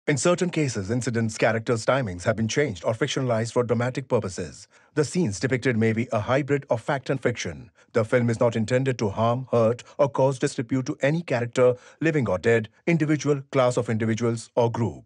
In certain cases, incidents' characters' timings have been changed or fictionalized for dramatic purposes. The scenes depicted may be a hybrid of fact and fiction. The film is not intended to harm, hurt, or cause disrepute to any character, living or dead, individual, class of individuals, or group.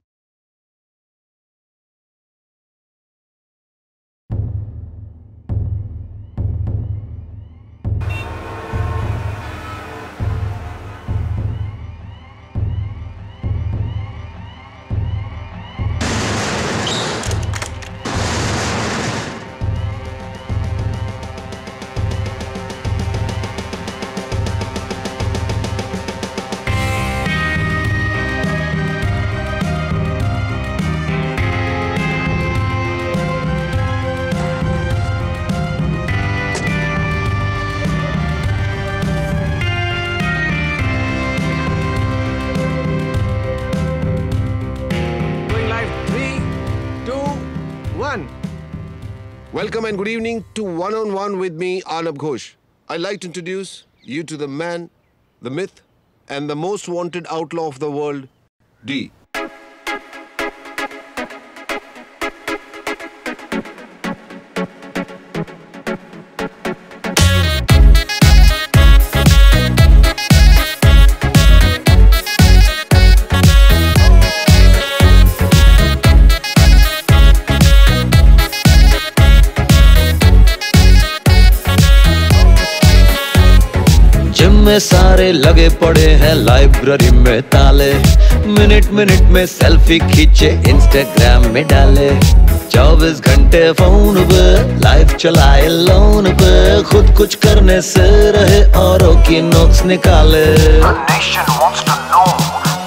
Welcome and good evening to One on One with me, Arnab Ghosh. I'd like to introduce you to the man, the myth, and the most wanted outlaw of the world, D. में सारे लगे पड़े हैं library में ताले, minute minute में selfie खींचे Instagram में डाले, 24 घंटे फोन पे लाइफ चलाए लोन पे, खुद कुछ करने से रहे औरों की नोट्स निकाले। The nation wants to know,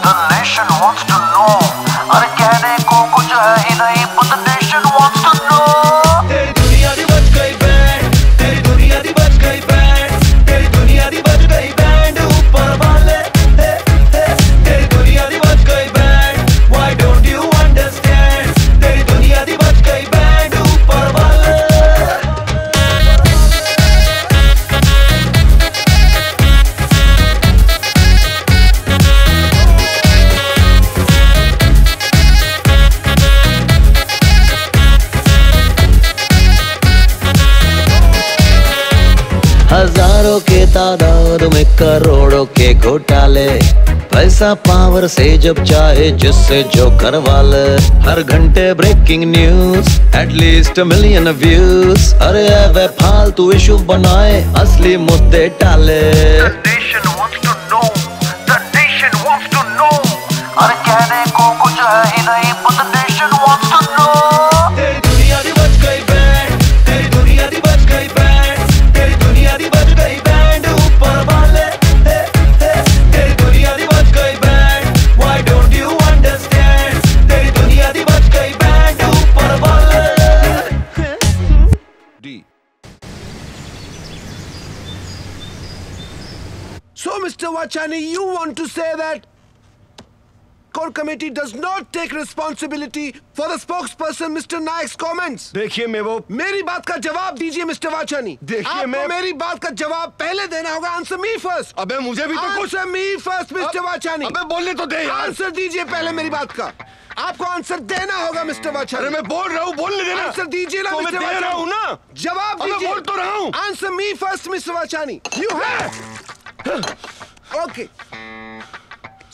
the nation wants to know, अरे कहने को कुछ है ही नहीं, but the nation wants to know। तेरी दुनिया दी बच गई बैंड, तेरी दुनिया दी बच गई बैंड, तेरी दुनिया दी बच गई बैंड ऊपर वाले, तेरी दुनिया दी बच गई band, why don't you understand? तेरी दुनिया दी बच गई बैंड ऊपर वाले। हजारों के तादाद में करोड़ों के घोटाले, पैसा पावर से जब चाहे जिससे जो करवा ले, हर घंटे breaking news, at least million views, अरे वे फालतू इशू बनाए असली मुद्दे टाले। The nation wants to know, the nation wants to know, अरे कहने को कुछ है ही नहीं, but the nation wants to know। तेरी दुनिया दी बच गई बैंड, तेरी दुनिया दी बच गई बैंड, तेरी दुनिया दी बच गई बैंड ऊपर वाले, तेरी दुनिया दी बच गई band, why don't you understand? तेरी दुनिया दी बच गई बैंड ऊपर वाले। D. So, Mr. Vachani, you want to say that core committee does not take responsibility for the spokesperson Mr. Naik's comments? देखिए मैं वो मेरी बात का जवाब दीजिए मिस्टर वाचानी। देखिए आपको मैं- मेरी बात का जवाब पहले देना होगा। Answer me first. अबे मुझे भी तो कुछ आंसर मी फर्स्ट मिस्टर वाचानी। अबे बोलने तो दे यार। आंसर दीजिए पहले मेरी बात का। आपको आंसर देना होगा मिस्टर वाचानी। अरे मैं बोल रहा हूँ, बोलने देना। आंसर दीजिए ना तो मैं मिस्टर दे रहा हूँ वाचानी। ना। जवाब अबे दीजिए। बोल तो रहा हूँ। Answer me first mister Vachani. You have okay.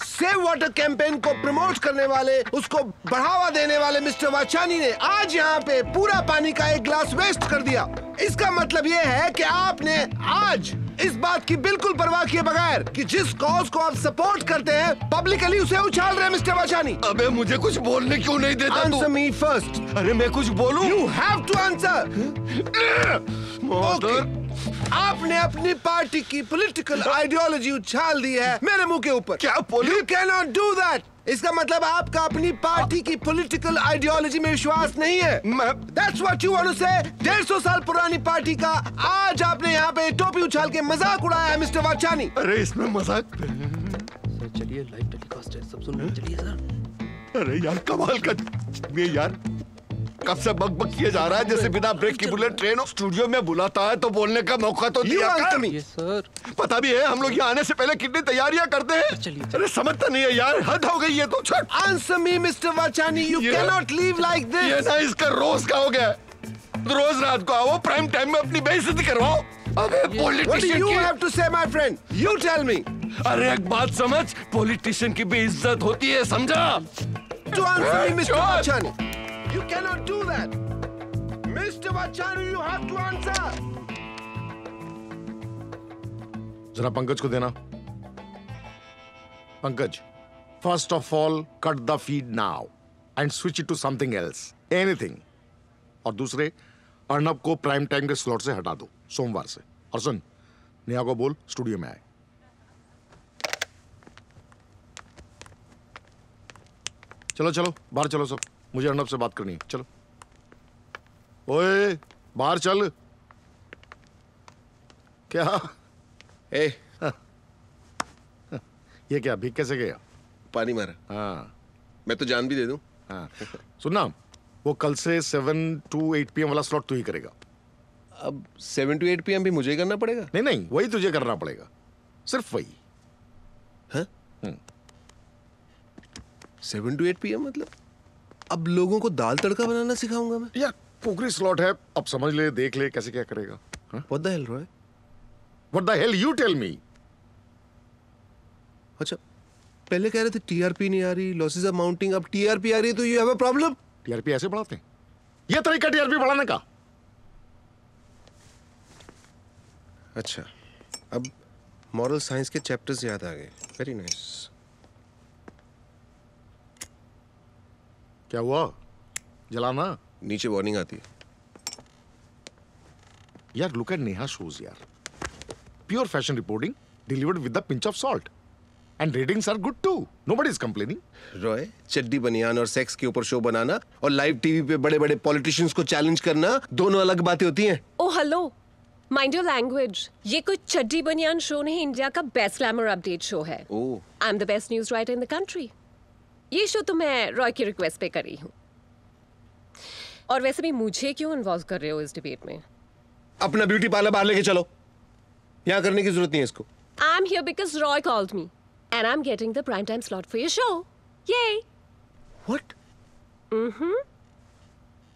Save water campaign को प्रमोट करने वाले, उसको बढ़ावा देने वाले मिस्टर वाचानी ने आज यहाँ पे पूरा पानी का एक ग्लास वेस्ट कर दिया। इसका मतलब ये है कि आपने आज इस बात की बिल्कुल परवाह किए बगैर कि जिस कॉज को आप सपोर्ट करते हैं पब्लिकली उसे उछाल रहे हैं मिस्टर वाचानी। अबे मुझे कुछ बोलने क्यों नहीं देता तू? Answer me first. अरे मैं कुछ बोलूं? You have to answer. Mother आपने अपनी पार्टी की पॉलिटिकल आइडियोलॉजी उछाल दी है मेरे मुंह के ऊपर। क्या बोली? You cannot do that। इसका मतलब आपका अपनी पार्टी की पॉलिटिकल आइडियोलॉजी में विश्वास नहीं है। That's what you want to say। 150 साल पुरानी पार्टी का आज आपने यहाँ पे टोपी उछाल के मजाक उड़ाया है मिस्टर वाचानी। अरे इसमें मजाक। सर चलिए, लाइव टेलीकास्ट है, सब सुन रहे हैं, चलिए सर। अरे यार कमाल का ये यार। कब से बक बक किए जा रहा है जैसे बिना ब्रेक की बुलेट ट्रेन हो। स्टूडियो में बुलाता है तो बोलने का मौका तो You दिया answer कर। me. ये सर पता भी है हम लोग यहाँ आने से पहले कितनी तैयारियां करते हैं। चलिए। अरे समझता नहीं है यार, हद हो गई है तो छोड़। Answer me, Mr. Vachani. You ये- cannot leave like ये this. ना इसका रोज का हो गया है। रोज रात को आओ, प्राइम टाइम में अपनी बेइज्जती करवाओ। अबे What do पॉलिटिशियन you की, have to say, my friend? You tell me. अरे एक बात समझ, पॉलिटिशियन की बेइज्जत होती है, समझा? To answer me, Mr. Sure. Vachani. You cannot do that. Mr. Vachani, you have to answer. जरा पंकज को देना। Pankaj, first of all cut the feed now and switch it to something else, anything. और दूसरे, अर्नब को प्राइम टाइम के slot से हटा दो सोमवार से। और सुन, नेहा को बोल स्टूडियो में आए। चलो चलो बाहर चलो सब, मुझे अर्नब से बात करनी है। चलो ओए बाहर चल। क्या Hey, ये क्या भीख कैसे गया? पानी मारा। हाँ मैं तो जान भी दे दूं। हाँ, सुनना, वो कल से 7 to 8 PM वाला स्लॉट तू ही करेगा। अब 7 to 8 PM भी मुझे ही करना पड़ेगा। नहीं नहीं, वही तुझे करना पड़ेगा, सिर्फ वही। 7 to 8 PM मतलब अब लोगों को दाल तड़का बनाना सिखाऊंगा मैं। यार पोखरी स्लॉट है, अब समझ ले, देख ले कैसे क्या करेगा। What the hell, Roy? What the hell you tell me? अच्छा, पहले कह रहे थे टीआरपी नहीं आ रही, लॉसेस आर माउंटिंग, अब टीआरपी आ रही है तो you have a problem. TRP ऐसे बढ़ाते हैं? ये तरीका टीआरपी बढ़ाने का? अच्छा, अब मॉरल साइंस के चैप्टर्स याद आ गए। Very nice. क्या हुआ? जलाना? नीचे वार्निंग आती है। यार लुक एट नेहा शोज यार, pure fashion reporting delivered with the pinch of salt and ratings are good too, nobody is complaining. Roy, चड्डी बनियान और सेक्स के ऊपर शो बनाना और लाइव टीवी पे बड़े बड़े पॉलिटिशियंस को चैलेंज करना दोनों अलग बातें होती हैं। ओ हेलो, माइंड योर लैंग्वेज। ये कोई चड्डी बनियान शो नहीं, इंडिया का बेस्ट ग्लैमर अपडेट शो है। Oh, I am the best news writer in the country. ये शो तो मैं रॉय की रिक्वेस्ट पे कर रही हूँ। और वैसे भी मुझे क्यों इन्वॉल्व कर रहे हो इस डिबेट में? अपना ब्यूटी पार्लर बाहर लेके चलो, यहाँ करने की जरूरत नहीं है इसको। I am here because Roy called me and I am getting the prime time slot for your show. ये व्हाट?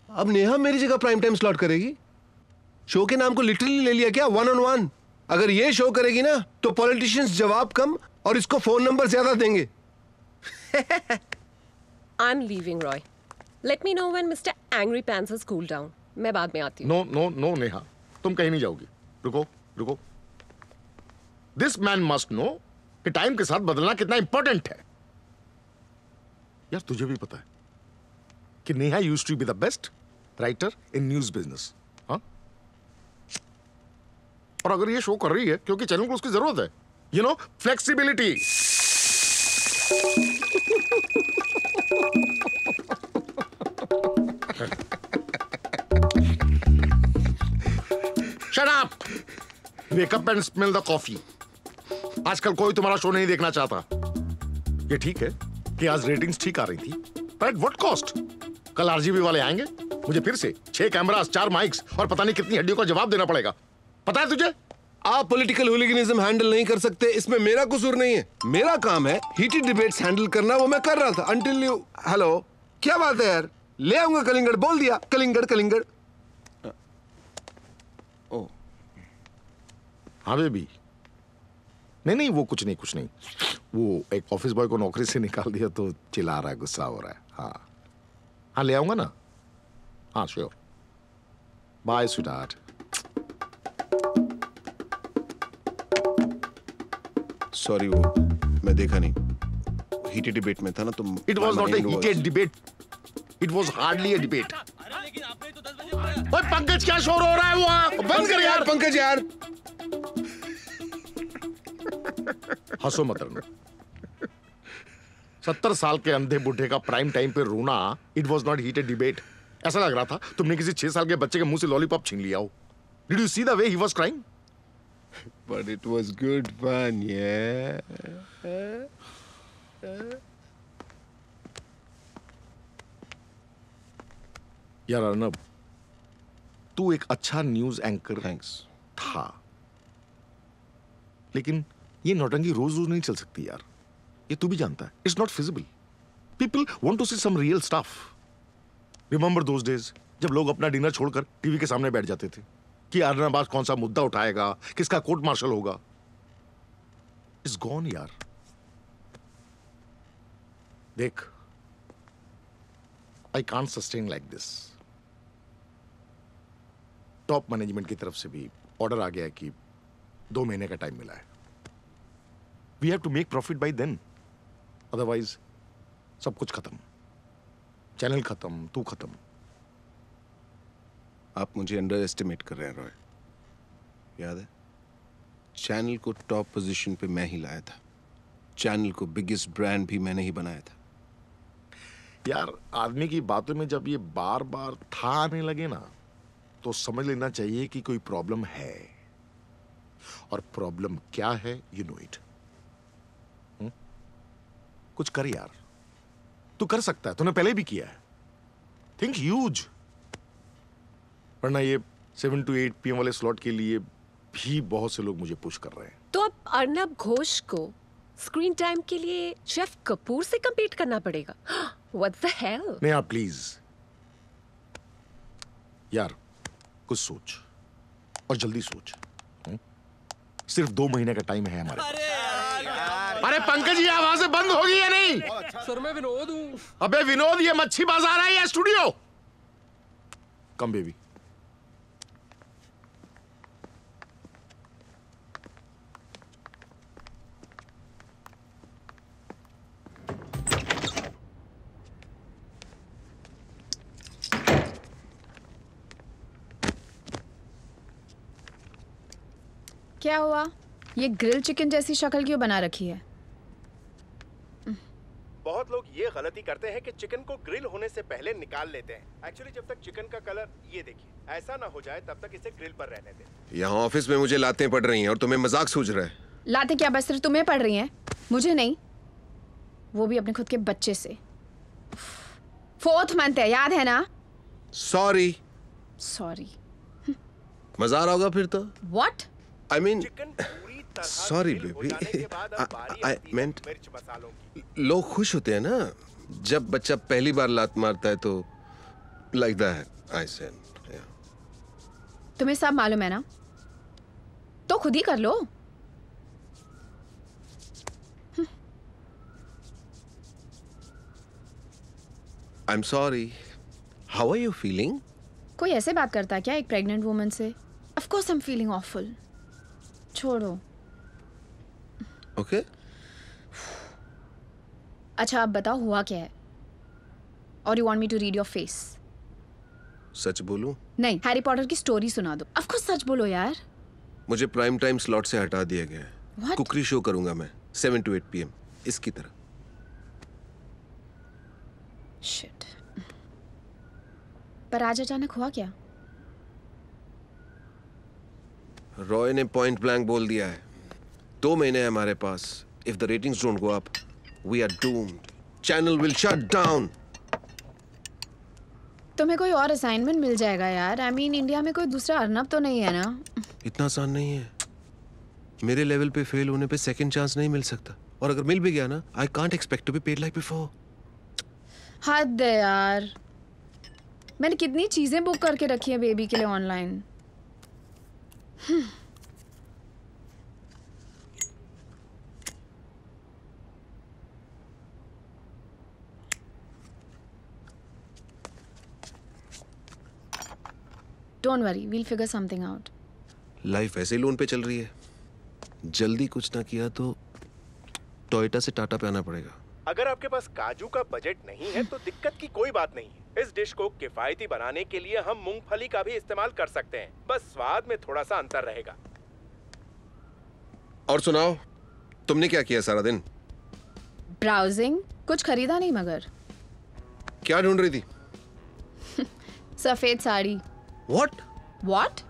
अब नेहा मेरी जगह प्राइम टाइम स्लॉट करेगी? शो के नाम को लिटरली ले लिया क्या? 1-on-1। अगर ये शो करेगी ना तो पॉलिटिशियंस जवाब कम और इसको फोन नंबर ज्यादा देंगे। I am leaving Roy. Let me know when mister angry pants has cooled down. मैं बाद में आती हूँ। नो नो नो नेहा, तुम कहीं नहीं जाओगी। रुको रुको, दिस मैन मस्ट नो कि टाइम के साथ बदलना कितना इंपॉर्टेंट है। यार तुझे भी पता है कि Neha used to be the best writer in news business. हाँ, और अगर ये शो कर रही है क्योंकि चैनल को उसकी जरूरत है, you know, flexibility. Shut up! Wake up and smell the coffee. आजकल कोई तुम्हारा शो नहीं देखना चाहता। ये ठीक है कि आज रेटिंग्स ठीक आ रही थी, पर एट व्हाट कॉस्ट? कल आरजीबी वाले आएंगे, मुझे फिर से 6 कैमरास, 4 माइक्स और पता नहीं कितनी हड्डियों का जवाब देना पड़ेगा। पता है तुझे? आप पॉलिटिकल हुलिगनिज्म हैंडल नहीं कर सकते, इसमें मेरा कसूर नहीं है। मेरा काम है हीटेड डिबेट्स हैंडल करना, वो मैं कर रहा था अंटिल यू। हेलो, क्या बात है यार? ले आऊंगा कलिंगड़, बोल दिया कलिंगड़ कलिंगड़। ओ, हाँ बेबी। नहीं नहीं, वो कुछ नहीं, वो एक ऑफिस बॉय को नौकरी से निकाल दिया तो चिल्ला रहा है, गुस्सा हो रहा है। हाँ हाँ, ले आऊंगा ना। हाँ श्योर, बाय स्वीटहार्ट। सॉरी, वो मैं देखा नहीं, हीटेड डिबेट में था ना तो। It was not a heated debate. It was hardly a debate. ओए पंकज, क्या शोर हो रहा है वहाँ? बंद कर यार। पंकज यार। हंसो मत रनो। 70 साल के अंधे बुढ़े का प्राइम टाइम पे रोना, it was not heated debate. ऐसा लग रहा था तुमने किसी 6 साल के बच्चे के मुंह से लॉलीपॉप छीन लिया हो। Did you see the way he was crying? But it was good fun, yeah. यार अर्नब, तू एक अच्छा न्यूज एंकर थैंक्स। था, लेकिन ये नौटंकी रोज रोज नहीं चल सकती यार, ये तू भी जानता है। It's not feasible. People want to see some real stuff. Remember those days जब लोग अपना डिनर छोड़कर टीवी के सामने बैठ जाते थे कि अर्नब आज कौन सा मुद्दा उठाएगा, किसका कोर्ट मार्शल होगा। इट्स गॉन यार। देख, I can't sustain like this. Top management की तरफ से भी ऑर्डर आ गया है कि 2 महीने का टाइम मिला है। We have to make profit by then, otherwise सब कुछ खत्म। चैनल खत्म, तू खत्म। आप मुझे अंडर एस्टिमेट कर रहे हैं रॉय। याद है, चैनल को टॉप पोजीशन पे मैं ही लाया था। चैनल को बिगेस्ट ब्रांड भी मैंने ही बनाया था। यार, आदमी की बातों में जब ये बार बार था आने लगे ना, तो समझ लेना चाहिए कि कोई प्रॉब्लम है। और प्रॉब्लम क्या है, यू नो इट। कुछ कर यार, तू कर सकता है, तूने पहले भी किया है। Think huge. वरना ये 7 to 8 PM वाले स्लॉट के लिए भी बहुत से लोग मुझे पुश कर रहे हैं। तो अब अर्नब घोष को स्क्रीन टाइम के लिए शेफ कपूर से compete करना पड़ेगा। What the hell? नहीं आप प्लीज यार, कुछ सोच और जल्दी सोच। सिर्फ 2 महीने का टाइम है हमारे पास। अरे पंकज, ये आवाजें बंद होगी या नहीं? सर मैं विनोद हूँ। अबे विनोद, ये मच्छी बाजार है या स्टूडियो? Come baby. क्या हुआ? ये ग्रिल चिकन जैसी शक्ल क्यों बना रखी है? बहुत लोग ये गलती करते हैं कि चिकन को ग्रिल होने से पहले निकाल लेते हैं। एक्चुअली जब तक चिकन का कलर, ये देखिए, ऐसा ना हो जाए तब तक इसे ग्रिल पर रहने दें। यहाँ ऑफिस में मुझे लातें पड़ रही हैं और तुम्हें मजाक सूझ रहा है। लाते क्या बस सिर्फ तुम्हें पड़ रही हैं? मुझे नहीं, वो भी अपने खुद के बच्चे से। 4th मंथ है, याद है ना? सॉरी। सॉरी। मजा आ रहा होगा फिर तो। What? I mean, चिकन पूरी तरह sorry, ग्रिल हो baby. जाने के बाद अब बारी I आती है meant- मिर्च मसालों की। लोग खुश होते हैं ना जब बच्चा पहली बार लात मारता है, तो लाइक दैट आई सेड। तुम्हें सब मालूम है ना, तो खुद ही कर लो। I am sorry. How are you feeling? कोई ऐसे बात करता है क्या एक प्रेग्नेंट वुमन से? Of course I am feeling awful. छोड़ो। ओके। अच्छा अब बताओ हुआ क्या है? और you want me to read your face? सच बोलूं? नहीं, हैरी पॉटर की स्टोरी सुना दो। ऑफ कोर्स सच बोलो यार। मुझे प्राइम टाइम स्लॉट से हटा दिया गया है। What? कुकरी शो करूंगा मैं 7 to 8 PM इसकी तरह। शिट। पर आज अचानक हुआ क्या? रॉय ने पॉइंट ब्लैंक बोल दिया है, 2 महीने हैं हमारे पास। If the ratings don't go up, we are doomed. Channel will shut down. तुम्हें कोई और असाइनमेंट मिल जाएगा यार। आई मीन इंडिया में कोई दूसरा अर्नब तो नहीं है ना? इतना आसान नहीं है। मेरे लेवल पे फेल होने पे सेकंड चांस नहीं मिल सकता, और अगर मिल भी गया ना, I can't expect to be paid like before. हद है यार। मैंने कितनी चीजें बुक करके रखी है बेबी के लिए online. Don't worry, we'll figure something out. Life ऐसे लोन पे चल रही है। जल्दी कुछ ना किया तो टोयोटा से टाटा पे आना पड़ेगा। अगर आपके पास काजू का बजट नहीं है तो दिक्कत की कोई बात नहीं है। इस डिश को किफायती बनाने के लिए हम मूंगफली का भी इस्तेमाल कर सकते हैं, बस स्वाद में थोड़ा सा अंतर रहेगा। और सुनाओ, तुमने क्या किया सारा दिन? ब्राउजिंग। कुछ खरीदा नहीं मगर। क्या ढूंढ रही थी? सफेद sari. What? What?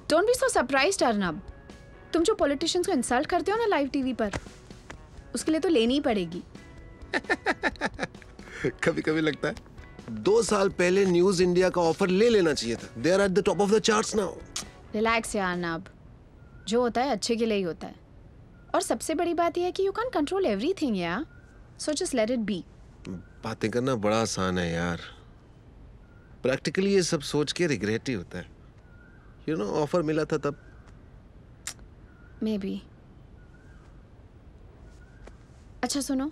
Don't be so surprised, Arnab. तुम जो पॉलिटिशियंस को इंसल्ट करते हो ना लाइव टीवी पर, उसके लिए तो लेनी ही पड़ेगी। कभी कभी लगता है 2 साल पहले न्यूज इंडिया का ऑफर ले लेना चाहिए था. They are at the top of the charts now. Relax यार नाब, जो होता है अच्छे के लिए ही होता है. और सबसे बड़ी बात यह है कि यू कैन कंट्रोल एवरीथिंग यार, so just let it be. बातें करना बड़ा आसान है यार, प्रैक्टिकली ये सब सोच के रिग्रेट ही होता है. यू नो, ऑफर मिला था तब. Maybe. अच्छा सुनो,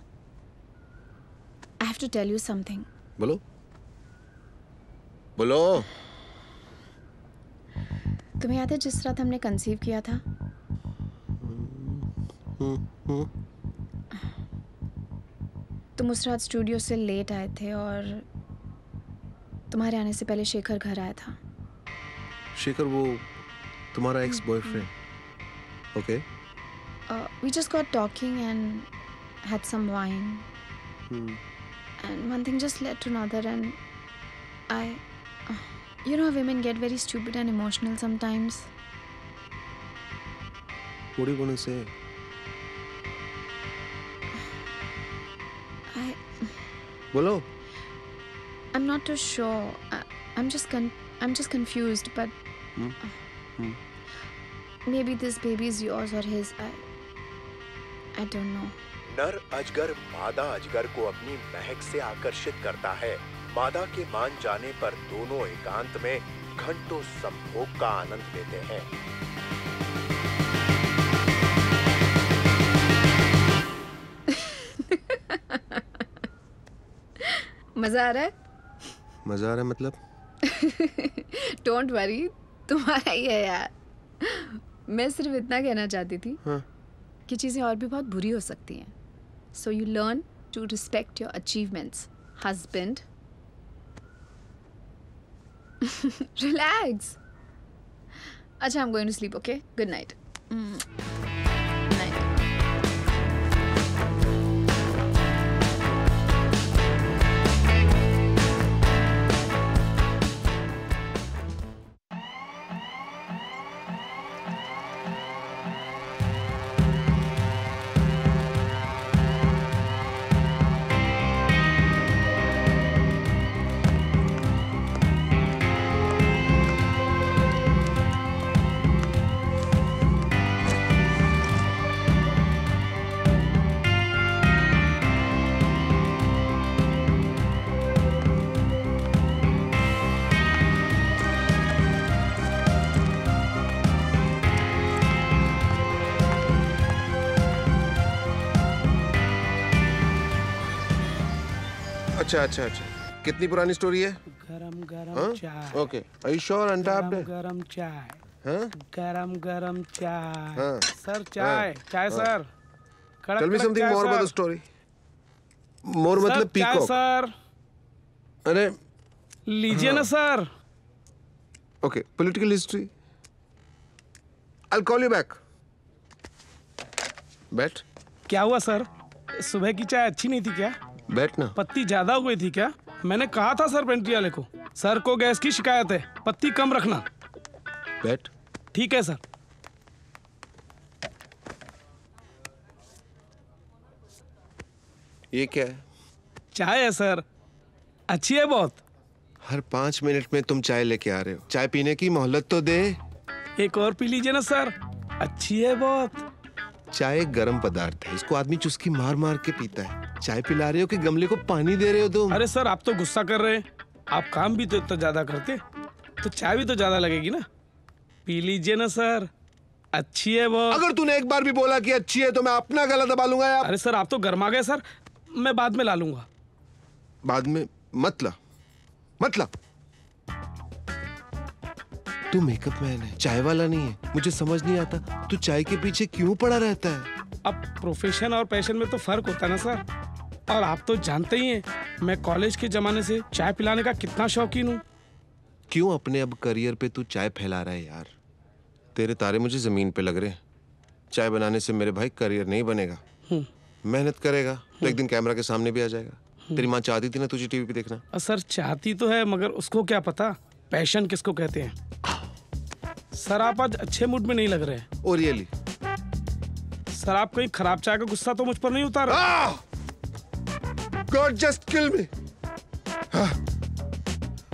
I have to tell you something. बोलो बोलो. तुम्हें याद है जिस रात हमने कंसीव किया था? तुम उस रात स्टूडियो से लेट आए थे और तुम्हारे आने से पहले शेखर घर आया था. शेखर वो तुम्हारा ex boyfriend? Okay. We just got talking and had some wine. And one thing just led to another and you know how women get very stupid and emotional sometimes. What are you gonna say? Bolo. I'm not too sure. I'm just confused, but maybe this baby is yours or his. I don't know. नर अजगर मादा अजगर को अपनी महक से आकर्षित करता है. मादा के मान जाने पर दोनों एकांत में घंटों संभोग का आनंद लेते हैं. मजा आ रहा है? मजा आ रहा है मतलब? डोंट वरी, तुम्हारा ही है यार. मैं सिर्फ इतना कहना चाहती थी कि चीजें और भी बहुत बुरी हो सकती हैं. So you learn to respect your achievements, husband. Relax. अच्छा, I am going to sleep. Okay, good night. अच्छा अच्छा अच्छा. कितनी पुरानी स्टोरी है? गरम गरम चाय. Okay. Are you sure? Untapped है? गरम चाय. हाँ? गरम गरम चाय. हाँ. सर चाय. चाय sir. Tell me something more about the story. More मतलब पीकॉक. सर. अरे लीजिए ना sir. Okay. Political history. I will call you back. बैठ. क्या हुआ सर? सुबह की चाय अच्छी नहीं थी क्या? बैठ ना. पत्ती ज्यादा हो गई थी क्या? मैंने कहा था सर पेंट्री वाले को, सर को गैस की शिकायत है, पत्ती कम रखना. बैठ. ठीक है सर. ये क्या है? चाय है सर. अच्छी है बहुत. हर 5 मिनट में तुम चाय लेके आ रहे हो. चाय पीने की मोहलत तो दे. एक और पी लीजिए ना सर. अच्छी है बहुत. चाय एक गर्म पदार्थ है, इसको आदमी चुस्की मार मार के पीता है. चाय पिला रहे हो कि गमले को पानी दे रहे हो तुम? अरे सर, आप तो गुस्सा कर रहे हैं. आप काम भी तो इतना ज्यादा करते तो चाय भी तो ज्यादा लगेगी ना. पी लीजिए ना सर. अच्छी है वो. अगर तूने एक बार भी बोला कि अच्छी है तो मैं अपना गला दबा लूंगा यार. अरे सर, आप तो गर्मा गए सर. मैं बाद में ला लूंगा. बाद में मतलब तू मेकअप मैन है, चाय वाला नहीं है. मुझे समझ नहीं आता तू चाय के पीछे क्यों पड़ा रहता है. अब प्रोफेशन और पैशन में तो फर्क होता है ना सर. और आप तो जानते ही हैं मैं कॉलेज के जमाने से चाय पिलाने का कितना शौकीन हूँ. क्यों अपने अब करियर पे तू चाय फैला रहा है यार? तेरे तारे मुझे जमीन पे लग रहे हैं. चाय बनाने से मेरे भाई करियर नहीं बनेगा. मेहनत करेगा तो एक दिन कैमरा के सामने भी आ जाएगा. तेरी माँ चाहती थी ना तुझे टीवी पे देखना. सर चाहती तो है, मगर उसको क्या पता पैशन किसको कहते हैं. सर आप आज अच्छे मूड में नहीं लग रहे हैं. Oh really? सर आप कहीं खराब चाय का गुस्सा तो मुझ पर नहीं उतार रहे? God just kill me.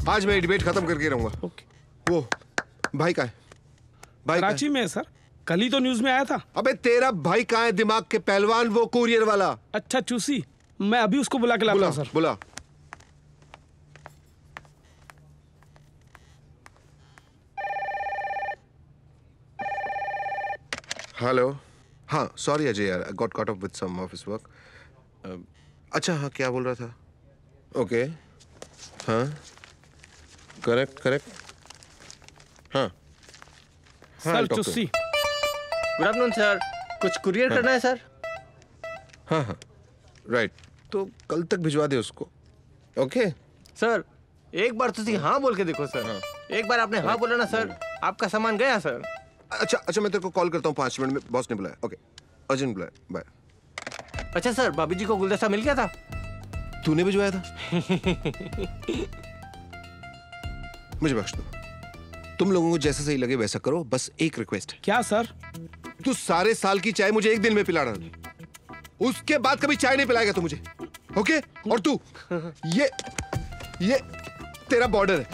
आज मैं डिबेट खत्म करके रहूंगा। ओके। वो भाई का है? भाई कहाँ है? कराची में है सर, कल ही तो न्यूज में आया था। अबे तेरा भाई कहाँ है? दिमाग के पहलवान, वो कुरियर वाला। अच्छा चूसी, मैं अभी उसको बुला के लाता बुला हूँ सर। बुला। हेलो। हाँ सॉरी अजय यार, got caught up with some office work. अच्छा हाँ, क्या बोल रहा था? ओके हाँ, करेक्ट करेक्ट। हाँ सर चूसी। गुड आफ्टरनून सर, कुछ कुरियर करना है सर? हाँ हाँ राइट, तो कल तक भिजवा दे उसको। ओके सर एक बार तुसी हाँ बोल के देखो सर। हाँ। एक बार आपने हाँ बोला ना सर, आपका सामान गया सर। अच्छा अच्छा, मैं तेरे को कॉल करता हूँ 5 मिनट में, बॉस ने बुलाया। ओके अर्जेंट बुलाया, बाय। अच्छा सर, भाभी जी को गुलदस्ता मिल गया था? तूने भिजवाया था? मुझे बख्श दो, तुम लोगों को जैसा सही लगे वैसा करो, बस एक रिक्वेस्ट है। क्या सर? तू सारे साल की चाय मुझे एक दिन में पिला रहा है, उसके बाद कभी चाय नहीं पिलाएगा तू मुझे, ओके? और तू ये तेरा बॉर्डर है,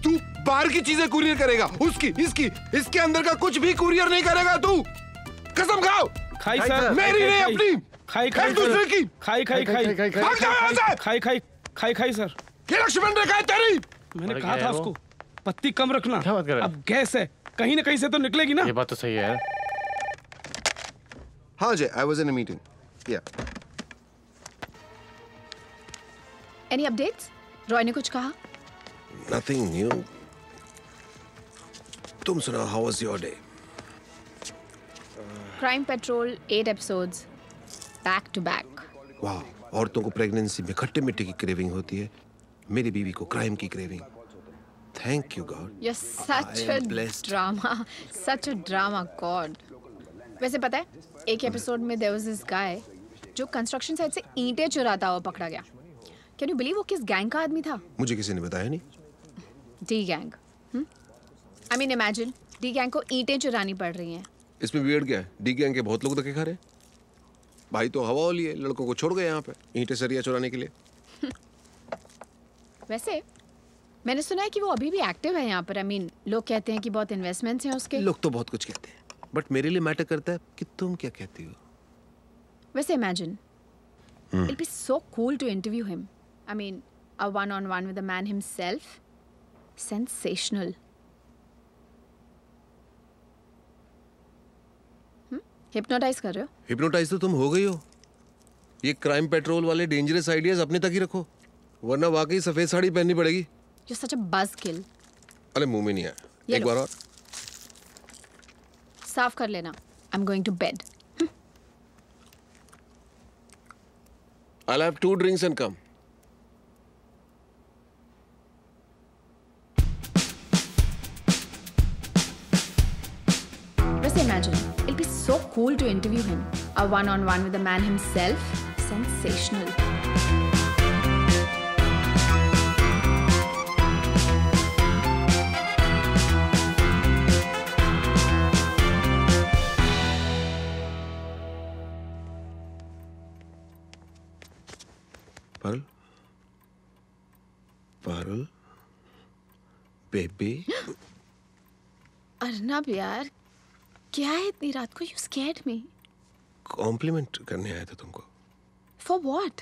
तू बाहर की चीजें कुरियर करेगा, उसकी इसकी इसके अंदर का कुछ भी कुरियर नहीं करेगा तू। कसम खाओ। खाई सर, मेरी नहीं अपनी, खाई एक दूसरे की। खाई खाई खाई भाग जाओ यहाँ से। खाई खाई खाई खाई सर। ये लक्ष्मण रेखा है तेरी। मैंने कहा था उसको पत्ती कम रखना। क्या बात कर रहा है? अब गैस है, कहीं ना कहीं से तो निकलेगी ना। ये बात तो सही है यार। हाँ Jay, I was in a meeting. या एनी अपडेट्स? रॉय ने कुछ कहा? Nothing new. तुम सुनाओ, how was your day? Crime patrol 8 episodes back to back. वाह, औरतों को प्रेगनेंसी में खट्टे मिट्टी की क्रेविंग होती है, मेरी बीवी को क्राइम की craving. Thank you God. You're such a drama, such a drama, God. वैसे पता है, एक एपिसोड में there was this guy जो कंस्ट्रक्शन साइट से ईंटें चुराता हुआ पकड़ा गया। Can you believe वो किस गैंग का आदमी था? मुझे किसी ने बताया नहीं। D gang. I mean imagine, D gang को ईंटें चुरानी पड़ रही हैं। इसमें वियर्ड क्या है? डी गैंग के बहुत लोग धक्के खा रहे हैं। भाई तो हवा लिए लड़कों को छोड़ गए यहाँ पे ईंटें सरिया चुराने के लिए। वैसे मैंने सुना है कि वो अभी भी एक्टिव है यहाँ पर। I mean, लोग कहते हैं कि बहुत इन्वेस्टमेंट्स हैं उसके। लोग तो बहुत कुछ कहते हैं, बट मेरे लिए मैटर करता है कि तुम क्या कहती हो। वैसे imagine, it'll be so cool to interview him. I mean, a one-on-one with the man himself. Sensational. Hypnotise कर रहे हो? हिप्नोटाइज तो तुम हो गई हो। ये क्राइम पेट्रोल वाले डेंजरस आइडियाज अपने तक ही रखो, वरना वाकई सफेद साड़ी पहननी पड़ेगी। You're such a buzzkill. अरे मुंह में नहीं आया, ये एक लो। बार और। साफ कर लेना। I'm going to bed. I'll have 2 drinks and come. वैसे imagine, it'll be so cool to interview him. A one-on-one with the man himself. Sensational. Parul, Parul, baby. Arnab यार, क्या है इतनी रात को? You scared me. कॉम्प्लीमेंट करने आया था तुमको। For what?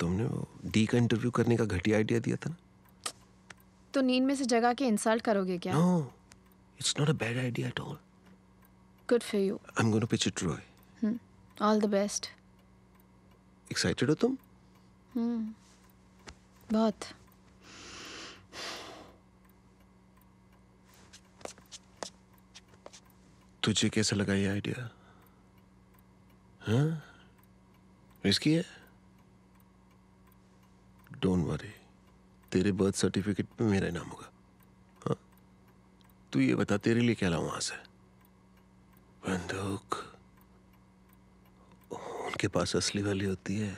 तुमने वो डी का इंटरव्यू करने का घटिया आइडिया दिया था ना। तो नींद में से जगा के इंसल्ट करोगे क्या? No, it's not a bad idea at all. Good for you. I'm going to pitch it to Roy. All the best. Excited हो तुम? बहुत। तुझे कैसा लगा ये आइडिया? हाँ? रिस्की है? डोंट वरी, तेरे बर्थ सर्टिफिकेट पे मेरा नाम होगा। हाँ? तू ये बता, तेरे लिए क्या लाऊं वहां से? बंदूक? उनके पास असली वाली होती है।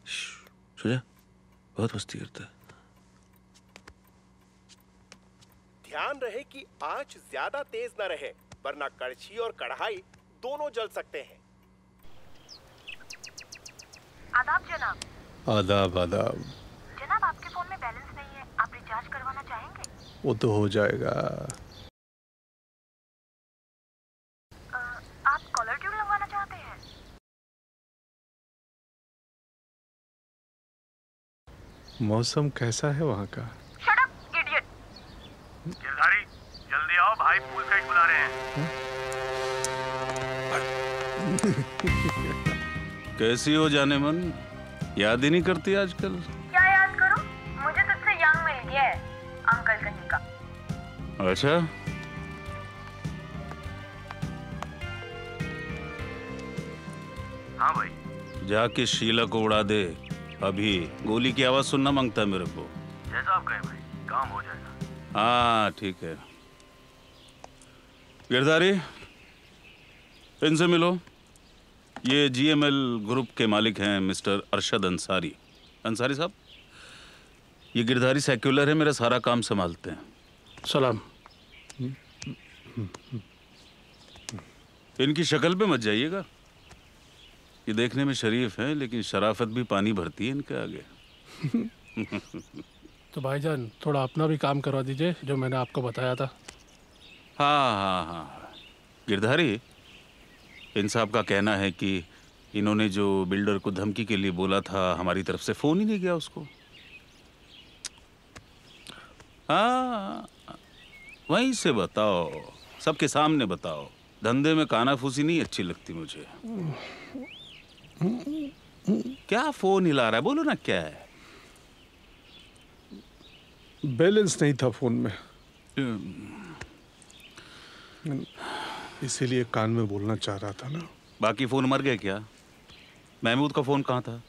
सुजा, बहुत मस्ती करता है। ध्यान रहे कि आंच ज्यादा तेज न रहे, वरना कड़छी और कढ़ाई दोनों जल सकते हैं। आदाब जनाब। आदाब आदाब। जनाब आपके फोन में बैलेंस नहीं है, आप रिचार्ज करवाना चाहेंगे? वो तो हो जाएगा। आप कॉलर ट्यून लगवाना चाहते हैं? मौसम कैसा है वहाँ का? Shut up idiot. गिरधारी जल्दी आओ, भाई पूल साइड बुला रहे हैं। कैसी हो जाने मन? याद ही नहीं करती आजकल। क्या याद करूं? मुझे तुझसे यंग मिल गया है, अंकल कहीं का। अच्छा, हाँ भाई। जाके शीला को उड़ा दे। अभी गोली की आवाज सुनना मांगता है मेरे को। जैसा आप कहें भाई, काम हो जाएगा। हाँ ठीक है। गिरधारी, इनसे मिलो। ये जीएमएल ग्रुप के मालिक हैं मिस्टर अरशद अंसारी। अंसारी साहब, ये गिरधारी सेक्युलर है, मेरा सारा काम संभालते हैं। सलाम। इनकी शक्ल पे मत जाइएगा। ये देखने में शरीफ हैं, लेकिन शराफत भी पानी भरती है इनके आगे। तो भाईजान थोड़ा अपना भी काम करवा दीजिए, जो मैंने आपको बताया था। हाँ। गिरधारी, इन साहब का कहना है कि इन्होंने जो बिल्डर को धमकी के लिए बोला था, हमारी तरफ से फोन ही नहीं गया उसको। हाँ, वहीं से बताओ, सबके सामने बताओ। धंधे में कानाफूसी नहीं अच्छी लगती मुझे। क्या फोन हिला रहा है? बोलो ना क्या है। बैलेंस नहीं था फोन में, इसीलिए कान में बोलना चाह रहा था ना। बाकी फोन मर गए क्या? महमूद का फोन कहाँ था?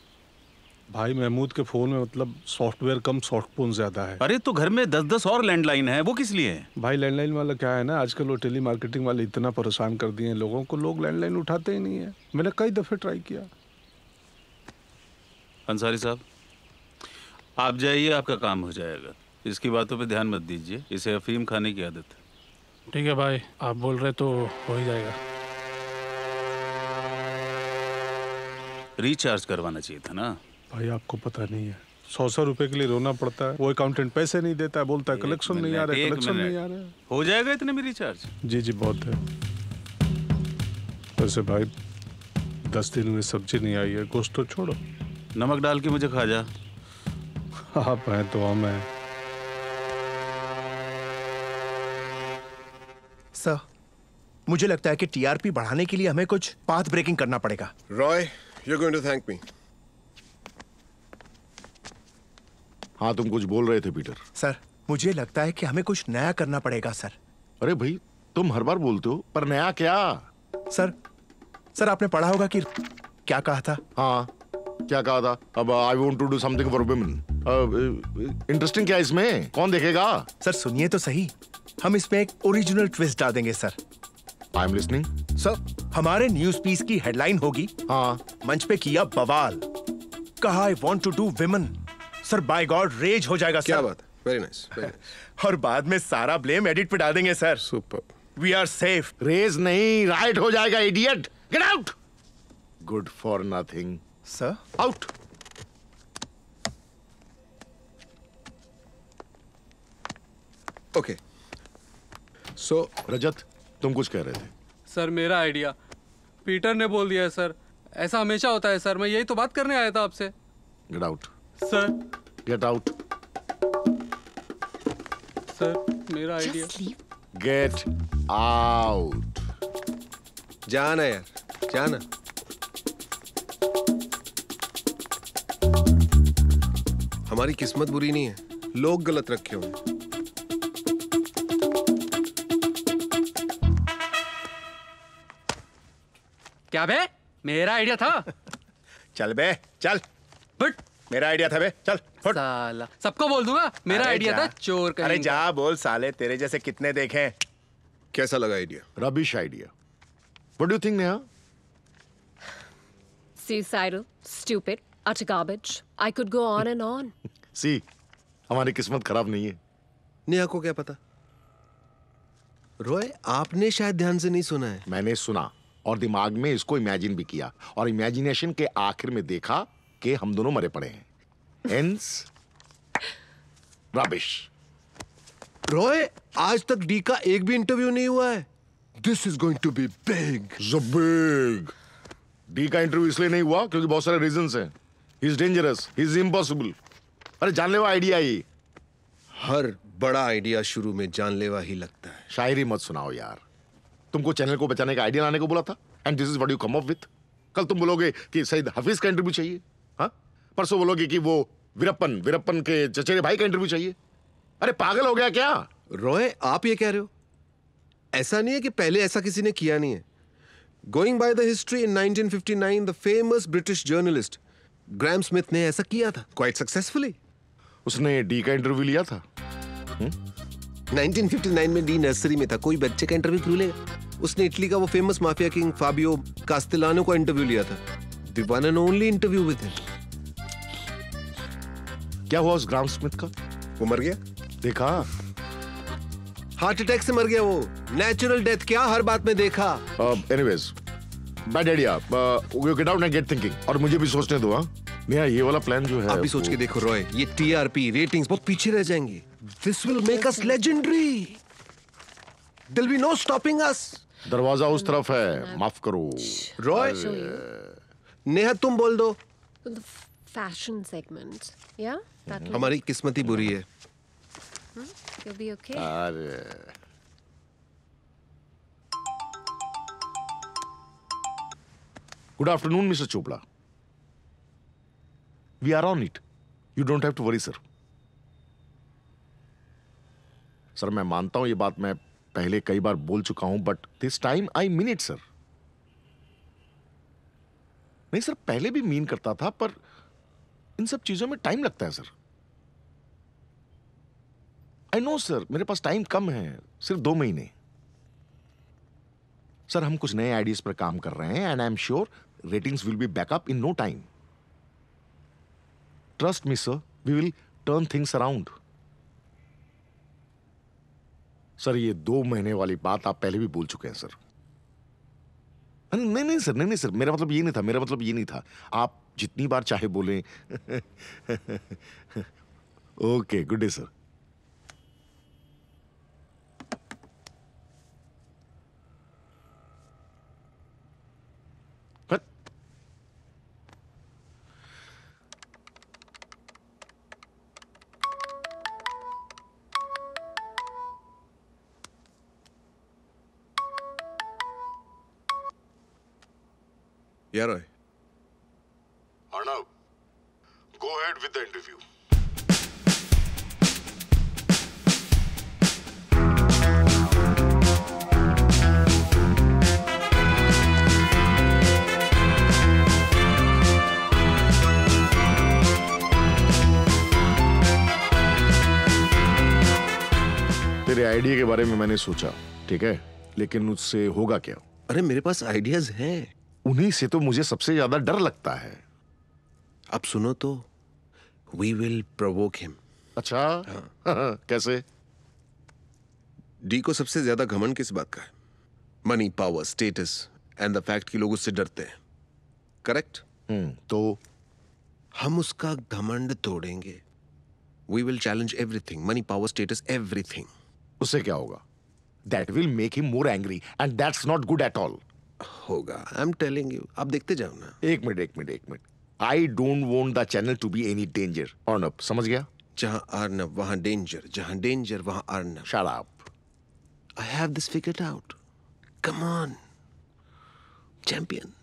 भाई महमूद के फोन में मतलब सॉफ्टवेयर कम स्मार्टफोन ज्यादा है। अरे तो घर में 10-10 और लैंडलाइन है, वो किस लिए है? भाई लैंडलाइन वाला क्या है ना, आजकल वो टेली मार्केटिंग वाले इतना परेशान कर दिए हैं लोगों को, लोग लैंडलाइन उठाते ही नहीं है। मैंने कई दफे ट्राई किया। अंसारी साहब, आप जाइए, आपका काम हो जाएगा। इसकी बातों पे ध्यान मत दीजिए, इसे अफीम खाने की आदत है। ठीक है भाई, आप बोल रहे तो हो ही जाएगा। रिचार्ज करवाना चाहिए था ना। भाई आपको पता नहीं है, 100 रुपए के लिए रोना पड़ता है। वो अकाउंटेंट पैसे नहीं देता है, बोलता है कलेक्शन नहीं आ रहा है, कलेक्शन नहीं आ रहा है। हो जाएगा इतने में रिचार्ज? जी बहुत है। वैसे भाई 10 दिन में सब्जी नहीं आई है, गोश्त तो छोड़ो। नमक डाल के मुझे खा जा। आप हैं तो हम हैं। सर, मुझे लगता है कि टीआरपी बढ़ाने के लिए हमें कुछ पाथ ब्रेकिंग करना पड़ेगा। Roy, you're going to thank me. हाँ, तुम कुछ बोल रहे थे पीटर। सर, मुझे लगता है कि हमें कुछ नया करना पड़ेगा सर। अरे भाई, तुम हर बार बोलते हो, पर नया क्या? सर आपने पढ़ा होगा कि क्या कहा था? हाँ, क्या कहा था? अब I want to do something for women. Interesting क्या इसमें? कौन देखेगा? सर सुनिए तो सही, हम इसमें एक ओरिजिनल ट्विस्ट डाल देंगे sir. I am listening. Sir, हमारे न्यूज पीस की हेडलाइन होगी, हाँ, मंच पे किया बवाल, कहा I want to do women. Sir by God rage हो जाएगा सर। क्या बात, वेरी नाइस। और बाद में सारा ब्लेम एडिट पे डाल देंगे sir. Super. We are safe. रेज नहीं, राइट हो जाएगा idiot. Get out. Good for nothing. Sir out. Okay, so Rajat, तुम कुछ कह रहे थे। सर मेरा आइडिया पीटर ने बोल दिया है सर। ऐसा हमेशा होता है सर, मैं यही तो बात करने आया था आपसे। Get out. Sir get out. Sir मेरा आइडिया। Get out. जाना यार, जाना। हमारी किस्मत बुरी नहीं है, लोग गलत रखे होंगे। क्या बे, मेरा आइडिया था। चल बे चल, बट मेरा आइडिया था बे, चल फुट। साला सबको बोल दूंगा मेरा अरे आइडिया जा। था, चोर कहीं। अरे जा बोल साले, तेरे जैसे कितने देखे हैं। कैसा लगा idea? Rubbish idea. What do you think Neha? Suicidal, stupid, utter garbage. I could go on and on. सी, हमारी किस्मत खराब नहीं है। नेहा को क्या पता? रॉय, आपने शायद ध्यान से नहीं सुना है। मैंने सुना और दिमाग में इसको इमेजिन भी किया, और इमेजिनेशन के आखिर में देखा कि हम दोनों मरे पड़े हैं। Hence, rubbish. रॉय, आज तक डी का एक भी इंटरव्यू नहीं हुआ है। This is going to be big. Big. D का इंटरव्यू इसलिए नहीं हुआ क्योंकि बहुत सारे रीजंस हैं। He is dangerous, he is impossible. अरे जानलेवा आइडिया ही। हर बड़ा आइडिया शुरू में जानलेवा ही लगता है। शायरी मत सुनाओ यार। तुमको चैनल को बचाने का आइडिया लाने को बोला था, and this is what you come up with. कल तुम बोलोगे कि सईद हफीज का इंटरव्यू चाहिए, हाँ? परसों बोलोगे कि वो वीरप्पन के चचेरे भाई का इंटरव्यू चाहिए। अरे पागल हो गया क्या? रॉय, आप ये कह रहे हो? ऐसा नहीं है कि पहले ऐसा किसी ने किया नहीं है। Going by the history, in 1959 the famous British journalist Graham Smith ने ऐसा किया था, क्वाइट सक्सेसफुली। उसने डी का इंटरव्यू लिया था। 1959 में डी नर्सरी में था, कोई बच्चे का इंटरव्यू क्यों लेगा? उसने इटली का वो फेमस माफिया किंग फाबियो कास्टेलानो का इंटरव्यू लिया था। The one and only interview with him. क्या हुआ उस ग्राहम स्मिथ का? वो मर गया। देखा? हार्ट अटैक से मर गया वो। नेचुरल डेथ क्या हर बात में देखा। Anyways, bad idea. You get out and get thinking. और मुझे भी सोचने दो। हाँ नेहा, ये वाला प्लान जो है आप भी सोच के देखो रॉय, ये टीआरपी रेटिंग्स बहुत पीछे रह जाएंगे। This will make us legendary. There will be no stopping us. दरवाजा उस तरफ है, माफ करो। रॉय, नेहा तुम बोल दो। फैशन सेगमेंट, या? हमारी किस्मत ही बुरी है। You'll be okay. अरे good afternoon mister Chopra. We are on it, you don't have to worry sir. Sir मैं मानता हूं ये बात मैं पहले कई बार बोल चुका हूं, but this time I mean it sir. नहीं सर, पहले भी मीन करता था, पर इन सब चीजों में टाइम लगता है सर। आई नो सर, मेरे पास टाइम कम है, सिर्फ 2 महीने। सर हम कुछ नए आइडियाज पर काम कर रहे हैं, and I am sure ratings will be back up in no time. Trust me sir, we will turn things around. Sir ये 2 महीने वाली बात आप पहले भी बोल चुके हैं सर। नहीं सर, नहीं सर, मेरा मतलब ये नहीं था। आप जितनी बार चाहे बोलें। Okay, good day sir. Yeah, Roy. Arnav, go ahead with the interview. तेरे आइडिया के बारे में मैंने सोचा, ठीक है, लेकिन उससे होगा क्या? अरे मेरे पास आइडियाज हैं। उन्हीं से तो मुझे सबसे ज्यादा डर लगता है। अब सुनो तो, we will provoke him। अच्छा, हाँ। कैसे? डी को सबसे ज्यादा घमंड किस बात का है? Money, power, status and the fact कि लोग उससे डरते हैं। करेक्ट? तो हम उसका घमंड तोड़ेंगे। We will challenge everything, money, power, status, everything। उससे क्या होगा? That will make him more angry, and that's not good at all। होगा, आई एम टेलिंग यू। आप देखते जाओ ना। एक minute. I don't want the channel to be any danger. Arnab, समझ गया? जहां अर्नब वहां डेंजर, जहां डेंजर वहां Arnab. Shut up. I have this figured out. Come on, champion,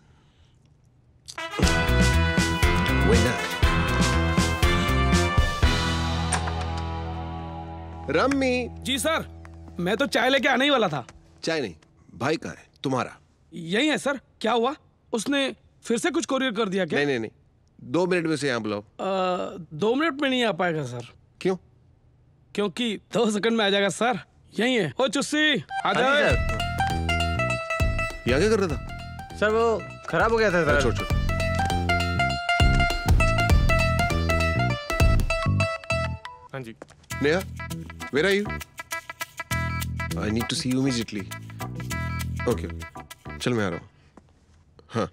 winner. Rummy. जी सर, मैं तो चाय लेके आने ही वाला था। चाय नहीं, भाई कहाँ है तुम्हारा? यही है सर। क्या हुआ? उसने फिर से कुछ कोरियर कर दिया क्या? नहीं, 2 मिनट में से यहाँ बुलाओ। 2 मिनट में नहीं आ पाएगा सर। क्यों? क्योंकि 2 सेकंड में आ जाएगा सर। यही है। ओ चुस्सी, आ जाओ। यहाँ क्या कर रहा था? सर वो खराब हो गया था सर। छोड़। हाँ जी। Neha, where are you? I need to see you immediately। Okay, चल मैं आ रहा हूँ। हाँ।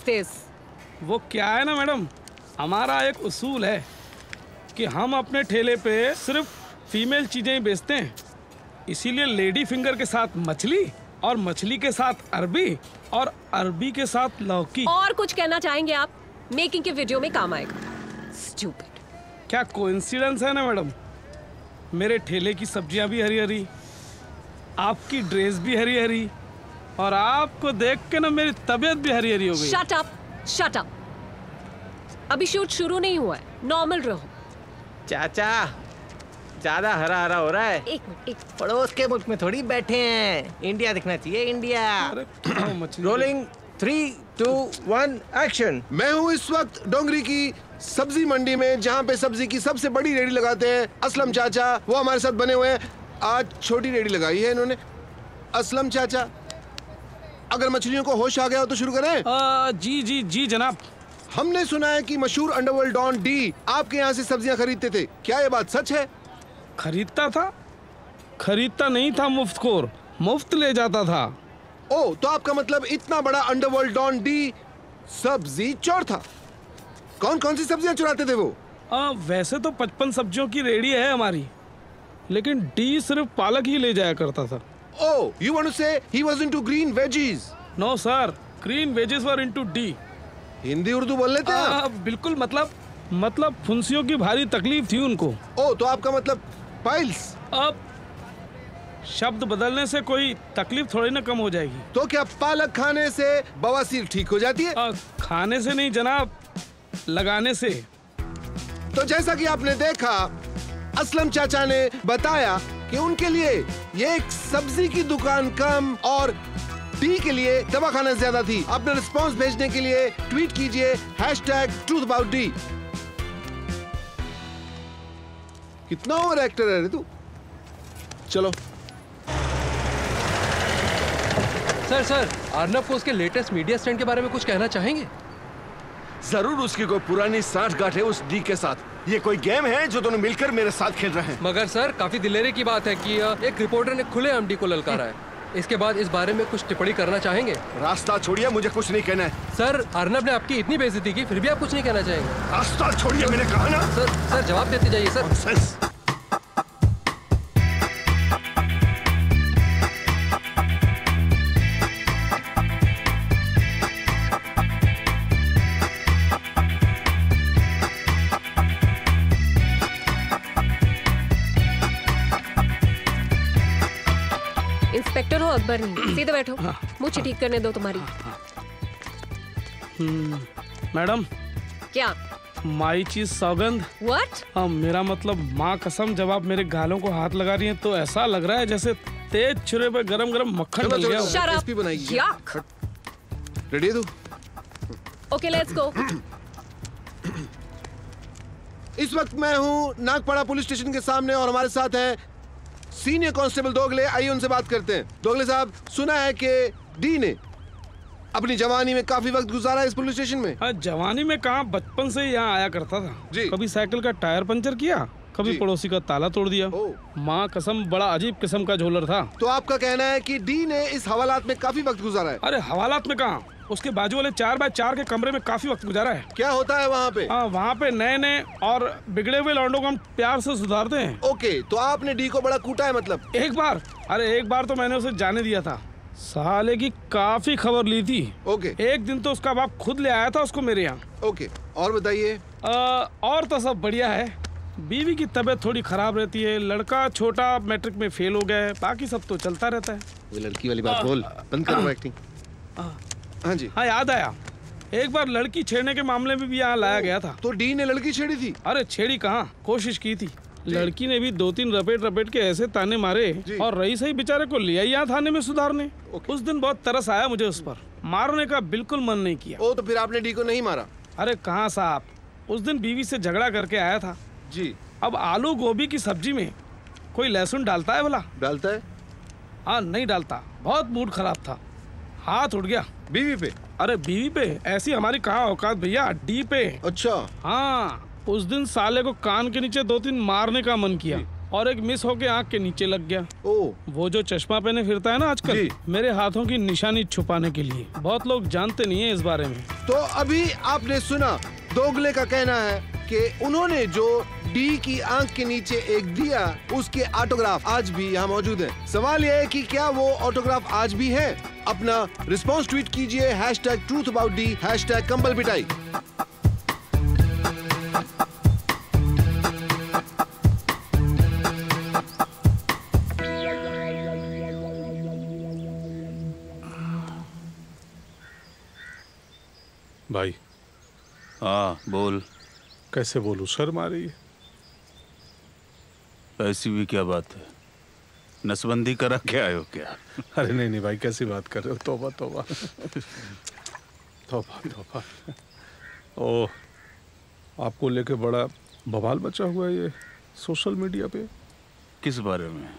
दिस? वो क्या है ना मैडम, हमारा एक उसूल है कि हम अपने ठेले पे सिर्फ फीमेल चीजें ही बेचते हैं। इसीलिए लेडी फिंगर के साथ मछली और मछली के साथ अरबी और अरबी के साथ लौकी। और कुछ कहना चाहेंगे आप? मेकिंग के वीडियो में काम आएगा। स्टूपिड। क्या कोइंसिडेंस है ना मैडम, मेरे ठेले की सब्जियां भी हरी हरी, आपकी ड्रेस भी हरी हरी, और आपको देख के ना मेरी तबीयत भी हरी हरी हो गई। Shut up, shut up. अभी शूट शुरू नहीं हुआ है, नॉर्मल रहो। चाचा ज्यादा हरा हरा हो रहा है। एक मिनट, एक पड़ोस के मुल्क में थोड़ी बैठे हैं, इंडिया दिखना चाहिए, इंडिया। Rolling 3, 2, 1 action. मैं हूँ इस वक्त डोंगरी की सब्जी मंडी में, जहाँ पे सब्जी की सबसे बड़ी रेडी लगाते हैं असलम चाचा। वो हमारे साथ बने हुए हैं। आज छोटी रेडी लगाई है इन्होंने। असलम चाचा, अगर मछलियों को होश आ गया हो तो शुरू करें। जी जी जी जनाब। हमने सुना है कि मशहूर अंडरवर्ल्ड डॉन डी आपके यहाँ से सब्जियाँ खरीदते थे, क्या ये बात सच है? खरीदता था? खरीदता नहीं था मुफ्तखोर, मुफ्त ले जाता था। ओ, तो आपका मतलब इतना बड़ा अंडरवर्ल्ड डॉन डी सब्जी चोर था। कौन कौन सी सब्जियां चुराते थे वो? वैसे तो 55 सब्जियों की रेडी है हमारी, लेकिन डी सिर्फ पालक ही ले जाया करता था। Oh, you want to say he was into green veggies? No sir, green veggies were into D. Hindi Urdu बोल लेते हैं आप? बिल्कुल, मतलब फुंसियों की भारी तकलीफ थी उनको। ओ, तो आपका मतलब पाइल्स? अब शब्द बदलने से कोई तकलीफ थोड़ी ना कम हो जाएगी। तो क्या पालक खाने से बवासीर ठीक हो जाती है? खाने से नहीं जनाब, लगाने से। तो जैसा कि आपने देखा, असलम चाचा ने बताया कि उनके लिए ये एक सब्जी की दुकान कम और डी के लिए दवाखाना ज्यादा थी। अपना रिस्पांस भेजने के लिए ट्वीट कीजिए #TruthAboutD। कितना ओवर एक्टर है रे तू। चलो सर, अर्नब को उसके लेटेस्ट मीडिया स्टंट के बारे में कुछ कहना चाहेंगे? जरूर, उसकी कोई पुरानी साठगांठ है उस डी के साथ। ये कोई गेम है जो दोनों मिलकर मेरे साथ खेल रहे हैं। मगर सर, काफी दिलेरी की बात है कि एक रिपोर्टर ने खुलेआम डी को ललकारा है। इसके बाद इस बारे में कुछ टिप्पणी करना चाहेंगे? रास्ता छोड़िए, मुझे कुछ नहीं कहना है। सर, अर्नब ने आपकी इतनी बेइज्जती की, फिर भी आप कुछ नहीं कहना चाहेंगे? रास्ता छोड़िए, मैंने कहा ना। सर जवाब देते जाइए सर। इंस्पेक्टर हो अकबर नहीं, सीधे बैठो। मुझे ठीक करने दो तुम्हारी। मैडम। क्या? माई चीज सौगंध। What? मेरा मतलब माँ कसम, जब आप मेरे गालों को हाथ लगा रही हैं तो ऐसा लग रहा है जैसे तेज छुरे पे गरम गरम मक्खन डल गया। Shut up. Yuck. रेडी है तू? Okay, let's go. इस वक्त मैं हूँ नागपाड़ा पुलिस स्टेशन के सामने और हमारे साथ है सीनियर कांस्टेबल दोगले। आइए उनसे बात करते हैं। दोगले साहब, सुना है कि डी ने अपनी जवानी में काफी वक्त गुजारा इस पुलिस स्टेशन में। हाँ, जवानी में कहाँ, बचपन से यहाँ आया करता था जी। कभी साइकिल का टायर पंचर किया, कभी पड़ोसी का ताला तोड़ दिया। माँ कसम, बड़ा अजीब किस्म का झोलर था। तो आपका कहना है कि डी ने इस हवालात में काफी वक्त गुजारा है? अरे हवालात में कहाँ, उसके बाजू वाले 4x4 के कमरे में काफी वक्त गुजारा है। क्या होता है वहाँ पे? वहाँ पे नए नए और बिगड़े हुए लौंडों को हम प्यार से सुधारते हैं। ओके, तो आपने डी को बड़ा कूटा है मतलब? एक बार तो मैंने उसे जाने दिया था। साले की काफी खबर ली थी। ओके। एक दिन तो उसका बाप खुद ले आया था उसको मेरे यहाँ। ओके, और बताइए। और तो सब बढ़िया है। बीवी की तबीयत थोड़ी खराब रहती है, लड़का छोटा मैट्रिक में फेल हो गया है, बाकी सब तो चलता रहता है। वो लड़की वाली बात बोल, बंद करो एक्टिंग। हाँ जी। हाँ, याद आया, एक बार लड़की छेड़ने के मामले में भी यहाँ लाया गया था। तो डी ने लड़की छेड़ी थी? अरे छेड़ी कहाँ, कोशिश की थी। लड़की ने भी 2-3 रपेट के ऐसे ताने मारे और रईस ही बेचारे को लिया यहाँ थाने में सुधारने। उस दिन बहुत तरस आया मुझे उस पर, मारने का बिल्कुल मन नहीं किया। ओ, तो फिर आपने डी को नहीं मारा? अरे कहाँ साहब, उस दिन बीवी से झगड़ा करके आया था जी। अब आलू गोभी की सब्जी में कोई लहसुन डालता है भला? डालता है? हाँ, नहीं डालता। बहुत मूड खराब था, हाथ उठ गया बीवी पे। अरे बीवी पे, ऐसी हमारी कहाँ औकात भैया, डी पे। अच्छा। हाँ, उस दिन साले को कान के नीचे 2-3 मारने का मन किया। और एक मिस होके आंख के नीचे लग गया। वो जो चश्मा पहने फिरता है ना आजकल, मेरे हाथों की निशानी छुपाने के लिए। बहुत लोग जानते नहीं है इस बारे में। तो अभी आपने सुना, दोगले का कहना है कि उन्होंने जो डी की आंख के नीचे एक दिया, उसके ऑटोग्राफ आज भी यहाँ मौजूद हैं। सवाल यह है कि क्या वो ऑटोग्राफ आज भी है? अपना रिस्पॉन्स ट्वीट कीजिए #TruthAboutD #कंबल पिटाई। भाई। हाँ बोल। कैसे बोलूं, शर्म आ रही है। ऐसी भी क्या बात है, नसबंदी करा के आए हो क्या? अरे नहीं नहीं भाई, कैसी बात कर रहे हो, तौबा तौबा तौबा तौबा। ओह, आपको लेके बड़ा बवाल मचा हुआ है ये सोशल मीडिया पे। किस बारे में?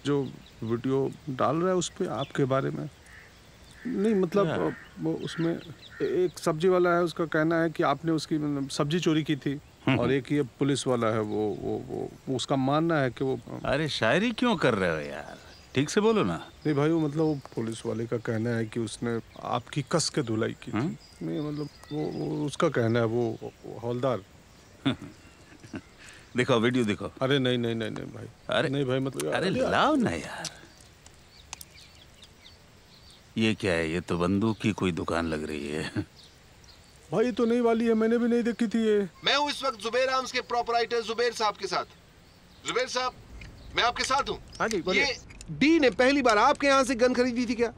जो वीडियो डाल रहा है उस पे आपके बारे में। नहीं मतलब वो उसमें एक सब्जी वाला है, उसका कहना है कि आपने उसकी मतलब सब्जी चोरी की थी। और एक ये पुलिस वाला है, वो उसका मानना है कि वो। अरे शायरी क्यों कर रहे हो यार, ठीक से बोलो ना। नहीं भाई, वो मतलब वो पुलिस वाले का कहना है कि उसने आपकी कस के धुलाई की थी। नहीं मतलब वो उसका कहना है, वो हवलदार। दिखाओ वीडियो दिखाओ। अरे नहीं नहीं नहीं नहीं भाई। अरे नहीं भाई मतलब। अरे लाओ ना यार। ये क्या है? ये तो बंदूक की कोई दुकान लग रही है। भाई ये तो नई वाली है, मैंने भी नहीं देखी थी ये। मैं हूँ इस वक्त जुबैर आर्म्स के प्रोपराइटर जुबैर साहब के साथ। जुबैर साहब, मैं आपके साथ हूँ। हाँ जी बोलिए। ये डी ने पहली बार आपके यहाँ से गन खरीदी थी क्या?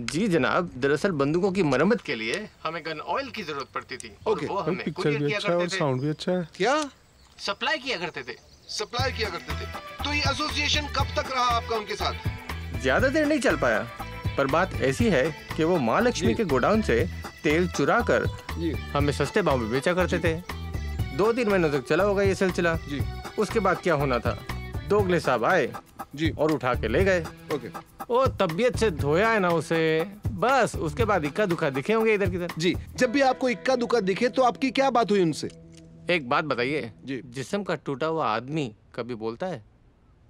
जी जनाब, दरअसल बंदूकों की मरम्मत के लिए हमें गन ऑयल की जरूरत पड़ती थी। और वो हमें पिक्चर भी अच्छा है और साउंड भी अच्छा है। क्या सप्लाई किया करते थे? सप्लाई किया करते थे। तो ये एसोसिएशन कब तक रहा आपका उनके साथ? ज्यादा देर नहीं चल पाया, पर बात ऐसी है कि वो माँ लक्ष्मी के गोडाउन से तेल चुरा कर हमें सस्ते भाव में बेचा करते थे। 2-3 महीनों तक चला होगा ये सिलसिला। उसके बाद क्या होना था, दोगले साहब आए और उठा के ले गए। ओ तबीयत से धोया है ना उसे, बस उसके बाद इक्का दुक्का दिखे होंगे इधर किधर। जी, जब भी आपको इक्का दुक्का दिखे तो आपकी क्या बात हुई उनसे? एक बात बताइए, जिस्म का टूटा हुआ आदमी कभी बोलता है?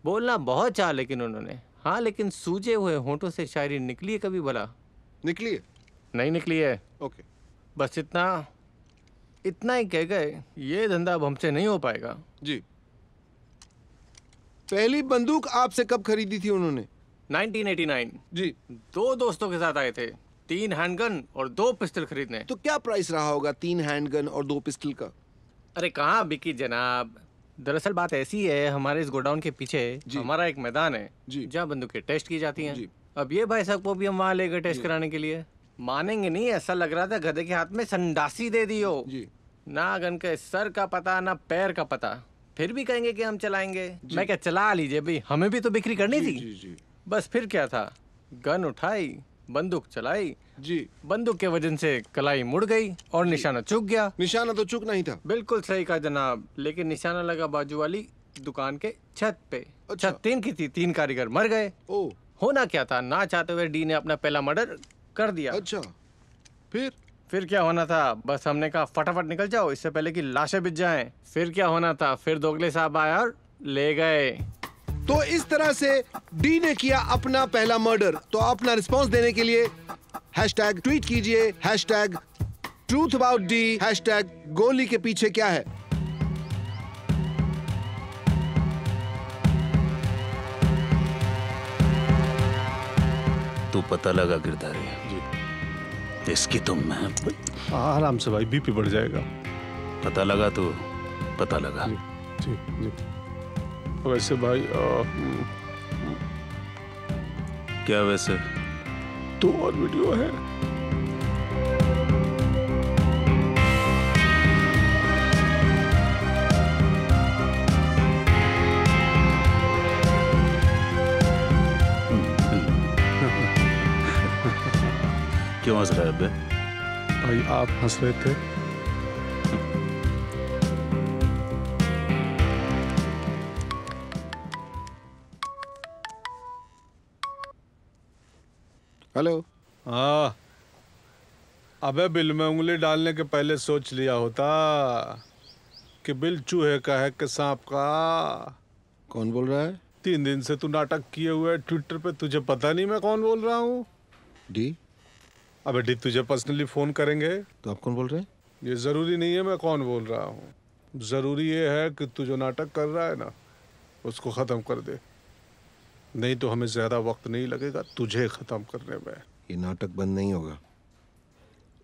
बोलना बहुत चाहा लेकिन उन्होंने। हाँ लेकिन सूजे हुए होंठों से शायरी निकली है कभी भला? निकली है? नहीं निकली है। ओके, बस इतना ही कह गए, ये धंधा अब हमसे नहीं हो पाएगा। जी। पहली बंदूक आपसे कब खरीदी थी उन्होंने? 1989। जी। 2 दोस्तों के साथ आए थे, 3 हैंडगन और 2 पिस्टल खरीदने। तो क्या प्राइस रहा होगा 3 हैंडगन और 2 पिस्टल का? अरे कहाँ बिकी जनाब, दरअसल बात ऐसी है, हमारे इस गोडाउन के पीछे हमारा एक मैदान है जहाँ बंदूकें टेस्ट की जाती हैं। अब ये भाई साहब को भी हम वहाँ ले गए टेस्ट कराने के लिए। मानेंगे नहीं, ऐसा लग रहा था गधे के हाथ में संडासी दे दी हो। ना गन के सर का पता ना पैर का पता, फिर भी कहेंगे कि हम चलाएंगे। मैं क्या, चला लीजिए भाई, हमें भी तो बिक्री करनी थी। बस फिर क्या था, गन उठाई, बंदूक चलाई जी। बंदूक के वजन से कलाई मुड़ गई और निशाना चूक गया। निशाना तो चूक नहीं था। बिल्कुल सही कहा जनाब, लेकिन निशाना लगा बाजू वाली दुकान के छत पे। छत 3 की थी, 3 कारीगर मर गए। होना क्या था, ना चाहते हुए डी ने अपना पहला मर्डर कर दिया। अच्छा, फिर क्या होना था, बस हमने कहा फटाफट निकल जाओ इससे पहले कि लाशें बिछ जाएं। फिर क्या होना था, फिर दोगले साहब आए और ले गए। तो इस तरह से डी ने किया अपना पहला मर्डर। तो अपना रिस्पांस देने के लिए #ट्वीट कीजिए #TruthAboutD #गोली के पीछे क्या है। तू पता लगा गिरधारी जी, इसकी तो मैं आराम से भाई, बीपी बढ़ जाएगा। पता लगा तो पता लगा। जी जी। वैसे भाई क्या वैसे? 2 और वीडियो है। क्यों हंस रहा है बे? भाई आप हंस रहे थे। हेलो। हाँ, अबे बिल में उंगली डालने के पहले सोच लिया होता। कि बिल चूहे का है कि सांप का। कौन बोल रहा है? 3 दिन से तू नाटक किए हुए ट्विटर पे, तुझे पता नहीं मैं कौन बोल रहा हूँ? डी? अबे डी तुझे पर्सनली फोन करेंगे। तो आप कौन बोल रहे हैं? ये जरूरी नहीं है मैं कौन बोल रहा हूँ, जरूरी ये है कि तू जो नाटक कर रहा है ना उसको खत्म कर दे, नहीं तो हमें ज्यादा वक्त नहीं लगेगा तुझे खत्म करने में। ये नाटक बंद नहीं होगा।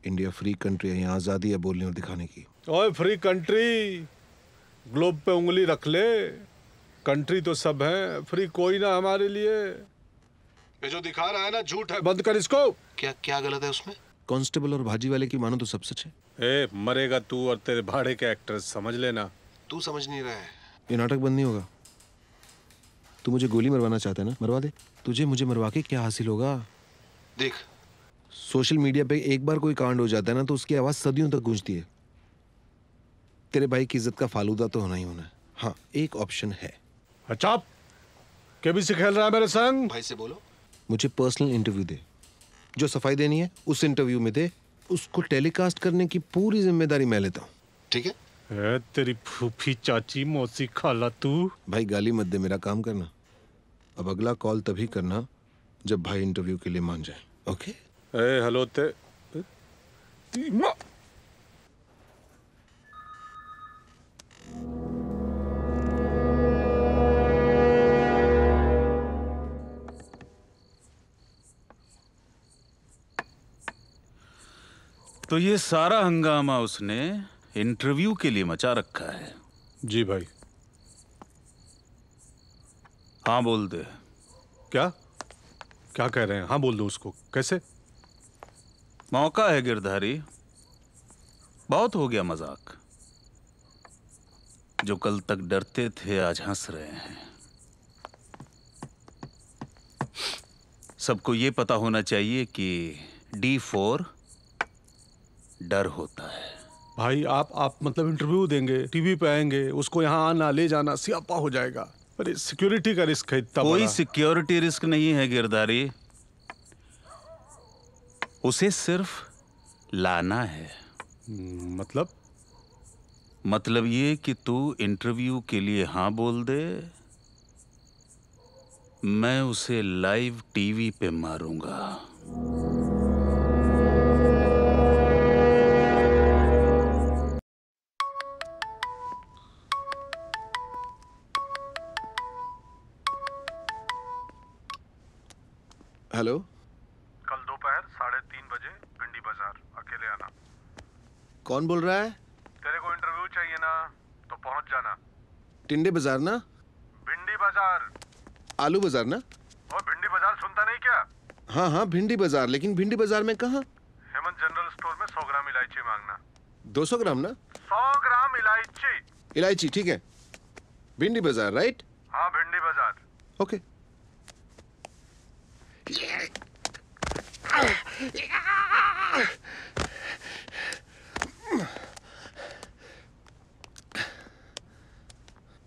इंडिया फ्री कंट्री है, यहाँ आजादी है बोलने और दिखाने की। ओए फ्री कंट्री, ग्लोब पे उंगली रख ले, कंट्री तो सब है, फ्री कोई ना हमारे लिए। ये जो दिखा रहा है ना झूठ है, बंद कर इसको। क्या क्या गलत है उसमें? कांस्टेबल और भाजी वाले की मानो तो सब सच है। ए मरेगा तू और तेरे भाड़े के एक्टर्स, समझ लेना। तू समझ नहीं रहा है। ये नाटक बंद नहीं होगा। तू मुझे गोली मरवाना चाहता है ना, मरवा दे। तुझे मुझे मरवा के क्या हासिल होगा? देख, सोशल मीडिया पे एक बार कोई कांड हो जाता है ना तो उसकी आवाज सदियों तक गूंजती है। तेरे भाई की इज्जत का फालूदा तो होना ही होना है। हाँ, एक ऑप्शन है। अच्छा, केबीसी खेल रहा है मेरे संग? भाई से बोलो मुझे पर्सनल इंटरव्यू दे, जो सफाई देनी है उस इंटरव्यू में दे, उसको टेलीकास्ट करने की पूरी जिम्मेदारी मैं लेता हूँ, ठीक है? तेरी फूफी चाची मौसी खाला तू। भाई गाली मत दे, मेरा काम करना। अब अगला कॉल तभी करना जब भाई इंटरव्यू के लिए मान जाए, ओके? हेलो तो ये सारा हंगामा उसने इंटरव्यू के लिए मचा रखा है। जी भाई। हाँ बोल दे। क्या क्या कह रहे हैं? हाँ बोल दो उसको। कैसे? मौका है गिरधारी, बहुत हो गया मजाक। जो कल तक डरते थे आज हंस रहे हैं। सबको ये पता होना चाहिए कि D4 डर होता है। भाई आप मतलब इंटरव्यू देंगे, टीवी पे आएंगे, उसको यहाँ आना ले जाना सियापा हो जाएगा। अरे सिक्योरिटी का रिस्क है इतना कोई बड़ा। सिक्योरिटी रिस्क नहीं है गिरधारी, उसे सिर्फ लाना है। मतलब ये कि तू इंटरव्यू के लिए हाँ बोल दे, मैं उसे लाइव टीवी पे मारूंगा। हेलो, कल दोपहर 3:30 बजे भिंडी बाजार, अकेले आना। कौन बोल रहा है? तेरे को इंटरव्यू चाहिए ना, तो पहुंच जाना। टिंडे बाजार ना? भिंडी बाजार। आलू बाजार ना? और भिंडी बाजार सुनता नहीं क्या? हाँ हाँ भिंडी बाजार, लेकिन भिंडी बाजार में कहाँ? हेमंत जनरल स्टोर में 100 ग्राम इलायची मांगना। 200 ग्राम ना? 100 ग्राम इलायची। इलायची, ठीक है। भिंडी बाजार, राइट? हाँ भिंडी बाजार। Okay.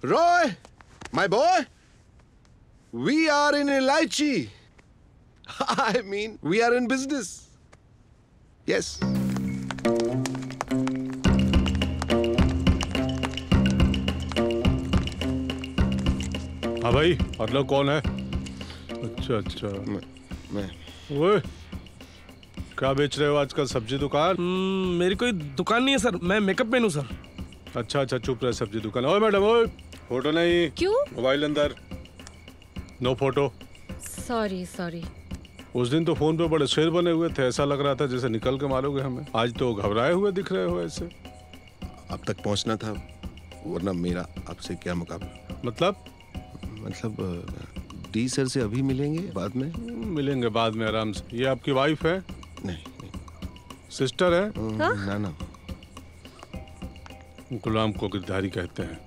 Roy, my boy, we are in Elaichi. I mean, we are in business. Yes. हाँ भाई, और लोग कौन है? अच्छा मैं। ओए, क्या बेच रहे हो आजकल? सब्जी दुकान? मेरी कोई दुकान नहीं है सर, मैं मेकअप मैन हूँ सर। अच्छा चुप रहे, सब्जी दुकान। ओए मैडम, ओए फोटो नहीं। क्यों? मोबाइल अंदर, नो फोटो। सॉरी। उस दिन तो फोन पे बड़े शेर बने हुए थे, ऐसा लग रहा था जैसे निकल के मारोगे हमें। आज तो घबराए हुए दिख रहे हो ऐसे। अब तक पहुंचना था, वरना मेरा आपसे क्या मुकाबला। मतलब डी सर से अभी मिलेंगे, बाद में? मिलेंगे बाद में आराम से। ये आपकी वाइफ है? नहीं। सिस्टर है? ना। गुलाम को गिरधारी कहते हैं।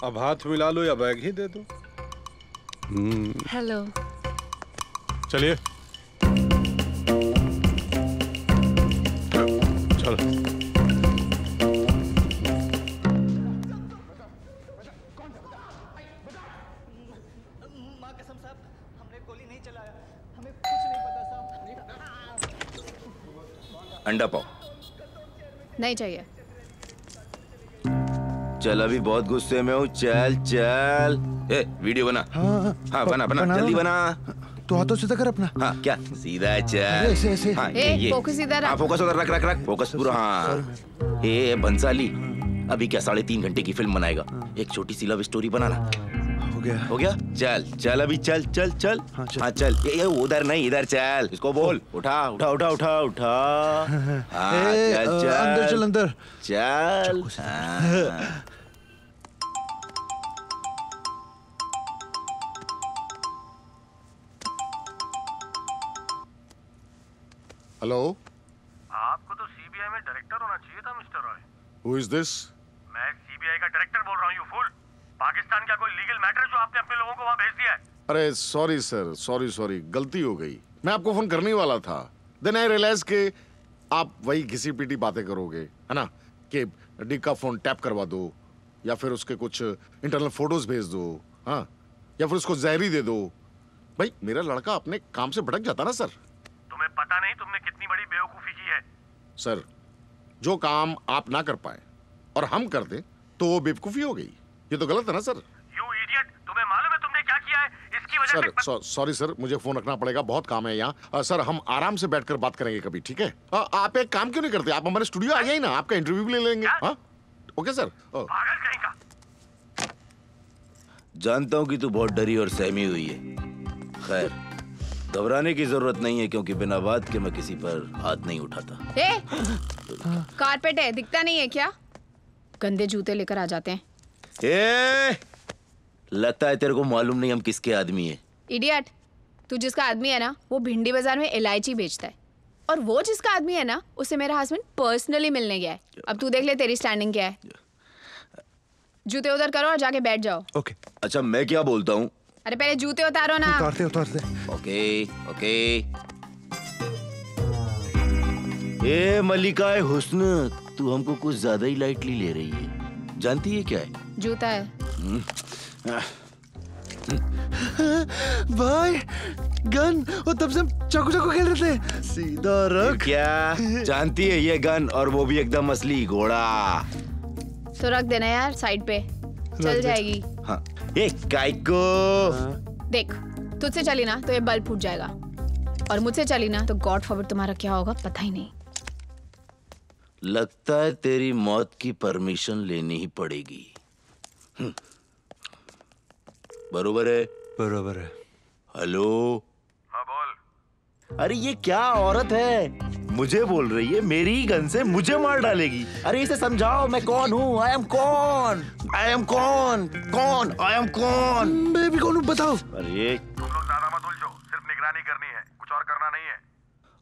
अब हाथ मिला लो या बैग ही दे दो। हेलो। चलिए चलो। अंडा पाव नहीं चाहिए। चल अभी बहुत गुस्से में हूँ, चल चल। ए वीडियो बना। हाँ बना बना जल्दी बना। तो हाथों सीधा कर अपना। हाँ क्या सीधा चल। ऐसे ऐसे। हाँ ए, फोकस इधर रख। हाँ फोकस उधर रख रख रख फोकस पूरा। हाँ ए बंसाली अभी क्या 3.5 घंटे की फिल्म बनाएगा, एक छोटी सी लव स्टोरी बनाना। हो गया चल चल अभी चल चल चल। हाँ चल ये उधर नहीं इधर चल, इसको बोल उठा उठा उठा उठा उठा। हाँ चल चल अंदर चल अंदर चल। हेलो, आपको तो सीबीआई में डायरेक्टर होना चाहिए था mister Roy. Who is this? मैं सीबीआई का डायरेक्टर बोल रहा हूँ, यू फूल। पाकिस्तान का कोई लीगल मैटर है जो आपने अपने लोगों को वहाँ भेज दिया है? अरे सॉरी सर, सॉरी गलती हो गई। मैं आपको फोन करने ही वाला था। देन आई रियलाइज के आप वही घिसी पिटी बातें करोगे, है ना, कि डिक का फोन टैप करवा दो या फिर उसके कुछ इंटरनल फोटोज भेज दो, हाँ, या फिर उसको जहरी दे दो। भाई मेरा लड़का अपने काम से भटक जाता ना सर। तुम्हें पता नहीं तुमने कितनी बड़ी बेवकूफी की है। सर जो काम आप ना कर पाए और हम कर दें तो वो बेवकूफी हो गई, ये तो गलत है ना सर। यू इडियट, तुम्हें मालूम है तुमने क्या किया है? इसकी वजह सर सॉरी सर, मुझे फोन रखना पड़ेगा, बहुत काम है यहाँ। सर हम आराम से बैठकर बात करेंगे कभी, ठीक है? आप एक काम क्यों नहीं करते, आप हमारे स्टूडियो आ जाइए ना, आपका इंटरव्यू भी ले लेंगे। हाँ ओके सर। पागल कहीं का। जानता हूँ कि तू बहुत डरी और सहमी हुई है। खैर घबराने की जरूरत नहीं है क्योंकि बिना बात के मैं किसी पर हाथ नहीं उठाता। कारपेट है, दिखता नहीं है क्या? गंदे जूते लेकर आ जाते हैं। लगता है तेरे को मालूम नहीं हम किसके आदमी है। इडियट, तू जिसका आदमी है ना वो भिंडी बाजार में इलायची बेचता है, और वो जिसका आदमी है ना उसे मेरा हस्बैंड पर्सनली मिलने गया है। अब तू देख ले तेरी स्टैंडिंग क्या है। जूते उधर करो और जाके बैठ जाओ। ओके। अच्छा मैं क्या बोलता हूँ? अरे पहले जूते उतारो ना। उतारते। ओके। ए मलिकाए हुस्न, तू हमको कुछ ज्यादा ही लाइटली ले रही है। जानती है क्या है? जूता है। भाई गन, वो तब से चाकू खेल रहे थे। सीधा रख। क्या जानती है ये गन, और वो भी एकदम असली घोड़ा। तो रख देना यार साइड पे, चल जाएगी। हाँ एक काय को देख, तुझसे चली ना तो ये बल्ब फूट जाएगा, और मुझसे चली ना तो गॉड फॉरबिड तुम्हारा क्या होगा पता ही नहीं। लगता है तेरी मौत की परमिशन लेनी ही पड़ेगी। बरोबर है? बरोबर है। हेलो। हाँ बोल। अरे ये क्या औरत है, मुझे बोल रही है मेरी ही गन से मुझे मार डालेगी। अरे इसे समझाओ मैं कौन हूँ। आई एम कौन। मैं भी कौन हूँ बताओ। अरे तुम लोग ज्यादा मत उलझो, सिर्फ निगरानी करनी है, कुछ और करना नहीं है।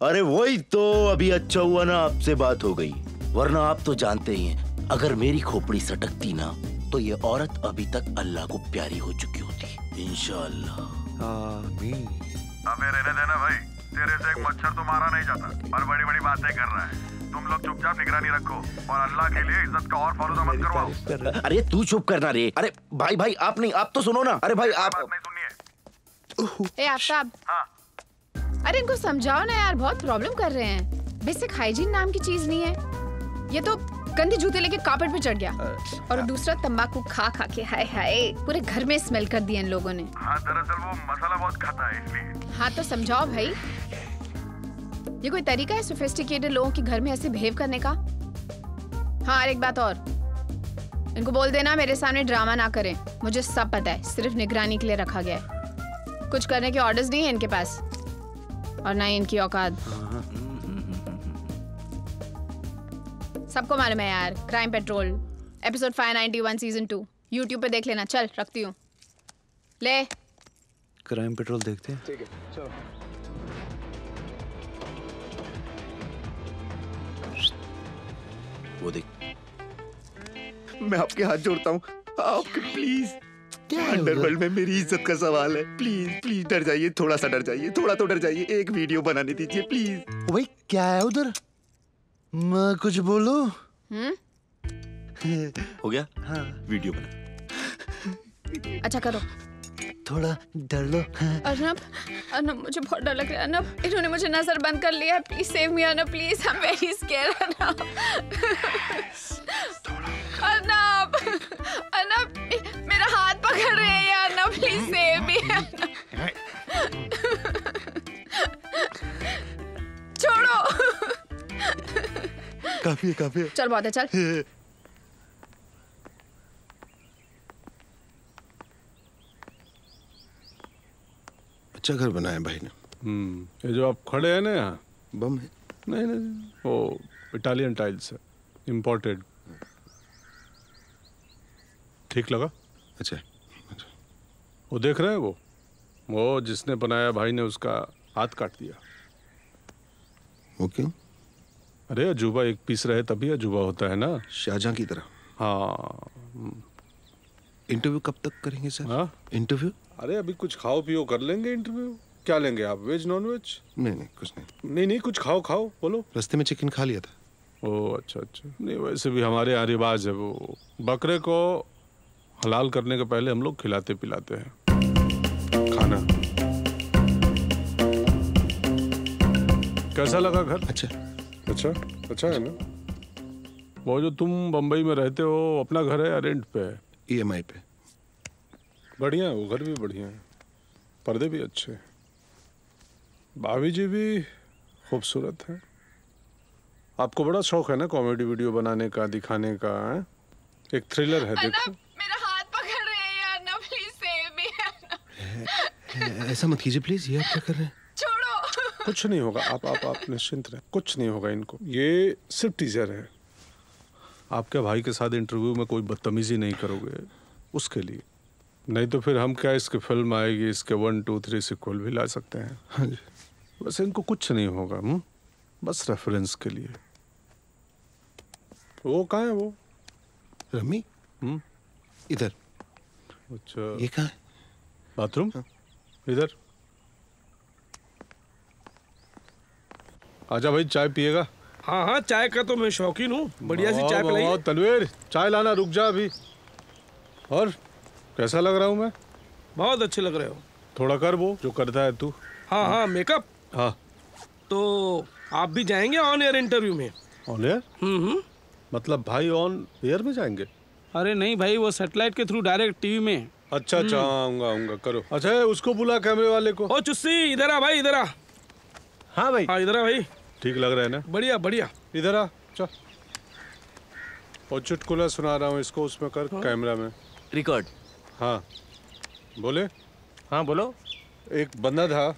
अरे वही तो, अभी अच्छा हुआ ना आपसे बात हो गई, वरना आप तो जानते ही हैं अगर मेरी खोपड़ी सटकती ना तो ये औरत अभी तक अल्लाह को प्यारी हो चुकी होती। इंशाअल्लाह। आमीन। अबे रहने देना भाई, तेरे से एक मच्छर तो मारा नहीं जाता और बड़ी बड़ी बातें कर रहा है। तुम लोग चुपचाप निगरानी रखो और अल्लाह के लिए इज्जत का और फालूदा मत करवाओ। अरे तू चुप करना रे। अरे भाई आप नहीं, आप तो सुनो ना। अरे भाई आप नहीं सुनिए। ए आफ्ताब। हाँ। अरे इनको समझाओ ना यार, बहुत प्रॉब्लम कर रहे हैं। बेसिक हाइजीन नाम की चीज नहीं है। ये तो गंदे जूते लेके कार्पेट पे चढ़ गया, और दूसरा तंबाकू खा के हाय हाय पूरे घर में स्मेल कर दिया इन लोगों ने। हाँ दरअसल वो मसाला बहुत खाता है इसलिए। हाँ तो समझाओ भाई, ये कोई तरीका है सोफिस्टिकेटेड लोगों के घर में ऐसे बिहेव करने का? हाँ और एक बात और, इनको बोल देना मेरे सामने ड्रामा ना करें, मुझे सब पता है, सिर्फ निगरानी के लिए रखा गया है। कुछ करने के ऑर्डर्स नहीं है इनके पास, और ना ही इनकी औकात। सबको मालूम है यार, crime petrol episode 591 season 2 YouTube पे देख लेना। चल रखती हूँ। ले क्राइम पेट्रोल देखते हैं। ठीक है चलो। वो देख। मैं आपके हाथ जोड़ता हूँ, आपके प्लीज। अंडरवर्ल्ड में मेरी इज्जत का सवाल है, प्लीज डर जाइए, थोड़ा सा डर जाइए, थोड़ा तो डर जाइए, एक वीडियो बनाने दीजिए प्लीज। भाई क्या है उधर, मैं कुछ बोलूं? हो गया? हाँ। वीडियो बना। अच्छा करो। थोड़ा डर लो। अर्नब मुझे बहुत डर लग रहा है। अर्नब इन्होंने मुझे नजर बंद कर लिया, please save me Arnab, please I am very scared Arnab. Arnab अन्ना मेरा हाथ पकड़ रहे हैं यार, अन्ना प्लीज सेव मी। छोड़ो। काफी है, काफी है। चल बहुत है, चल। अच्छा घर बनाया भाई ने। ये जो आप खड़े हैं ना यहाँ, बम है? नहीं नहीं, वो इटालियन टाइल्स है, इम्पोर्टेड। ठीक लगा? अच्छा। वो देख रहे हैं वो जिसने बनाया भाई ने उसका हाथ काट दिया। वो क्यों? अरे अजूबा एक पीस रहे तभी अजूबा होता है ना, शाहजहां की तरह। हाँ। इंटरव्यू कब तक करेंगे सर? हाँ इंटरव्यू? अरे अभी कुछ खाओ पियो कर लेंगे इंटरव्यू। क्या लेंगे आप, वेज नॉन वेज? नहीं कुछ नहीं। नहीं कुछ खाओ बोलो। रास्ते में चिकन खा लिया था। ओह अच्छा। नहीं वैसे भी हमारे यहाँ रिवाज है, वो बकरे को हलाल करने के पहले हम लोग खिलाते पिलाते हैं खाना। कैसा लगा घर? अच्छा है ना। वो जो तुम बम्बई में रहते हो अपना घर है या रेंट पे है? EMI पे। बढ़िया है, वो घर भी बढ़िया है, पर्दे भी अच्छे हैं, भाभी जी भी खूबसूरत है। आपको बड़ा शौक है ना कॉमेडी वीडियो बनाने का, दिखाने का है? एक थ्रिलर है, देखो। मेरा हाथ पकड़ रहे हैं यार, अन्ना प्लीज सेव मी। ऐसा मत कीजिए प्लीज। ये आप क्या कर रहे हैं? छोड़ो। कुछ नहीं होगा, आप निश्चिंत रहे, कुछ नहीं होगा इनको। ये सिर्फ टीजर है। आपके भाई के साथ इंटरव्यू में कोई बदतमीजी नहीं करोगे उसके लिए, नहीं तो फिर हम क्या इसकी फिल्म आएगी, इसके 1, 2, 3 सिक्वल भी ला सकते हैं। हाँ जी। वैसे इनको कुछ नहीं होगा, बस रेफरेंस के लिए। वो कहाँ है वो? रमी? इधर। अच्छा ये कहाँ है? बाथरूम? इधर। आजा भाई, चाय पिएगा? हाँ चाय का तो मैं शौकीन हूँ, बढ़िया सी चाय पिलाइए। तनवीर चाय लाना, रुक जा अभी। और कैसा लग रहा हूँ मैं? बहुत अच्छे लग रहे हो। थोड़ा कर वो जो करता है तू। हाँ मेकअप। हाँ तो आप भी जाएंगे ऑन एयर इंटरव्यू में? On air? मतलब भाई ऑन एयर में जाएंगे? अरे नहीं भाई, वो सैटेलाइट के थ्रू डायरेक्ट टीवी में। अच्छा आऊंगा करो। अच्छा उसको बुला कैमरे वाले को। ओ चुस्सी इधर आ भाई, इधर आ। हाँ भाई। हाँ इधर आ भाई। ठीक लग रहा है ना? बढ़िया। इधर आ, चल। और चुटकुला सुना रहा हूँ इसको, उसमें कर। हाँ? कैमरा में रिकॉर्ड। हाँ बोले। हाँ बोलो। एक बंदा था,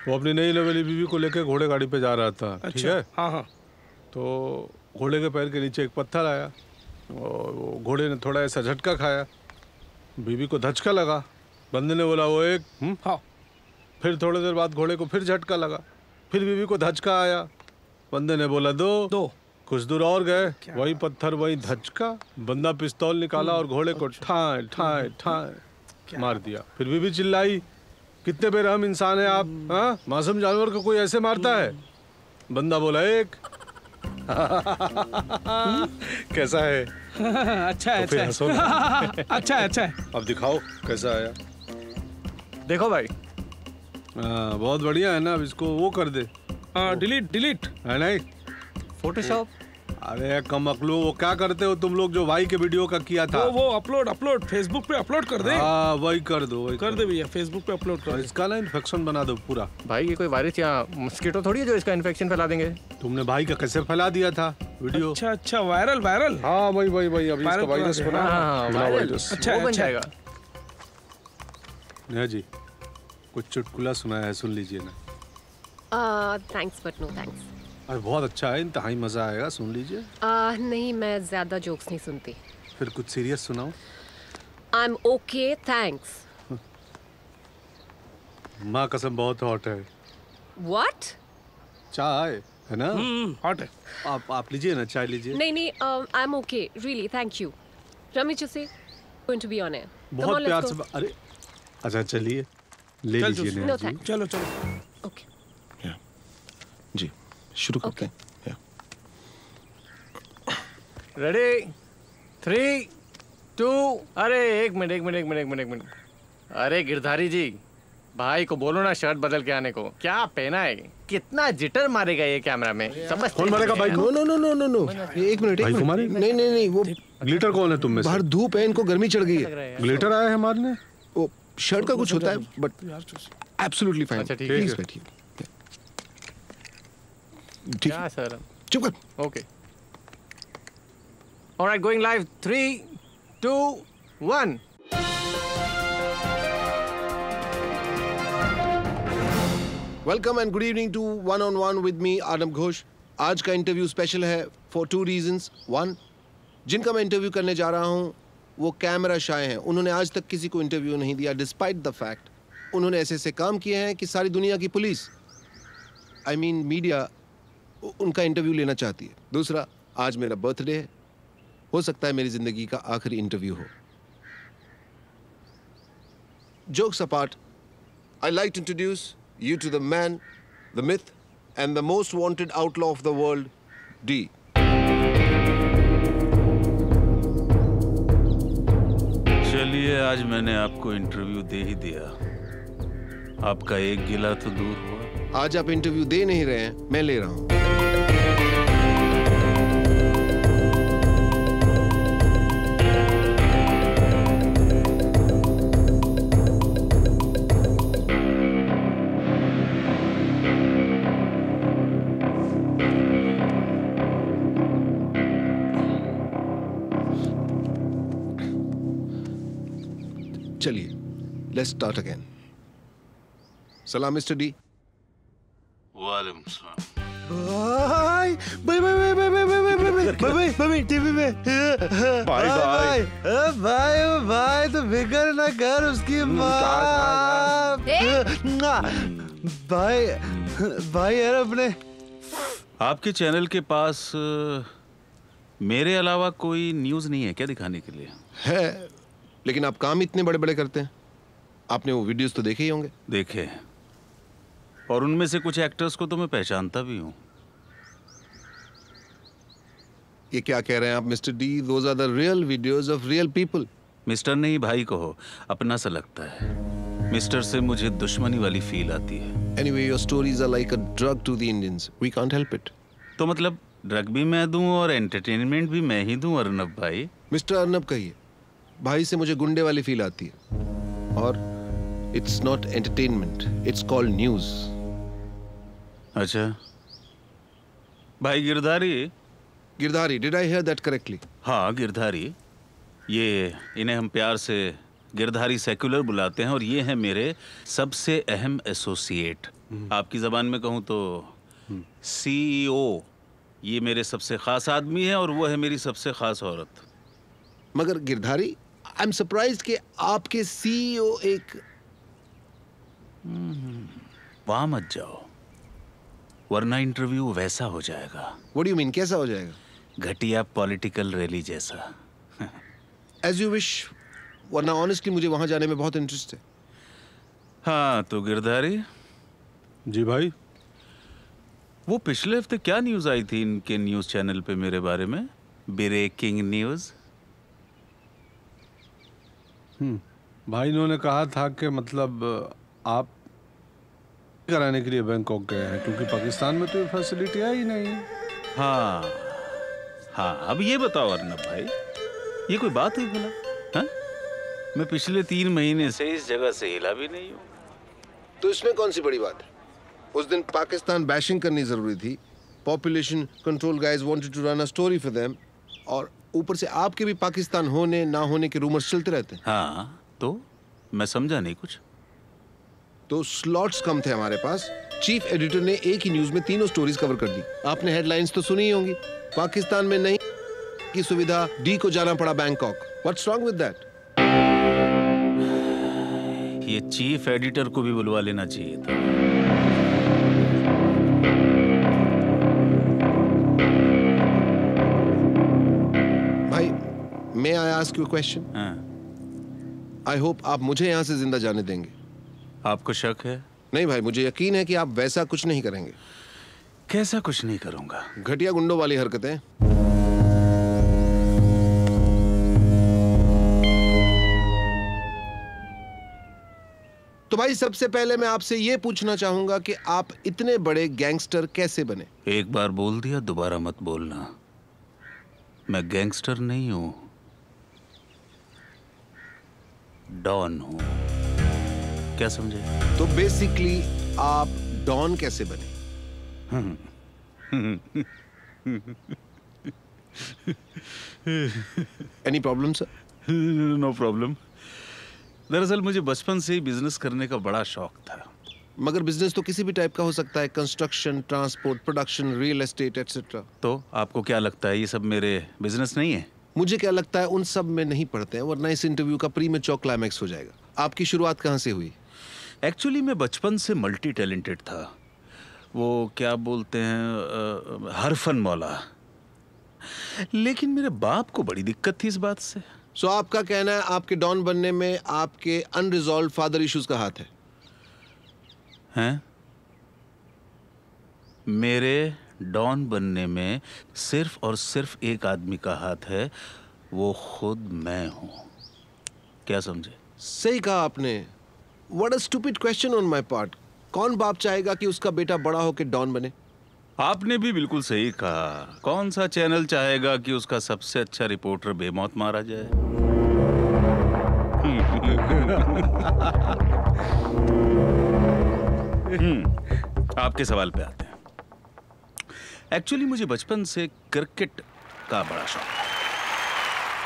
वो अपनी नई लवेली बीवी को लेकर घोड़े गाड़ी पे जा रहा था। अच्छा। ठीक है। हाँ। तो घोड़े के पैर के नीचे एक पत्थर आया और वो घोड़े ने थोड़ा ऐसा झटका खाया, बीवी को धचका लगा। बंदे ने बोला वो एक। हाँ। फिर थोड़ी देर बाद घोड़े को फिर झटका लगा, फिर बीवी को धचका आया। बंदे ने बोला दो। कुछ दूर और गए, वही पत्थर वही धचका। बंदा पिस्तौल निकाला और घोड़े को ठाए ठाए ठाए मार दिया। फिर बीवी चिल्लाई, कितने बेरहम इंसान है आप, हाँ? मासूम जानवर को कोई ऐसे मारता है? बंदा बोला एक। कैसा है? अच्छा है, तो अच्छा है। अब दिखाओ कैसा आया। देखो भाई। बहुत बढ़िया है ना। अब इसको वो कर दे, डिलीट है नहीं? फोटोशॉप। अरे कम अकलो, वो क्या करते हो तुम लोग जो भाई के वीडियो का किया था? वो अपलोड फेसबुक पे अपलोड कर दे। हाँ वही कर दो, कर दे भैया, फेसबुक पे अपलोड कर। इसका ना इन्फेक्शन बना दो पूरा। भाई ये कोई वायरस या मस्कीटो थोड़ी है जो इसका इन्फेक्शन फैला देंगे। तुमने भाई का कैसे फैला दिया था वीडियो? अच्छा वायरल। हाँ वही अभी इसका वायरस बना। वायरस अच्छा बन जाएगा। नेहा जी कुछ चुटकुला सुनाया है, सुन लीजिए ना। Thanks but no thanks. अरे बहुत अच्छा है, इंतहाई मजा आएगा, सुन लीजिए। नहीं मैं ज्यादा जोक्स नहीं सुनती। फिर कुछ सीरियस सुनाओ। आई एम ओके थैंक्स। माँ कसम बहुत हॉट है। व्हाट? चाय है ना? हॉट है। आप लीजिए ना, चाय लीजिए। नहीं I am okay really, thank you. रमी जैसे going to be on air. बहुत प्यार से। अरे अच्छा चलिए ले लीजिए नेहा जी। चलो ओके जी शुरू करते हैं। रेडी 3 2। अरे एक मिनट। अरे गिरधारी जी, भाई को बोलो ना शर्ट बदल के आने को। क्या पहना है, कितना जिटर मारेगा ये कैमरा में, समझ। कौन मारेगा बाइक को? No no no no no, एक मिनट। नहीं नहीं नहीं, वो ग्लिटर कौन है तुम में से? बाहर धूप है, इनको गर्मी चढ़ गई है। ग्लिटर आया है मारने? वो शर्ट का कुछ होता है, बट एब्सोल्युटली फाइन। अच्छा ठीक प्लीज है। बैठिए। ठीक क्या सर? चुप कर। Okay alright, going live 3 2 1। Welcome and good evening to one on one with me Arnab Ghosh. आज का इंटरव्यू स्पेशल है फॉर 2 रीजंस। 1, जिनका मैं इंटरव्यू करने जा रहा हूं वो कैमरा शाय हैं। उन्होंने आज तक किसी को इंटरव्यू नहीं दिया, डिस्पाइट द फैक्ट उन्होंने ऐसे ऐसे काम किए हैं कि सारी दुनिया की पुलिस, आई मीन मीडिया, उनका इंटरव्यू लेना चाहती है। दूसरा, आज मेरा बर्थडे है, हो सकता है मेरी जिंदगी का आखिरी इंटरव्यू हो। Jokes apart, I like to introduce you to the man, the myth, and the most wanted outlaw of the world, D. चलिए, आज मैंने आपको इंटरव्यू दे ही दिया, आपका एक गिला तो दूर हुआ। आज आप इंटरव्यू दे नहीं रहे हैं, मैं ले रहा हूं। चलिए, लेट्स स्टार्ट अगेन। सलाम मिस्टर डी। वालेकुम सलाम। भाई भाई भाई भाई भाई भाई भाई भाई भाई टीवी में बाय बाय भाई भाई तो फिक्र ना कर उसकी माँ। भाई भाई यार अपने आपके चैनल के पास मेरे अलावा कोई न्यूज़ नहीं है क्या दिखाने के लिए? है, लेकिन आप काम इतने बड़े बड़े करते हैं। आपने वो वीडियोस तो देखे ही होंगे। देखे, और उनमें से कुछ एक्टर्स को तो मैं पहचानता भी हूँ। ये क्या कह रहे हैं आप mister D? Those are the real videos of real people. Mister नहीं भाई कहो, अपना सा लगता है। मिस्टर से मुझे दुश्मनी वाली फील आती है। Anyway, your stories are like a drug to the Indians, we can't help it. तो मतलब ड्रग भी मैं दूं और एंटरटेनमेंट भी मैं ही दूं अर्नब भाई? मिस्टर अर्नब कहिए, भाई से मुझे गुंडे वाली फील आती है। और it's not entertainment, it's called news. अच्छा भाई Girdhari. Girdhari, did I hear that correctly? हाँ गिरधारी, ये इन्हें हम प्यार से गिरधारी सेक्युलर बुलाते हैं, और ये हैं मेरे सबसे अहम एसोसिएट। आपकी जबान में कहूँ तो CEO। ये मेरे सबसे खास आदमी है और वो है मेरी सबसे खास औरत। मगर गिरधारी, आई एम सरप्राइज्ड कि आपके CEO एक। वहां मत जाओ, वरना इंटरव्यू वैसा हो जाएगा। व्हाट डू यू मीन, कैसा हो जाएगा? घटिया पॉलिटिकल रैली जैसा। एज यू विश, वरना ऑनेस्टली मुझे वहां जाने में बहुत इंटरेस्ट है। हाँ तो गिरधारी जी भाई, वो पिछले हफ्ते क्या न्यूज़ आई थी इनके न्यूज़ चैनल पे मेरे बारे में? Breaking news. भाई इन्होंने कहा था कि मतलब आप कराने के लिए बैंकॉक गए हैं, क्योंकि पाकिस्तान में तो ये फैसिलिटी है ही नहीं। हाँ हाँ, अब ये बताओ अर्नब भाई, ये कोई बात हुई भला? हाँ, मैं पिछले 3 महीने से इस जगह से हिला भी नहीं हूँ। तो इसमें कौन सी बड़ी बात है? उस दिन पाकिस्तान बैशिंग करनी जरूरी थी। Population control guys wanted to run a story for them, और ऊपर से आपके भी पाकिस्तान होने ना होने के रूमर्स चलते रहते हैं। हाँ तो मैं समझा नहीं कुछ। तो स्लॉट्स कम थे हमारे पास। चीफ एडिटर ने एक ही न्यूज में 3 स्टोरीज कवर कर दी। आपने हेडलाइंस तो सुनी ही होंगी। पाकिस्तान में नहीं की सुविधा, डी को जाना पड़ा Bangkok. What's wrong with that? ये चीफ एडिटर को भी बुलवा लेना चाहिए था। भाई, may I ask you a question? I hope आप मुझे यहाँ से जिंदा जाने देंगे। आपको शक है? नहीं भाई, मुझे यकीन है कि आप वैसा कुछ नहीं करेंगे। कैसा कुछ नहीं करूंगा? घटिया गुंडों वाली हरकतें। तो भाई सबसे पहले मैं आपसे ये पूछना चाहूंगा कि आप इतने बड़े गैंगस्टर कैसे बने? एक बार बोल दिया दोबारा मत बोलना। मैं गैंगस्टर नहीं हूं, डॉन हूं। क्या समझे? तो बेसिकली आप डॉन कैसे बने? Any problem sir? No problem. दरअसल मुझे बचपन से ही बिजनेस करने का बड़ा शौक था। मगर बिजनेस तो किसी भी टाइप का हो सकता है, construction, transport, production, real estate etcetera. तो आपको क्या लगता है ये सब मेरे बिजनेस नहीं है? मुझे क्या लगता है उन सब में नहीं पढ़ते हैं, वरना इस इंटरव्यू का प्रीमेच्योर क्लाइमैक्स हो जाएगा। आपकी शुरुआत कहाँ से हुई? एक्चुअली मैं बचपन से मल्टी टैलेंटेड था। वो क्या बोलते हैं, हर फन मौला। लेकिन मेरे बाप को बड़ी दिक्कत थी इस बात से। सो आपका कहना है आपके डॉन बनने में आपके अनरिजॉल्व फादर इश्यूज का हाथ है? हैं? मेरे डॉन बनने में सिर्फ और सिर्फ एक आदमी का हाथ है, वो खुद मैं हूं। क्या समझे? सही कहा आपने। What a stupid question on my part. कौन बाप चाहेगा कि उसका बेटा बड़ा होकर डॉन बने? आपने भी बिल्कुल सही कहा। कौन सा चैनल चाहेगा कि उसका सबसे अच्छा रिपोर्टर बेमौत मारा जाए? आपके सवाल पे आते हैं। एक्चुअली मुझे बचपन से क्रिकेट का बड़ा शौक था।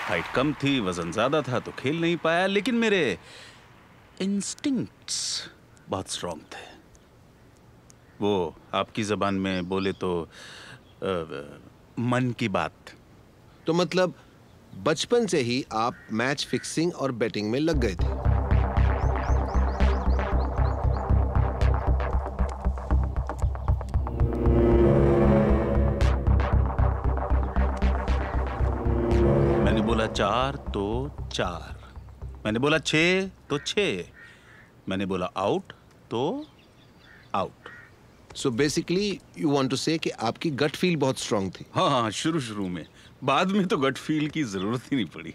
हाइट कम थी, वजन ज्यादा था तो खेल नहीं पाया, लेकिन मेरे इंस्टिंक्ट्स बहुत स्ट्रांग थे। वो आपकी जबान में बोले तो मन की बात। तो मतलब बचपन से ही आप मैच फिक्सिंग और बैटिंग में लग गए थे? मैंने बोला 4 तो 4, मैंने बोला 6 तो 6, मैंने बोला आउट तो out. So basically you want to say कि आपकी गट फील बहुत स्ट्रांग थी? हाँ, शुरू में। बाद में तो गट फील की जरूरत ही नहीं पड़ी।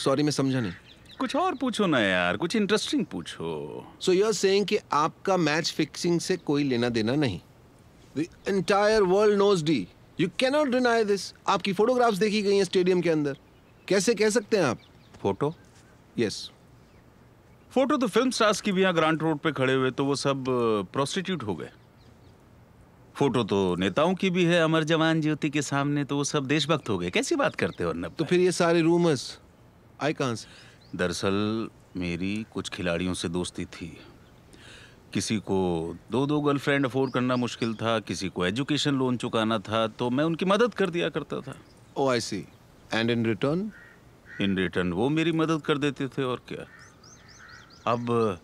सॉरी, मैं समझा नहीं। कुछ और पूछो ना यार, कुछ इंटरेस्टिंग पूछो। सो यू आर सेइंग कि आपका मैच फिक्सिंग से कोई लेना देना नहीं? The entire world knows D, you cannot deny this. आपकी फोटोग्राफ्स देखी गई हैं स्टेडियम के अंदर। कैसे कह सकते हैं आप? फोटो? यस। फोटो तो फिल्म स्टार्स की भी यहाँ ग्रांट रोड पे खड़े हुए, तो वो सब प्रोस्टिट्यूट हो गए। फोटो तो नेताओं की भी है अमर जवान ज्योति के सामने, तो वो सब देशभक्त हो गए। कैसी बात करते हो अर्नब? तो फिर ये सारे रूमर्स आए कहाँ से? दरअसल मेरी कुछ खिलाड़ियों से दोस्ती थी। किसी को 2 गर्लफ्रेंड अफोर्ड करना मुश्किल था, किसी को एजुकेशन लोन चुकाना था, तो मैं उनकी मदद कर दिया करता था। Oh I see. And in return? In return वो मेरी मदद कर देते थे, और क्या। अब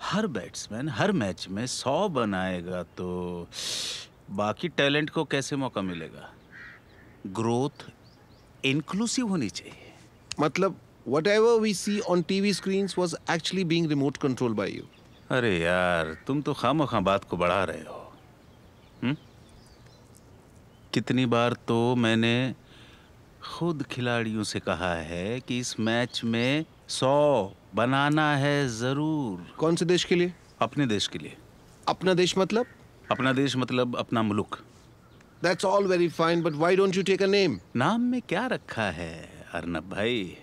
हर बैट्समैन हर मैच में 100 बनाएगा तो बाकी टैलेंट को कैसे मौका मिलेगा? ग्रोथ इंक्लूसिव होनी चाहिए। मतलब whatever we see on TV screens was actually being remote controlled by you? अरे यार, तुम तो खामोखा बात को बढ़ा रहे हो। कितनी बार तो मैंने खुद खिलाड़ियों से कहा है कि इस मैच में 100 बनाना है जरूर। कौन से देश के लिए? अपने देश के लिए। अपना देश मतलब? अपना देश मतलब अपना मुल्क। That's all very fine, but why don't you take a name? नाम में क्या रखा है अर्नब भाई?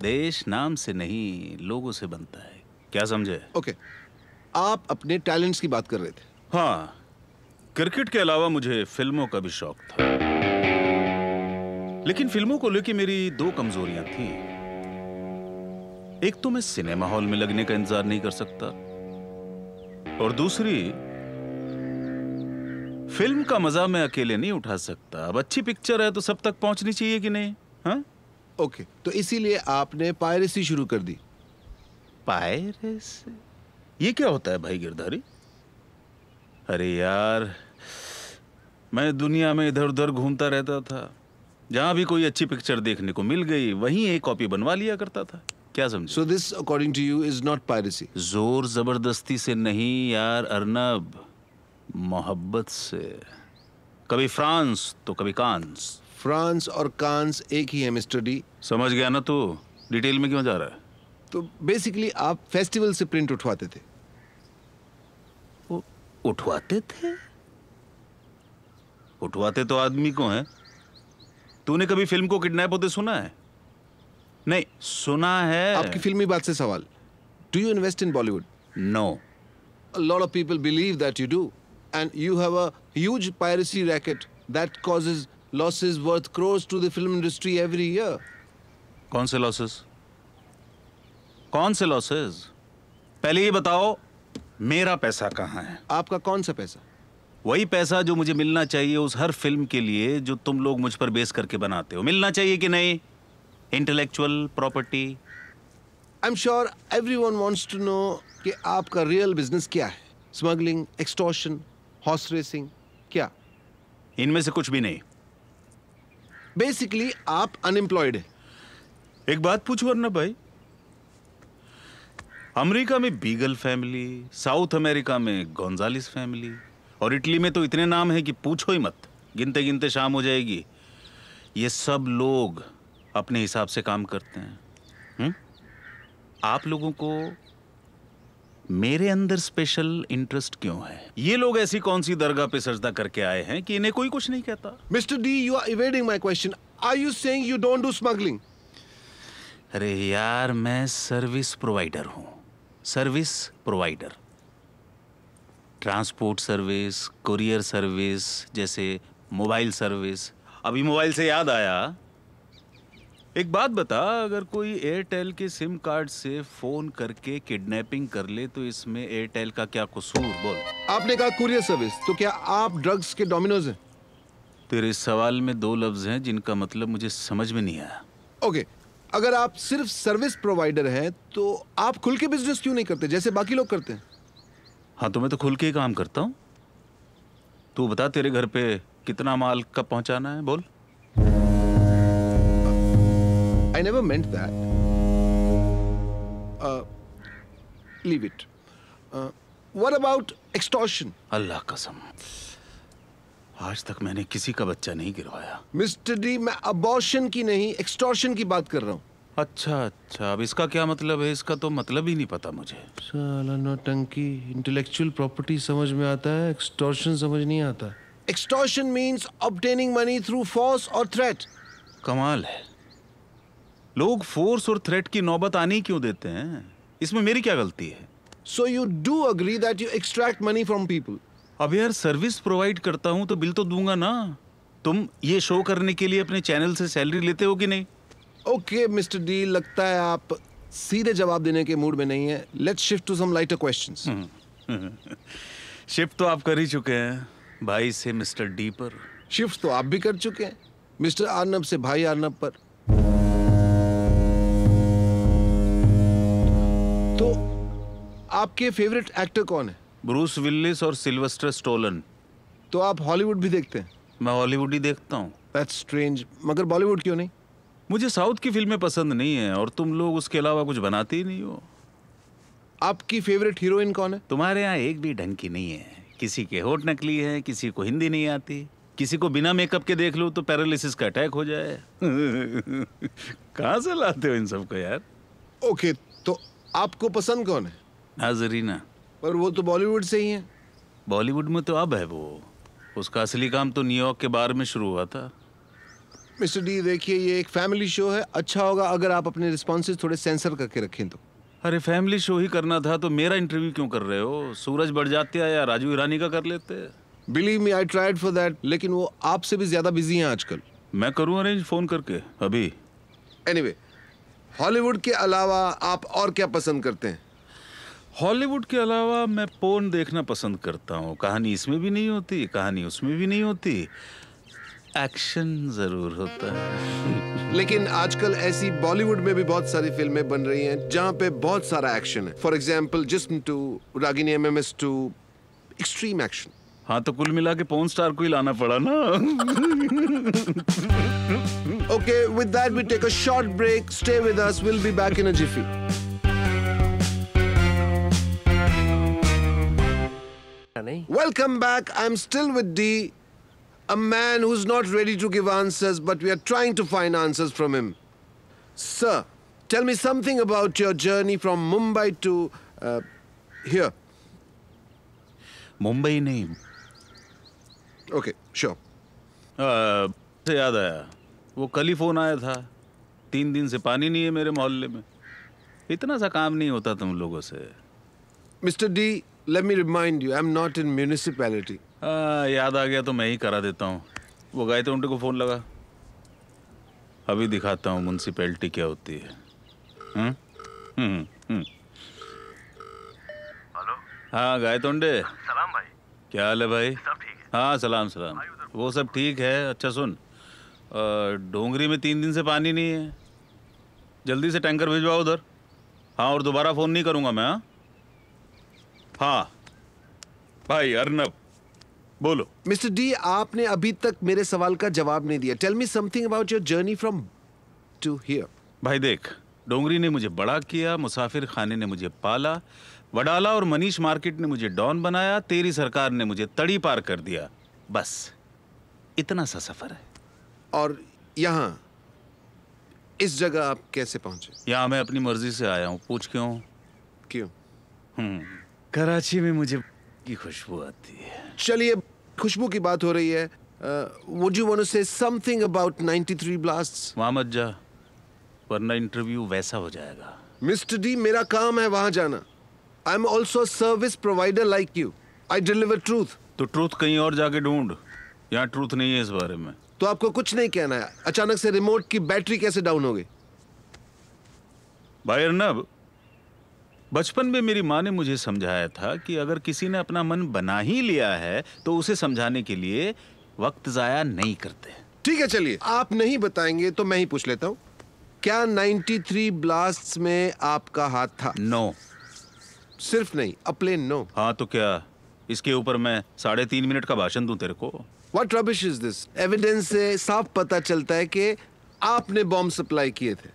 देश नाम से नहीं, लोगों से बनता है। क्या समझे? ओके, आप अपने टैलेंट्स की बात कर रहे थे। हाँ, क्रिकेट के अलावा मुझे फिल्मों का भी शौक था, लेकिन फिल्मों को लेके मेरी 2 कमजोरियां थी। एक तो मैं सिनेमा हॉल में लगने का इंतजार नहीं कर सकता, और दूसरी फिल्म का मजा मैं अकेले नहीं उठा सकता। अब अच्छी पिक्चर है तो सब तक पहुंचनी चाहिए कि नहीं? हाँ? ओके, तो इसीलिए आपने पायरेसी शुरू कर दी। पायरेसी? ये क्या होता है भाई गिरधारी? अरे यार, मैं दुनिया में इधर उधर घूमता रहता था। जहां भी कोई अच्छी पिक्चर देखने को मिल गई, वहीं एक कॉपी बनवा लिया करता था। क्या समझे? So this according to you is not piracy? जोर जबरदस्ती से नहीं यार अर्नब, मोहब्बत से। कभी फ्रांस तो कभी कांस। फ्रांस और कांस एक ही है मिस्टर डी। समझ गया ना तू? डिटेल में क्यों जा रहा है? तो बेसिकली आप फेस्टिवल से प्रिंट उठवाते थे। उठवाते थे? उठवाते तो आदमी को हैं। तूने कभी फिल्म को किडनैप होते सुना है? नहीं सुना है। आपकी फिल्मी बात से सवाल, do you invest in Bollywood? No. A lot of people believe that you do, and you have a huge piracy racket that causes losses worth crores to the film industry every year. कौन से losses? कौन से losses? पहले ये बताओ मेरा पैसा कहाँ है? आपका कौन सा पैसा? वही पैसा जो मुझे मिलना चाहिए उस हर फिल्म के लिए जो तुम लोग मुझ पर बेस करके बनाते हो। मिलना चाहिए कि नहीं? Intellectual property. I'm sure everyone wants to know कि आपका रियल बिजनेस क्या है? स्मगलिंग, एक्सटॉर्शन, हॉर्स रेसिंग, क्या? इनमें से कुछ भी नहीं। बेसिकली आप अनएम्प्लॉयड है। एक बात पूछूं अर्नब भाई, अमेरिका में बीगल फैमिली, साउथ अमेरिका में गोंजालिस फैमिली और इटली में तो इतने नाम है कि पूछो ही मत, गिनते गिनते शाम हो जाएगी। ये सब लोग अपने हिसाब से काम करते हैं। आप लोगों को मेरे अंदर स्पेशल इंटरेस्ट क्यों है? ये लोग ऐसी कौन सी दरगाह पे सजदा करके आए हैं कि इन्हें कोई कुछ नहीं कहता? Mister D, you are evading my question. Are you saying you don't do smuggling? अरे यार, मैं सर्विस प्रोवाइडर हूं। Service provider, transport service, courier service, जैसे मोबाइल सर्विस। अभी मोबाइल से याद आया, एक बात बता, अगर कोई एयरटेल के सिम कार्ड से फोन करके किडनैपिंग कर ले तो इसमें एयरटेल का क्या कसूर? बोल। आपने कहा कुरियर सर्विस, तो क्या आप ड्रग्स के डोमिनोज हैं? तेरे इस सवाल में दो लफ्ज हैं जिनका मतलब मुझे समझ में नहीं आया। ओके, अगर आप सिर्फ सर्विस प्रोवाइडर हैं तो आप खुल के बिजनेस क्यों नहीं करते जैसे बाकी लोग करते हैं? हाँ, तो मैं तो खुल के ही काम करता हूँ। तू बता, तेरे घर पे कितना माल कब पहुंचाना है? बोल। I never meant that. Leave it. What about extortion? अल्लाह कसम, आज तक मैंने किसी का बच्चा नहीं गिरवाया। मिस्टर डी, मैं अबॉर्शन की नहीं, एक्सटॉर्शन की बात कर रहा हूँ। अच्छा, अब इसका क्या मतलब है? इसका तो मतलब ही नहीं पता मुझे। साला नौटंकी, इंटेलेक्चुअल प्रॉपर्टी समझ में आता है, एक्सटॉर्शन समझ नहीं आता। Extortion means obtaining money through force और थ्रेट। कमाल है, लोग फोर्स और थ्रेट की नौबत आने ही क्यों देते हैं? इसमें मेरी क्या गलती है? So you do agree that you extract money from people? अब यार, सर्विस प्रोवाइड करता हूं तो बिल तो दूंगा ना। तुम ये शो करने के लिए अपने चैनल से सैलरी लेते हो कि नहीं? ओके मिस्टर डी, लगता है आप सीधे जवाब देने के मूड में नहीं है। Let's shift to some lighter questions. Shift तो आप कर ही चुके हैं, भाई से मिस्टर डी पर। शिफ्ट तो आप भी कर चुके हैं, मिस्टर अर्नब से भाई अर्नब पर। तो आपके फेवरेट एक्टर कौन है? ब्रूस विल्लिस और सिल्वेस्टर स्टोलन। तो आप हॉलीवुड भी देखते हैं? मैं हॉलीवुड ही देखता हूँ। That's strange, मगर बॉलीवुड क्यों नहीं? मुझे साउथ की फिल्में पसंद नहीं है और तुम लोग उसके अलावा कुछ बनाते ही नहीं हो। आपकी फेवरेट हीरोइन कौन है? तुम्हारे यहाँ एक भी ढंग की नहीं है। किसी के होठ नकली है, किसी को हिंदी नहीं आती, किसी को बिना मेकअप के देख लो तो पैरालिसिस का अटैक हो जाए। कहाँ से लाते हो इन सबको यार? ओके, तो आपको पसंद कौन है? नाजरीना। पर वो तो बॉलीवुड से ही है। बॉलीवुड में तो अब है वो, उसका असली काम तो न्यूयॉर्क के बार में शुरू हुआ था। मिस्टर डी, देखिए ये एक फैमिली शो है, अच्छा होगा अगर आप अपने रिस्पॉन्सेज थोड़े सेंसर करके रखें तो। अरे फैमिली शो ही करना था तो मेरा इंटरव्यू क्यों कर रहे हो? सूरज बड़जात्या या राजू ईरानी का कर लेते। Believe me, I tried for that, लेकिन वो आपसे भी ज्यादा बिजी हैं आजकल। मैं करूँ अरेंज फोन करके अभी? एनीवे, हॉलीवुड के अलावा आप और क्या पसंद करते हैं? हॉलीवुड के अलावा मैं पोर्न देखना पसंद करता हूँ। कहानी इसमें भी नहीं होती, कहानी उसमें भी नहीं होती, एक्शन जरूर होता है। लेकिन आजकल ऐसी बॉलीवुड में भी बहुत सारी फिल्में बन रही हैं जहाँ पे बहुत सारा एक्शन है। फॉर एग्जाम्पल जिस्म 2, रागिनी MMS2, एक्सट्रीम एक्शन। हाँ, तो कुल मिला के पोर्न स्टार को ही लाना पड़ा ना। Okay, with that we take a short break. Stay with us. We'll be back in a jiffy. Welcome back. I'm still with D, a man who's not ready to give answers, but we are trying to find answers from him. Sir, Tell me something about your journey from Mumbai to here. Mumbai नहीं। Okay, sure. से याद आया, वो कल ही phone आया था। 3 दिन से पानी नहीं है मेरे मोहल्ले में। इतना सा काम नहीं होता तुम लोगों से। Mr. D, let me remind you, I'm not in municipality. याद आ गया तो मैं ही करा देता हूँ। वो गए थे उनके को फोन लगा। अभी दिखाता हूँ म्युनिसिपैलिटी क्या होती है। हेलो। हाँ गायतोंडे। सलाम भाई। क्या हाल है भाई? सब ठीक है। हाँ सलाम सलाम। वो सब ठीक है। अच्छा सुन, डोंगरी में 3 दिन से पानी नहीं है। जल्दी से टैंकर भिजवाओ उधर। हाँ और दोबारा फ़ोन नहीं करूँगा मैं। हाँ भाई अर्नब बोलो। मिस्टर डी, आपने अभी तक मेरे सवाल का जवाब नहीं दिया। Tell me something about your journey from to here. भाई देख, डोंगरी ने मुझे बड़ा किया, मुसाफिर खाने ने मुझे पाला, वडाला और मनीष मार्केट ने मुझे डॉन बनाया, तेरी सरकार ने मुझे तड़ी पार कर दिया। बस इतना सा सफर है। और यहाँ इस जगह आप कैसे पहुंचे? यहाँ मैं अपनी मर्जी से आया हूँ। पूछ क्यों? क्यों? कराची में मुझे की खुशबू आती है। चलिए, खुशबू की बात हो रही है। Would you want to say something about 93 blasts? वहाँ मत जा, वरना इंटरव्यू वैसा हो जाएगा। मिस्टर डी, मेरा काम है वहाँ जाना। I am also a service provider like you. I deliver truth. तो ट्रूथ कहीं और जाके ढूंढ, यहाँ ट्रूथ नहीं है इस बारे में। तो आपको कुछ नहीं कहना है? अचानक से रिमोट की बैटरी कैसे डाउन हो गई? भाई अर्नब, बचपन में मेरी माँ ने मुझे समझाया था कि अगर किसी ने अपना मन बना ही लिया है तो उसे समझाने के लिए वक्त जाया नहीं करते। ठीक है, चलिए, आप नहीं बताएंगे तो मैं ही पूछ लेता हूँ। क्या 93 ब्लास्ट्स में आपका हाथ था? नो। सिर्फ नहीं, अ प्लेन नो। हाँ तो क्या इसके ऊपर मैं 3.5 मिनट का भाषण दूं तेरे को? What rubbish is this? Evidence से साफ पता चलता है कि आपने बॉम्ब सप्लाई किए थे।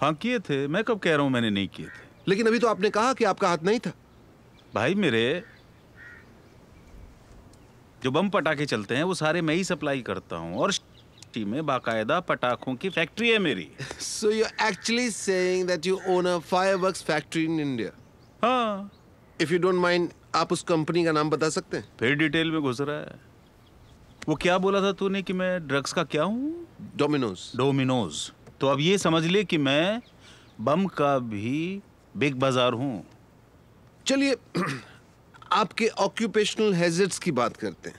हाँ किए थे। मैं कब कह रहा हूँ मैंने नहीं किए थे? लेकिन अभी तो आपने कहा कि आपका हाथ नहीं था। भाई मेरे जो बम पटाखे चलते हैं वो सारे मैं ही सप्लाई करता हूँ और में बाकायदा पटाखों की फैक्ट्री है मेरी। So you're actually saying that you own a fireworks factory in India? हाँ। If you don't mind, आप उस कंपनी का नाम बता सकते हैं? फिर डिटेल में घुस रहा है। वो क्या बोला था तूने कि मैं ड्रग्स का क्या हूँ? डोमिनोज। तो अब ये समझ ले कि मैं बम का भी बिग बाजार हूँ। चलिए, आपके ऑक्यूपेशनल हैजर्ड्स की बात करते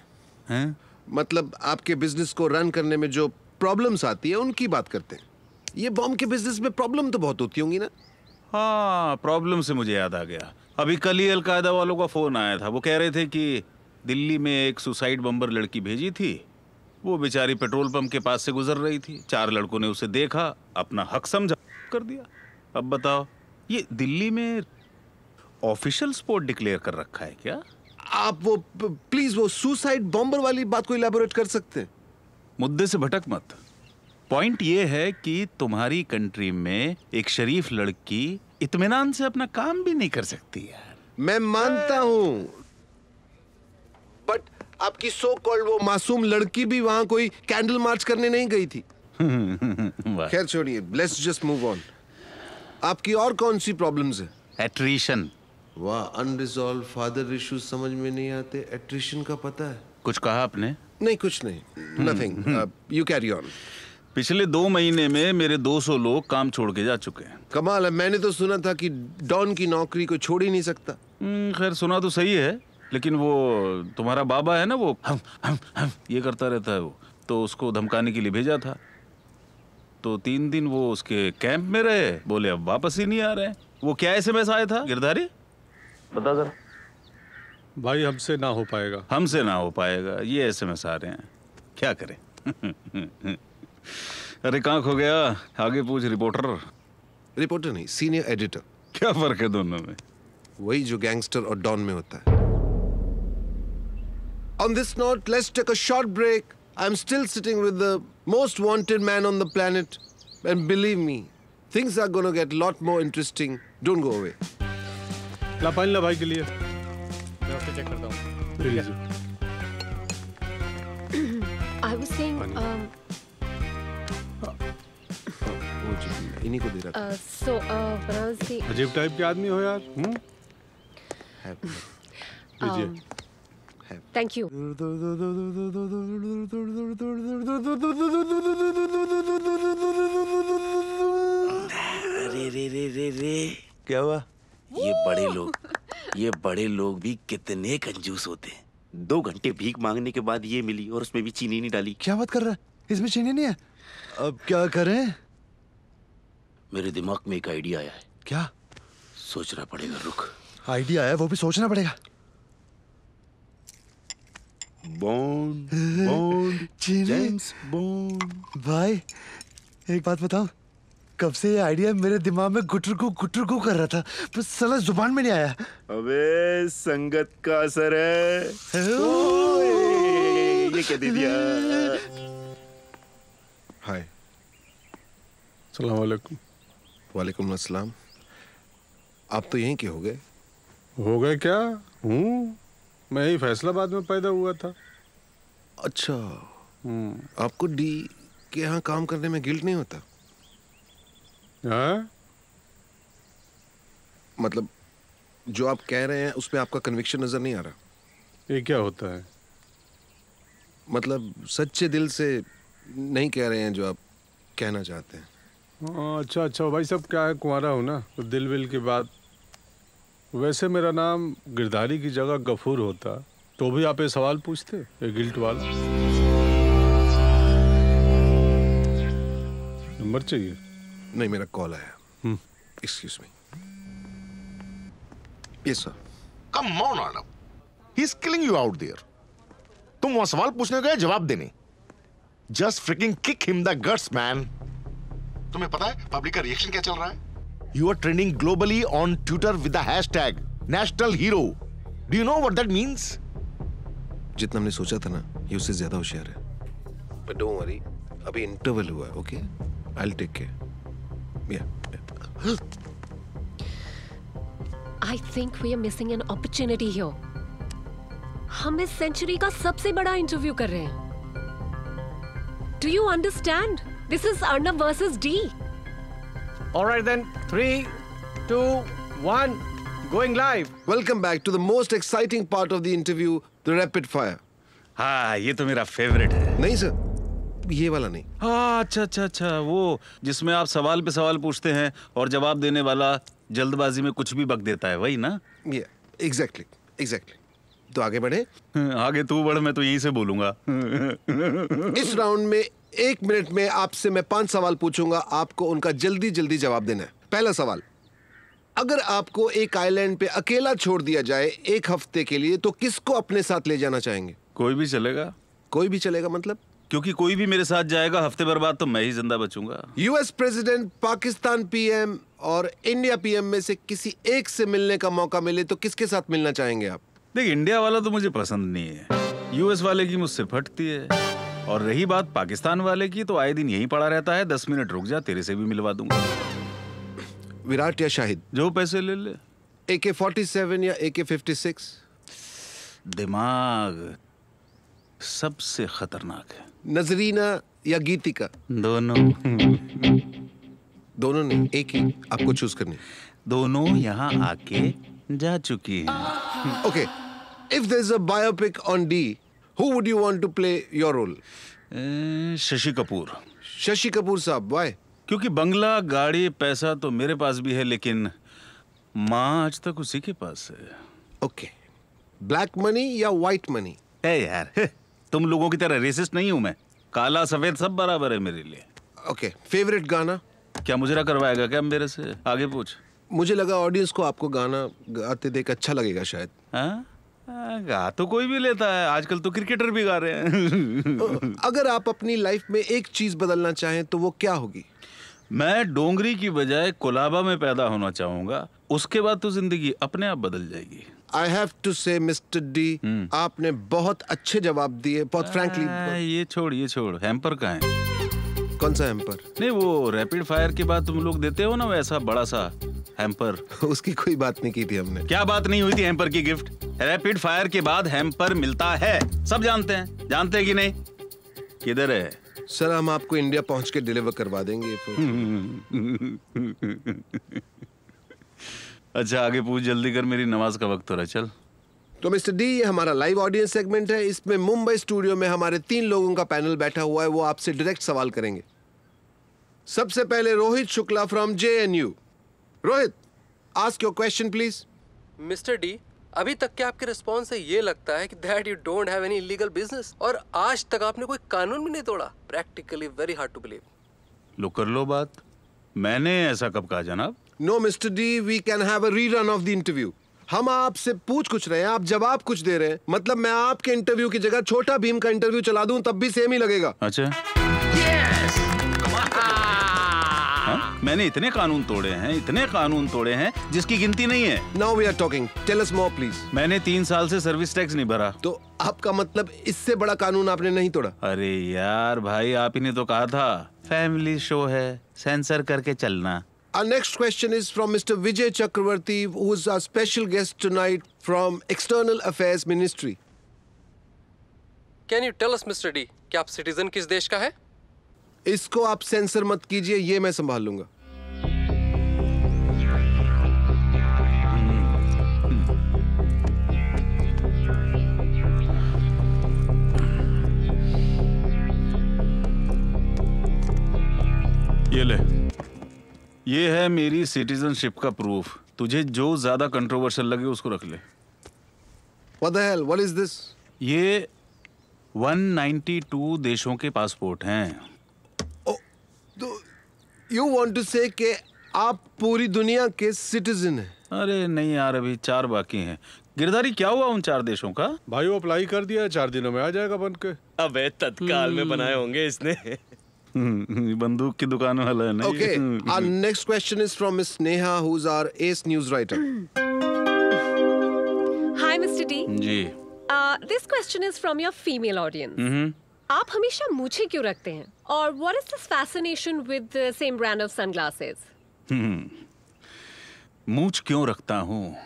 हैं। मतलब आपके बिजनेस को रन करने में जो प्रॉब्लम्स आती है उनकी बात करते हैं। ये बॉम्ब के बिजनेस में प्रॉब्लम तो बहुत होती होंगी ना? हाँ, प्रॉब्लम से मुझे याद आ गया। अभी कल ही अलकायदा वालों का फोन आया था। वो कह रहे थे कि दिल्ली में एक सुसाइड बम्बर लड़की भेजी थी। वो बेचारी पेट्रोल पंप के पास से गुजर रही थी। 4 लड़कों ने उसे देखा, अपना हक समझा, कर दिया। अब बताओ, ये दिल्ली में ऑफिशियल स्पॉट डिक्लेयर कर रखा है क्या? आप वो प्लीज वो सुसाइड बॉम्बर वाली बात को इलैबोरेट कर सकते हैं? मुद्दे से भटक मत। पॉइंट ये है कि तुम्हारी कंट्री में एक शरीफ लड़की इत्मीनान से अपना काम भी नहीं कर सकती यार। मैं मानता हूं, बट आपकी सो कॉल्ड वो मासूम लड़की भी वहां कोई कैंडल मार्च करने नहीं गई थी। खैर छोड़िए, लेट्स जस्ट मूव ऑन। आपकी और कौन सी प्रॉब्लम्स है? एट्रिशन। वाह, अनरिजॉल्व फादर इश्यूज समझ में नहीं आते। एट्रिशन का पता है? कुछ कहा आपने? नहीं, कुछ नहीं, नथिंग। You carry on. पिछले 2 महीने में मेरे 200 लोग काम छोड़ के जा चुके हैं। कमाल है, मैंने तो सुना था कि डॉन की नौकरी को छोड़ ही नहीं सकता। खैर सुना तो सही है, लेकिन वो तुम्हारा बाबा है ना, वो हम ये करता रहता है। वो तो उसको धमकाने के लिए भेजा था। तो 3 दिन वो उसके कैंप में रहे। बोले अब वापस ही नहीं आ रहे। वो क्या SMS आया था गिरधारी? बता जरा। भाई हमसे ना हो पाएगा। हमसे ना हो पाएगा, ये SMS आ रहे हैं। क्या करें? अरे कहाँ खो गया? आगे पूछ। रिपोर्टर नहीं, सीनियर एडिटर। क्या फर्क है दोनों में? वही जो गैंगस्टर और डॉन में होता है। On this note, let's take a short break. I'm still sitting with the most wanted man on the planet, and believe me, things are going to get a lot more interesting. Don't go away. ला पानी ला भाई के लिए। मैं आपसे check करता हूँ। I was saying, इन्हीं को दे रहा था। So, pronounce the... अजीब टाइप के आदमी हो यार। लीजिए। Thank you. रे रे रे रे रे क्या हुआ? ये बड़े लोग भी कितने कंजूस होते हैं। 2 घंटे भीख मांगने के बाद ये मिली और उसमें भी चीनी नहीं डाली। क्या बात कर रहा है? इसमें चीनी नहीं है। अब क्या करें? मेरे दिमाग में एक आइडिया आया है। क्या? सोचना पड़ेगा, रुक। आइडिया है, वो भी सोचना पड़ेगा। Bond James bond. भाई एक बात बताओ, कब से ये आइडिया मेरे दिमाग में गुटरगू कर रहा था, पर साला जुबान में नहीं आया। अबे संगत का असर है। ये क्या दे दिया? हाय। सलाम वालेकुम। वालेकुम अस्सलाम। आप तो यहीं के हो गए? हो गए क्या? मैं ही फैसलाबाद में पैदा हुआ था। अच्छा। आपको डी के यहाँ काम करने में गिल्ट नहीं होता? हाँ? मतलब जो आप कह रहे हैं उसमें आपका कन्विक्शन नजर नहीं आ रहा। ये क्या होता है? मतलब सच्चे दिल से नहीं कह रहे हैं जो आप कहना चाहते हैं। अच्छा भाई साहब, क्या है, कुंवारा हूँ ना, तो दिल विल की बात। वैसे मेरा नाम गिरधारी की जगह गफूर होता तो भी आप ये सवाल पूछते, ये गिल्ट वाला। नंबर चाहिए? नहीं, मेरा कॉल आया। Excuse me. Yes sir. Come on Arnab, he is killing you out there. तुम वहां सवाल पूछने गए, जवाब देने। Just freaking kick him the guts man. तुम्हें पता है पब्लिक का रिएक्शन क्या चल रहा है? You are trending globally on Twitter with the hashtag National Hero. Do you know what that means? जितना हमने सोचा था ना, ये उससे ज्यादा होशियार है। But don't worry, अभी इंटरवल हुआ है, okay? I'll take care. Yeah. I think we are missing an opportunity here. हम इस सेंचुरी का सबसे बड़ा इंटरव्यू कर रहे हैं। Do you understand? This is Arnab versus D. All right then, 3, 2, 1, going live. Welcome back to the most exciting part of the interview, the rapid fire. हाँ, ये तो मेरा फेवरेट है। नहीं सर, ये वाला नहीं। हाँ, अच्छा, वो जिसमें आप सवाल पे सवाल पूछते हैं और जवाब देने वाला जल्दबाजी में कुछ भी बक देता है, वही ना? एग्जैक्टली। तो आगे बढ़े? आगे तू बढ़, मैं तो यहीं से बोलूंगा। इस राउंड में 1 मिनट में आपसे मैं 5 सवाल पूछूंगा, आपको उनका जल्दी जवाब देना है। पहला सवाल, अगर आपको एक आइलैंड पे अकेला छोड़ दिया जाए 1 हफ्ते के लिए, तो किसको अपने साथ ले जाना चाहेंगे? कोई भी चलेगा। कोई भी चलेगा मतलब? क्योंकि कोई भी मेरे साथ जाएगा, हफ्ते भर बाद तो मैं ही जिंदा बचूंगा। यूएस प्रेसिडेंट, पाकिस्तान पीएम और इंडिया पीएम में से किसी एक से मिलने का मौका मिले तो किसके साथ मिलना चाहेंगे आप? देख, इंडिया वाला तो मुझे पसंद नहीं है, यूएस वाले की मुझसे फटती है, और रही बात पाकिस्तान वाले की, तो आए दिन यहीं पड़ा रहता है। 10 मिनट रुक जा, तेरे से भी मिलवा दूंगा। विराट या शाहिद? जो पैसे ले ले। AK-47 या AK-56? दिमाग सबसे खतरनाक है। नजरीना या गीतिका? दोनों नहीं, एक ही आपको चूज करनी। दोनों यहाँ आके जा चुकी हैं। Okay, if there is a biopic on D, who would you want to play your role? Shashi Kapoor. Shashi Kapoor sahab, why? क्योंकि बंगला, गाड़ी, पैसा तो मेरे पास भी है, लेकिन माँ आज तक उसी के पास है। ओके, ब्लैक मनी या व्हाइट मनी? है यार, तुम लोगों की तरह रेसिस्ट नहीं हूं मैं। काला सफेद सब बराबर है मेरे लिए। ओके, फेवरेट गाना? क्या मुजरा करवाएगा क्या मेरे से? आगे पूछ। मुझे लगा ऑडियंस को आपको गाना गाते देख अच्छा लगेगा शायद। हाँ? गा तो कोई भी लेता है, आजकल तो क्रिकेटर भी गा रहे हैं। अगर आप अपनी लाइफ में एक चीज बदलना चाहें तो वो क्या होगी? मैं डोंगरी की बजाय कोलाबा में पैदा होना चाहूंगा, उसके बाद तो जिंदगी अपने आप बदल जाएगी। I have to say, Mr. D, आपने बहुत अच्छे जवाब दिए, बहुत फ्रैंकली। ये छोड़, हैम्पर कहाँ है? कौन सा हैम्पर? नहीं, वो रैपिड फायर के बाद तुम लोग देते हो ना वैसा बड़ा सा हैम्पर। उसकी कोई बात नहीं की थी हमने। क्या बात नहीं हुई थी हैम्पर की? गिफ्ट रैपिड फायर के बाद हैम्पर मिलता है, सब जानते हैं कि नहीं? किधर है? सर हम आपको इंडिया पहुंच के डिलीवर करवा देंगे ये फोटो। अच्छा आगे पूछ, जल्दी कर, मेरी नमाज का वक्त हो रहा है, चल। तो मिस्टर डी, ये हमारा लाइव ऑडियंस सेगमेंट है। इसमें मुंबई स्टूडियो में हमारे 3 लोगों का पैनल बैठा हुआ है, वो आपसे डायरेक्ट सवाल करेंगे। सबसे पहले Rohit Shukla from JNU। Rohit, ask your question please. Mister D, अभी तक के आपके रिस्पॉन्स से ये लगता है कि that you don't have any illegal business, और आज तक आपने कोई कानून भी नहीं तोड़ा। Practically very hard to believe. लो कर लो बात, मैंने ऐसा कब कहा जनाब? No mister D, we can have a rerun of the interview. हम आपसे पूछ कुछ रहे हैं, आप जवाब कुछ दे रहे हैं। मतलब मैं आपके इंटरव्यू की जगह छोटा भीम का इंटरव्यू चला दूं तब भी सेम ही लगेगा। अच्छा हाँ? मैंने इतने कानून तोड़े हैं जिसकी गिनती नहीं है। Now we are talking, tell us more please. मैंने 3 साल से सर्विस टैक्स नहीं भरा। तो आपका मतलब इससे बड़ा कानून आपने नहीं तोड़ा? अरे यार भाई, आप ही ने तो कहा था फैमिली शो है, सेंसर करके चलना। Our next question is from Mr. Vijay Chakravarti, who is our special guest tonight from External Affairs Ministry. Can you tell us, Mr. D, कि आप सिटीजन किस देश का है? इसको आप सेंसर मत कीजिए, ये मैं संभाल लूंगा। ये ले, ये है मेरी सिटीजनशिप का प्रूफ। तुझे जो ज्यादा कंट्रोवर्शियल लगे उसको रख ले। What the hell? What is this? ये 192 देशों के पासपोर्ट हैं। तो you want to say कि आप पूरी दुनिया के सिटीजन हैं? अरे नहीं यार, अभी 4 बाकी हैं। गिरधारी, क्या हुआ उन 4 देशों का? भाई वो अप्लाई कर दिया, 4 दिनों में आ जाएगा बन के। अबे तत्काल में बनाए होंगे इसने। बंदूक की दुकान वाला है ना। Okay, our next question is from Miss Neha, who's our ace news writer. Hi, Mr. D. Ji. This question is from your female audience. आप हमेशा मूछें क्यों रखते हैं? और what is this fascination with the same brand of sunglasses? मूछ क्यों रखता हूँ?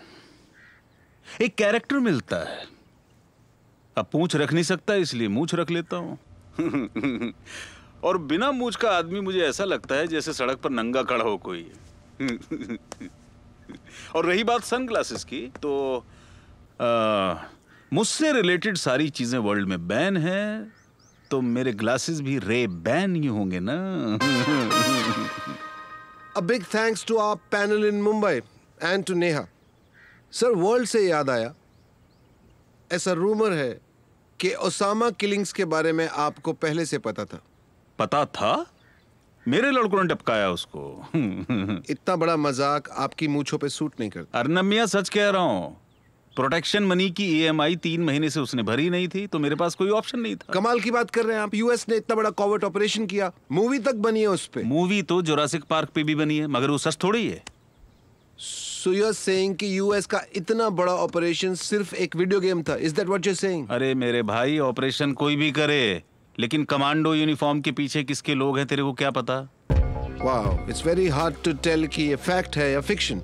एक कैरेक्टर मिलता है। अब पूंछ रख नहीं सकता इसलिए मूछ रख लेता हूँ। और बिना मूछ का आदमी मुझे ऐसा लगता है जैसे सड़क पर नंगा खड़ा हो कोई। और रही बात सनग्लासेस की, तो मुझसे रिलेटेड सारी चीजें वर्ल्ड में बैन हैं, तो मेरे ग्लासेस भी रे बैन ही होंगे ना। A big thanks to our panel in Mumbai and to Neha. Sir, world से याद आया, ऐसा रूमर है कि ओसामा किलिंग्स के बारे में आपको पहले से पता था। पता था? मेरे लड़कों ने टपकाया उसको। इतना बड़ा मजाक आपकी मूंछों पे सूट नहीं करता। अर्नब मियां, सच कह रहा हूँ। प्रोटेक्शन मनी की EMI 3 महीने से उसने भरी नहीं थी, तो मेरे पास कोई ऑप्शन नहीं था। कमाल की बात कर रहे हैं आप। यूएस ने इतना बड़ा कॉवर्ट ऑपरेशन किया, मूवी तक बनी है उस पे। मूवी तो जुरासिक पार्क पे भी बनी है, मगर वो सच थोड़ी है। So you're saying कि यूएस का इतना बड़ा ऑपरेशन सिर्फ एक वीडियो गेम था? Is that what you're saying? अरे मेरे भाई, ऑपरेशन कोई भी करे, लेकिन कमांडो यूनिफॉर्म के पीछे किसके लोग हैं तेरे को क्या पता? Wow, it's very hard to tell कि ये फैक्ट है या फिक्शन।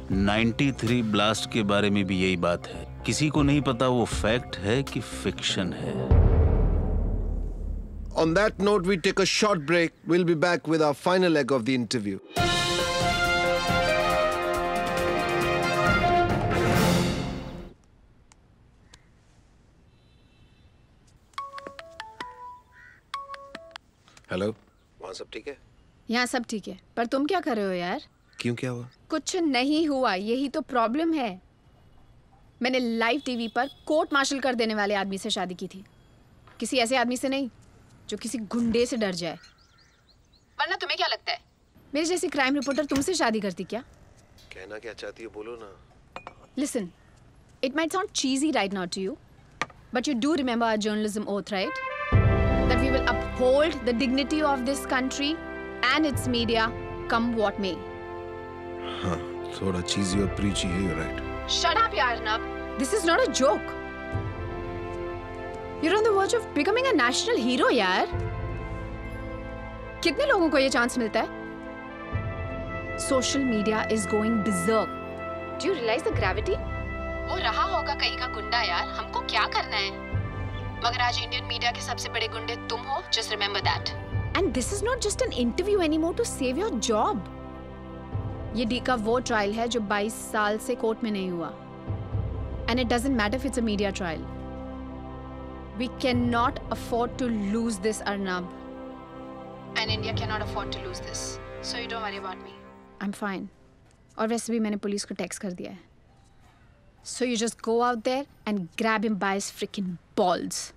93 ब्लास्ट के बारे में भी यही बात है, किसी को नहीं पता वो फैक्ट है कि फिक्शन है। On that note, we take a short break. We'll be back with our final leg of the interview. Hello, वहाँ सब ठीक है? यहाँ सब ठीक है, पर तुम क्या कर रहे हो यार? क्यों, क्या हुआ? कुछ नहीं हुआ, यही तो प्रॉब्लम है। मैंने लाइव टीवी पर कोर्ट मार्शल कर देने वाले आदमी से शादी की थी, किसी ऐसे आदमी से नहीं जो किसी गुंडे से डर जाए। वरना तुम्हें क्या लगता है मेरी जैसी क्राइम रिपोर्टर तुमसे शादी करती क्या? कहना क्या चाहती हो, बोलो ना। Listen, it might sound cheesy right now to you, but you do remember our journalism oath, right? That we will uphold the dignity of this country and its media, come what may. हाँ, थोड़ा cheesy और preachy है, you're right. Shut up, Arnab. This is not a joke. You're on the verge of becoming a national hero, यार. कितने लोगों को ये chance मिलता है? Social media is going berserk. Do you realize the gravity? वो रहा होगा कहीं का गुंडा यार, हमको क्या करना है? मगर आज इंडियन मीडिया के सबसे बड़े गुंडे तुम हो, just remember that. And this is not just an interview anymore to save your job. ये डी का वो ट्रायल है जो 22 साल से कोर्ट में नहीं हुआ. And it doesn't matter if it's a media trial. We cannot afford to lose this, Arnab. And India cannot afford to lose this. So you don't worry about me. I'm fine. और वैसे भी मैंने police को text कर दिया है. So you just go out there and grab him by his freaking balls.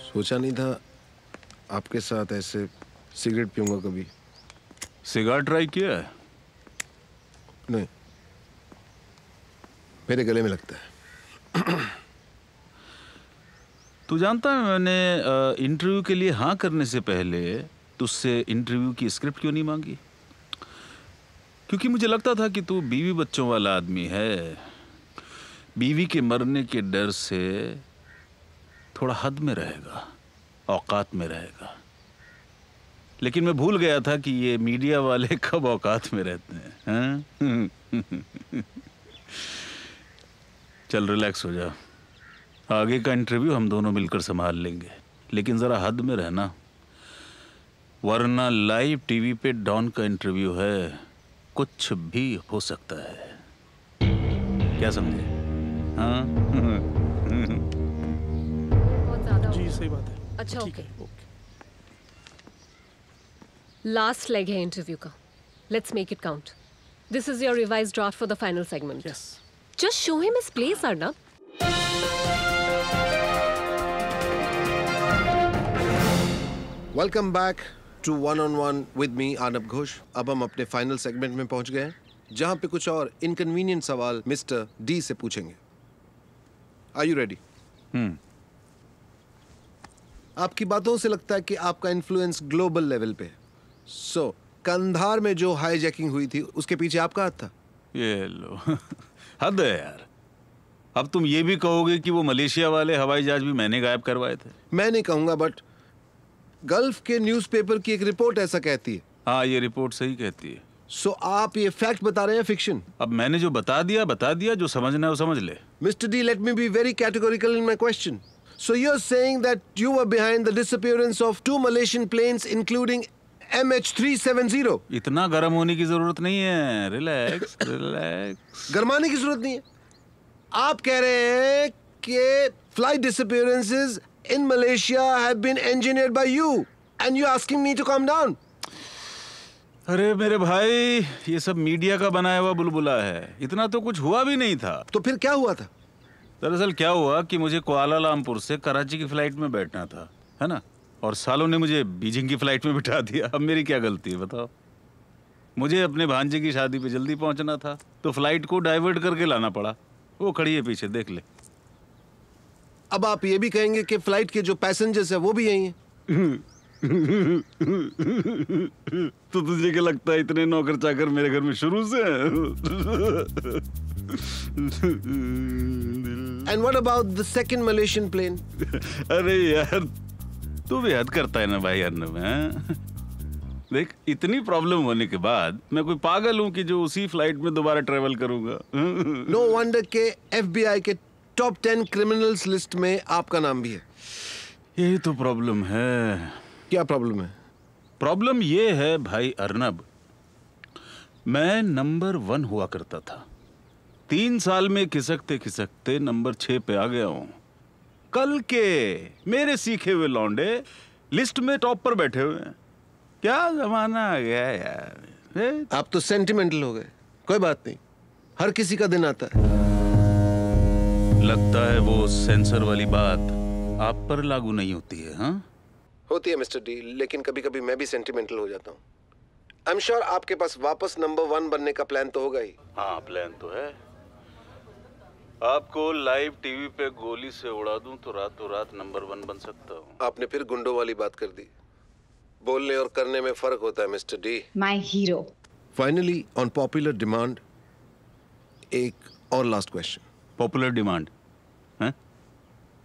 सोचा नहीं था आपके साथ ऐसे सिगरेट पीऊंगा कभी. सिगार ट्राई किया है? नहीं, मेरे गले में लगता है. तू जानता है मैंने इंटरव्यू के लिए हाँ करने से पहले तुझसे इंटरव्यू की स्क्रिप्ट क्यों नहीं मांगी? क्योंकि मुझे लगता था कि तू बीवी बच्चों वाला आदमी है. बीवी के मरने के डर से थोड़ा हद में रहेगा, औकात में रहेगा. लेकिन मैं भूल गया था कि ये मीडिया वाले कब औकात में रहते हैं. चल रिलैक्स हो जा. आगे का इंटरव्यू हम दोनों मिलकर संभाल लेंगे, लेकिन जरा हद में रहना, वरना लाइव टीवी पे डॉन का इंटरव्यू है, कुछ भी हो सकता है. क्या समझे? हाँ. जी सही बात है. अच्छा ओके. लास्ट लेग है इंटरव्यू का. Let's make it count. This is your revised draft for the final segment. Yes. Just show him his place, Arnab. Welcome back to one on one with me Arnab Ghosh. अब हम अपने final segment में पहुंच गए हैं, जहां पे कुछ और इनकन्वीनियंट सवाल मिस्टर डी से पूछेंगे. Are you ready? आपकी बातों से लगता है कि आपका इन्फ्लुएंस ग्लोबल लेवल पे है. सो कंधार में जो हाईजैकिंग हुई थी उसके पीछे आपका हाथ था? ये लो. हद है यार. अब तुम ये भी कहोगे कि वो मलेशिया वाले हवाई जहाज भी मैंने गायब करवाए थे? मैं नहीं कहूंगा, बट गल्फ के न्यूज़पेपर की एक रिपोर्ट ऐसा कहती है. हाँ, ये रिपोर्ट सही कहती है. सो आप ये फैक्ट बता रहे हैं फिक्शन? अब मैंने जो बता दिया, जो समझना है वो समझ ले. Mister D, let me be very categorical in my question. So you're saying that you were behind the disappearance of 2 Malaysian planes, including MH370? इतना गर्म होने की जरूरत नहीं है. Relax relax. गरमाने की जरूरत नहीं है. आप कह रहे हैं कि flight disappearances in Malaysia have been engineered by you, and you're asking me to calm down. अरे मेरे भाई, ये सब मीडिया का बनाया हुआ बुलबुला है. इतना तो कुछ हुआ भी नहीं था. तो फिर क्या हुआ था? दरअसल क्या हुआ कि मुझे कुआलालंपुर से कराची की फ्लाइट में बैठना था, है ना, और सालों ने मुझे बीजिंग की फ्लाइट में बिठा दिया. अब मेरी क्या गलती है बताओ? मुझे अपने भांजे की शादी पे जल्दी पहुंचना था, तो फ्लाइट को डाइवर्ट करके लाना पड़ा. वो खड़ी है पीछे, देख ले. अब आप ये भी कहेंगे कि फ्लाइट के जो पैसेंजर्स है वो भी यही हैं? तो तुझे क्या लगता है इतने नौकर चाकर मेरे घर में शुरू से हैं? And what about the second Malaysian plane? अरे यार, तू भी हद करता है ना भाई अर्नब. देख, इतनी प्रॉब्लम होने के बाद मैं कोई पागल हूँ कि जो उसी फ्लाइट में दोबारा ट्रेवल करूंगा? No wonder के FBI के टॉप 10 क्रिमिनल्स लिस्ट में आपका नाम भी है. यही तो प्रॉब्लम है. क्या प्रॉब्लम है? प्रॉब्लम ये है भाई अर्नब, मैं नंबर 1 हुआ करता था. 3 साल में खिसकते खिसकते नंबर 6 पे आ गया हूँ. कल के मेरे सीखे हुए लौंडे लिस्ट में टॉप पर बैठे हुए हैं. क्या जमाना आ गया यार. आप तो सेंटिमेंटल हो गए. कोई बात नहीं, हर किसी का दिन आता है. लगता है वो सेंसर वाली बात आप पर लागू नहीं होती है. हाँ, होती है मिस्टर डी, लेकिन कभी कभी मैं भी सेंटिमेंटल हो जाता हूँ. आई एम श्योर आपके पास वापस नंबर 1 बनने का प्लान तो होगा ही. हाँ, प्लान तो है. आपको लाइव टीवी पे गोली से उड़ा दूं तो रातों रात नंबर 1 बन सकता हूँ. आपने फिर गुंडों वाली बात कर दी. बोलने और करने में फर्क होता है mister D. My hero. Finally on popular demand एक और लास्ट क्वेश्चन। पॉपुलर डिमांड है?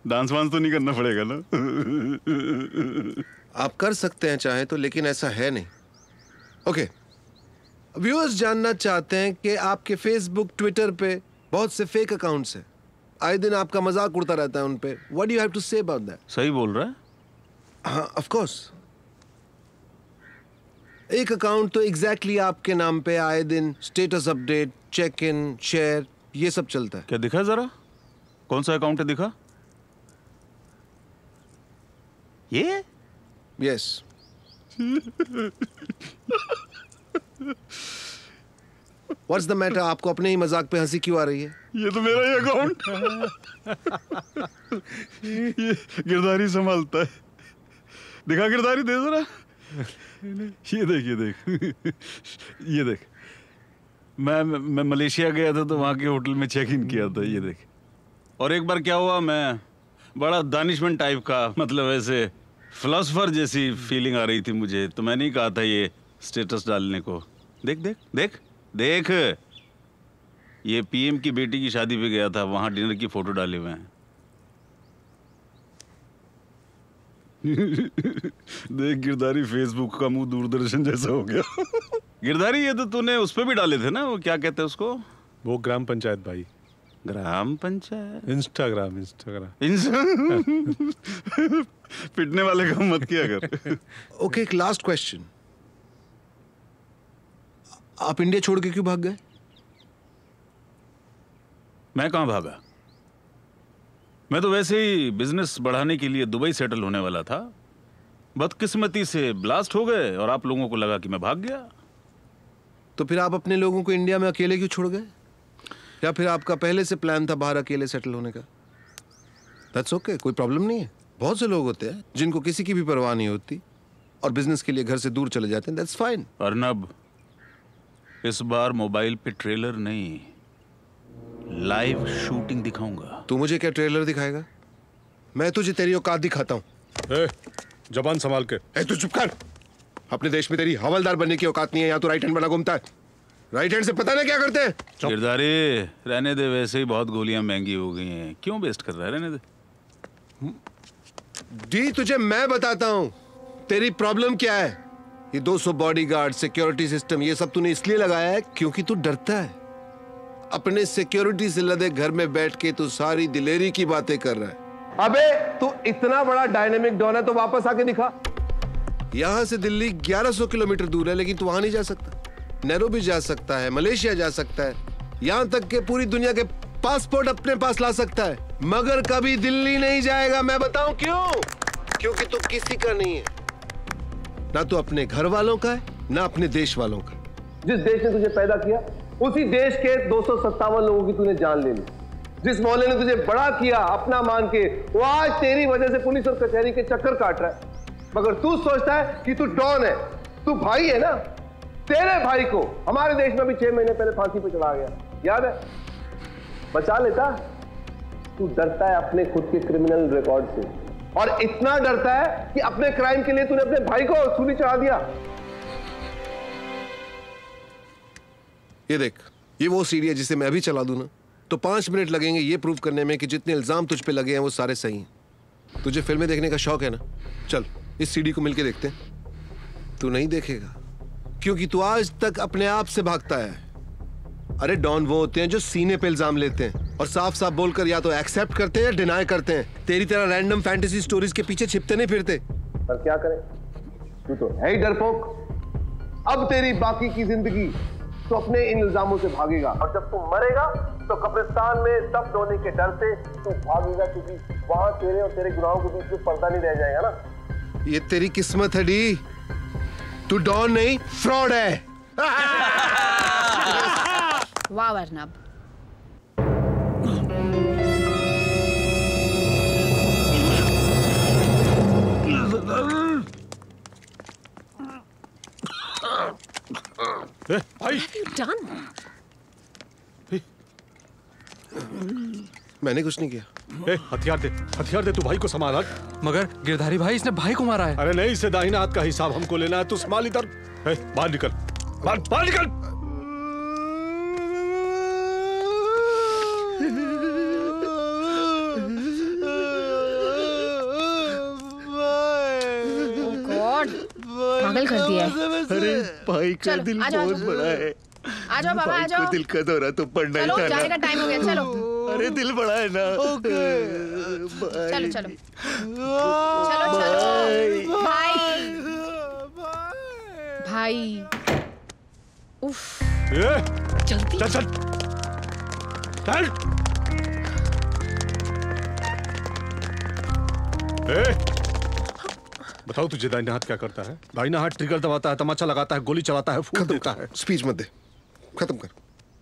डांस वांस तो नहीं करना पड़ेगा ना? आप कर सकते हैं चाहे तो, लेकिन ऐसा है नहीं। ओके, व्यूअर्स जानना चाहते हैं कि आपके फेसबुक, ट्विटर पे बहुत से फेक अकाउंट्स हैं, आए दिन आपका मजाक उड़ता रहता है उन पे। What do you have to say about that? सही बोल रहा है। हाँ, ऑफ कोर्स। एक अकाउंट तो एग्जैक्टली आपके नाम पे आए दिन status update, check in, share, ये सब चलता है। क्या दिखा जरा? कौन सा अकाउंट है, दिखा? ये? यस। What's the matter? आपको अपने ही मजाक पे हंसी क्यों आ रही है? ये तो मेरा ही अकाउंट। ये गिरदारी संभालता है। दिखा गिरदारी, दे जरा। ये देख, ये देख, ये देख। मैं मलेशिया गया था तो वहाँ के होटल में चेक इन किया था। ये देख। और एक बार क्या हुआ, मैं बड़ा दानिशमंद टाइप का, मतलब ऐसे फिलोसफर जैसी फीलिंग आ रही थी मुझे, तो मैंने ही कहा था ये स्टेटस डालने को। देख देख देख देख, ये पीएम की बेटी की शादी पे गया था, वहां डिनर की फोटो डाले हुए हैं। देख गिरधारी, फेसबुक का मुंह दूरदर्शन जैसा हो गया। गिरधारी, ये तो तूने उस पे भी डाले थे ना, वो क्या कहते हैं उसको? वो ग्राम पंचायत भाई। ग्राम पंचायत? इंस्टाग्राम। पिटने वाले का मत किया कर। ओके, एक लास्ट क्वेश्चन। आप इंडिया छोड़ के क्यों भाग गए? मैं कहां भागा? मैं तो वैसे ही बिजनेस बढ़ाने के लिए दुबई सेटल होने वाला था। बदकिस्मती से ब्लास्ट हो गए और आप लोगों को लगा कि मैं भाग गया। तो फिर आप अपने लोगों को इंडिया में अकेले क्यों छोड़ गए? या फिर आपका पहले से प्लान था बाहर अकेले सेटल होने का? दैट्स ओके, कोई प्रॉब्लम नहीं है। बहुत से लोग होते हैं जिनको किसी की भी परवाह नहीं होती और बिजनेस के लिए घर से दूर चले जाते हैं। That's fine. अर्नब, इस बार मोबाइल पे ट्रेलर नहीं, लाइव शूटिंग दिखाऊंगा। तू मुझे क्या ट्रेलर दिखाएगा? मैं तुझे तेरी औकात दिखाता हूँ। जबान संभाल के। तू चुप कर। अपने देश में तेरी हवलदार बनने की औकात नहीं है। यहाँ तो राइट हैंड बना घूमता है। राइट हैंड से पता नहीं क्या करते हैं। गिरधारी, रहने दे, वैसे ही बहुत गोलियां महंगी हो गई हैं, क्यों वेस्ट कर रहा है? रहने दे। डी, तुझे मैं बताता हूँ तेरी प्रॉब्लम क्या है। ये 200 बॉडीगार्ड, सिक्योरिटी सिस्टम, ये सब तूने इसलिए लगाया है क्योंकि तू डरता है। अपने सिक्योरिटी से लदे घर में बैठ के तू सारी दिलेरी की बातें कर रहा है। अबे तू इतना बड़ा डायनेमिक डॉन है तो वापस आके दिखा। यहां से दिल्ली 1100 किलोमीटर दूर है, लेकिन तू वहां नहीं जा सकता। नैरोबी जा सकता है, मलेशिया जा सकता है, यहां तक के पूरी दुनिया के पासपोर्ट अपने पास ला सकता है, मगर कभी दिल्ली नहीं जाएगा। मैं बताऊं क्यों? क्योंकि तू किसी का नहीं है। ना तो अपने घर वालों का है, ना अपने देश वालों का। जिस देश ने तुझे पैदा किया, उसी देश के 257 लोगों की तूने जान ले ली। जिस मोहल्ले ने तुझे बड़ा किया अपना मान के, वो आज तेरी वजह से पुलिस और कचहरी के चक्कर काट रहा है। मगर तू सोचता है कि तू डॉन है, तू भाई है ना। तेरे भाई को हमारे देश में भी 6 महीने पहले फांसी पे चढ़ा गया, याद है? बचा लेता। तू डरता है अपने खुद के क्रिमिनल रिकॉर्ड से, और इतना डरता है कि अपने क्राइम के लिए तूने अपने भाई को सूली चढ़ा दिया। ये देख, ये वो सीढ़ी है जिसे मैं अभी चला दूं ना तो 5 मिनट लगेंगे ये प्रूव करने में कि जितने इल्जाम तुझ पे लगे हैं वो सारे सही हैं। तुझे फिल्में देखने का शौक है ना? चल इस सीढ़ी को मिलके देखते हैं। तू नहीं देखेगा क्योंकि तू आज तक अपने आप से भागता है। अरे डॉन वो होते हैं जो सीने पे इल्जाम लेते हैं और साफ साफ बोलकर या तो एक्सेप्ट करते हैं या डिनाई करते हैं। तेरी तरह रैंडम फैंटेसी स्टोरीज के पीछे छिपते नहीं फिरते। पर क्या करें, तू तो है ही डरपोक। अब तेरी बाकी की जिंदगी तो अपने इन इल्जामों से भागेगा, और जब तू मरेगा तो कब्रिस्तान में दफन होने के डर से तू भागेगा, क्योंकि वहां तेरे और तेरे गुनाहों के बीच में पर्दा नहीं रह जाएगा ना। ये तेरी किस्मत है डी। तू डॉन नहीं, फ्रॉड है। वाह अर्नब। भाई मैंने कुछ नहीं किया। हथियार दे, तू भाई को संभाल। मगर गिरधारी भाई, इसने भाई को मारा है। अरे नहीं, इसे दाहिना हाथ का हिसाब हमको लेना है। तू संभाल इधर। बाहर निकल, बाहर निकल। भाई का चलो, दिल आ जाओ, बहुत बड़ा है। आ जाओ बाबा, आ भाई जाओ। को दिल का दौरा तो पड़ना ही चलो, था जाने का ना। टाइम हो गया, चलो। अरे दिल बड़ा है ना। चलो चलो चलो चलो भाई भाई उफ जल्दी चल चल चल। बताओ तुझे दाहिना हाथ क्या करता है? दाहिना हाथ ट्रिगर दबाता है, तमाचा लगाता है, गोली चलाता है, फूट देता है। स्पीच मत दे, खत्म कर।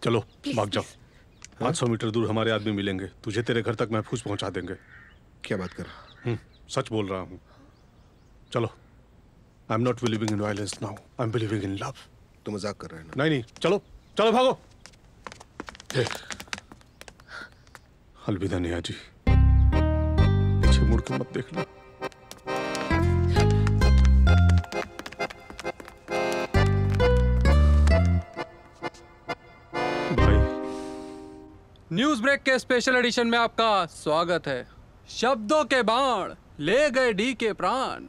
चलो भाग जाओ। 500 मीटर दूर हमारे आदमी मिलेंगे, तुझे तेरे घर तक महफूज पहुंचा देंगे। क्या बात कर रहा? सच बोल रहा हूँ। चलो। I am not believing in violence now, I am believing in love. तू मजाक कर रहा है ना? नहीं, चलो चलो भागो। अलविदा नेहा जी, पीछे मुड़ के मत देखना। न्यूज ब्रेक के स्पेशल एडिशन में आपका स्वागत है। शब्दों के बाण ले गए डी के प्राण।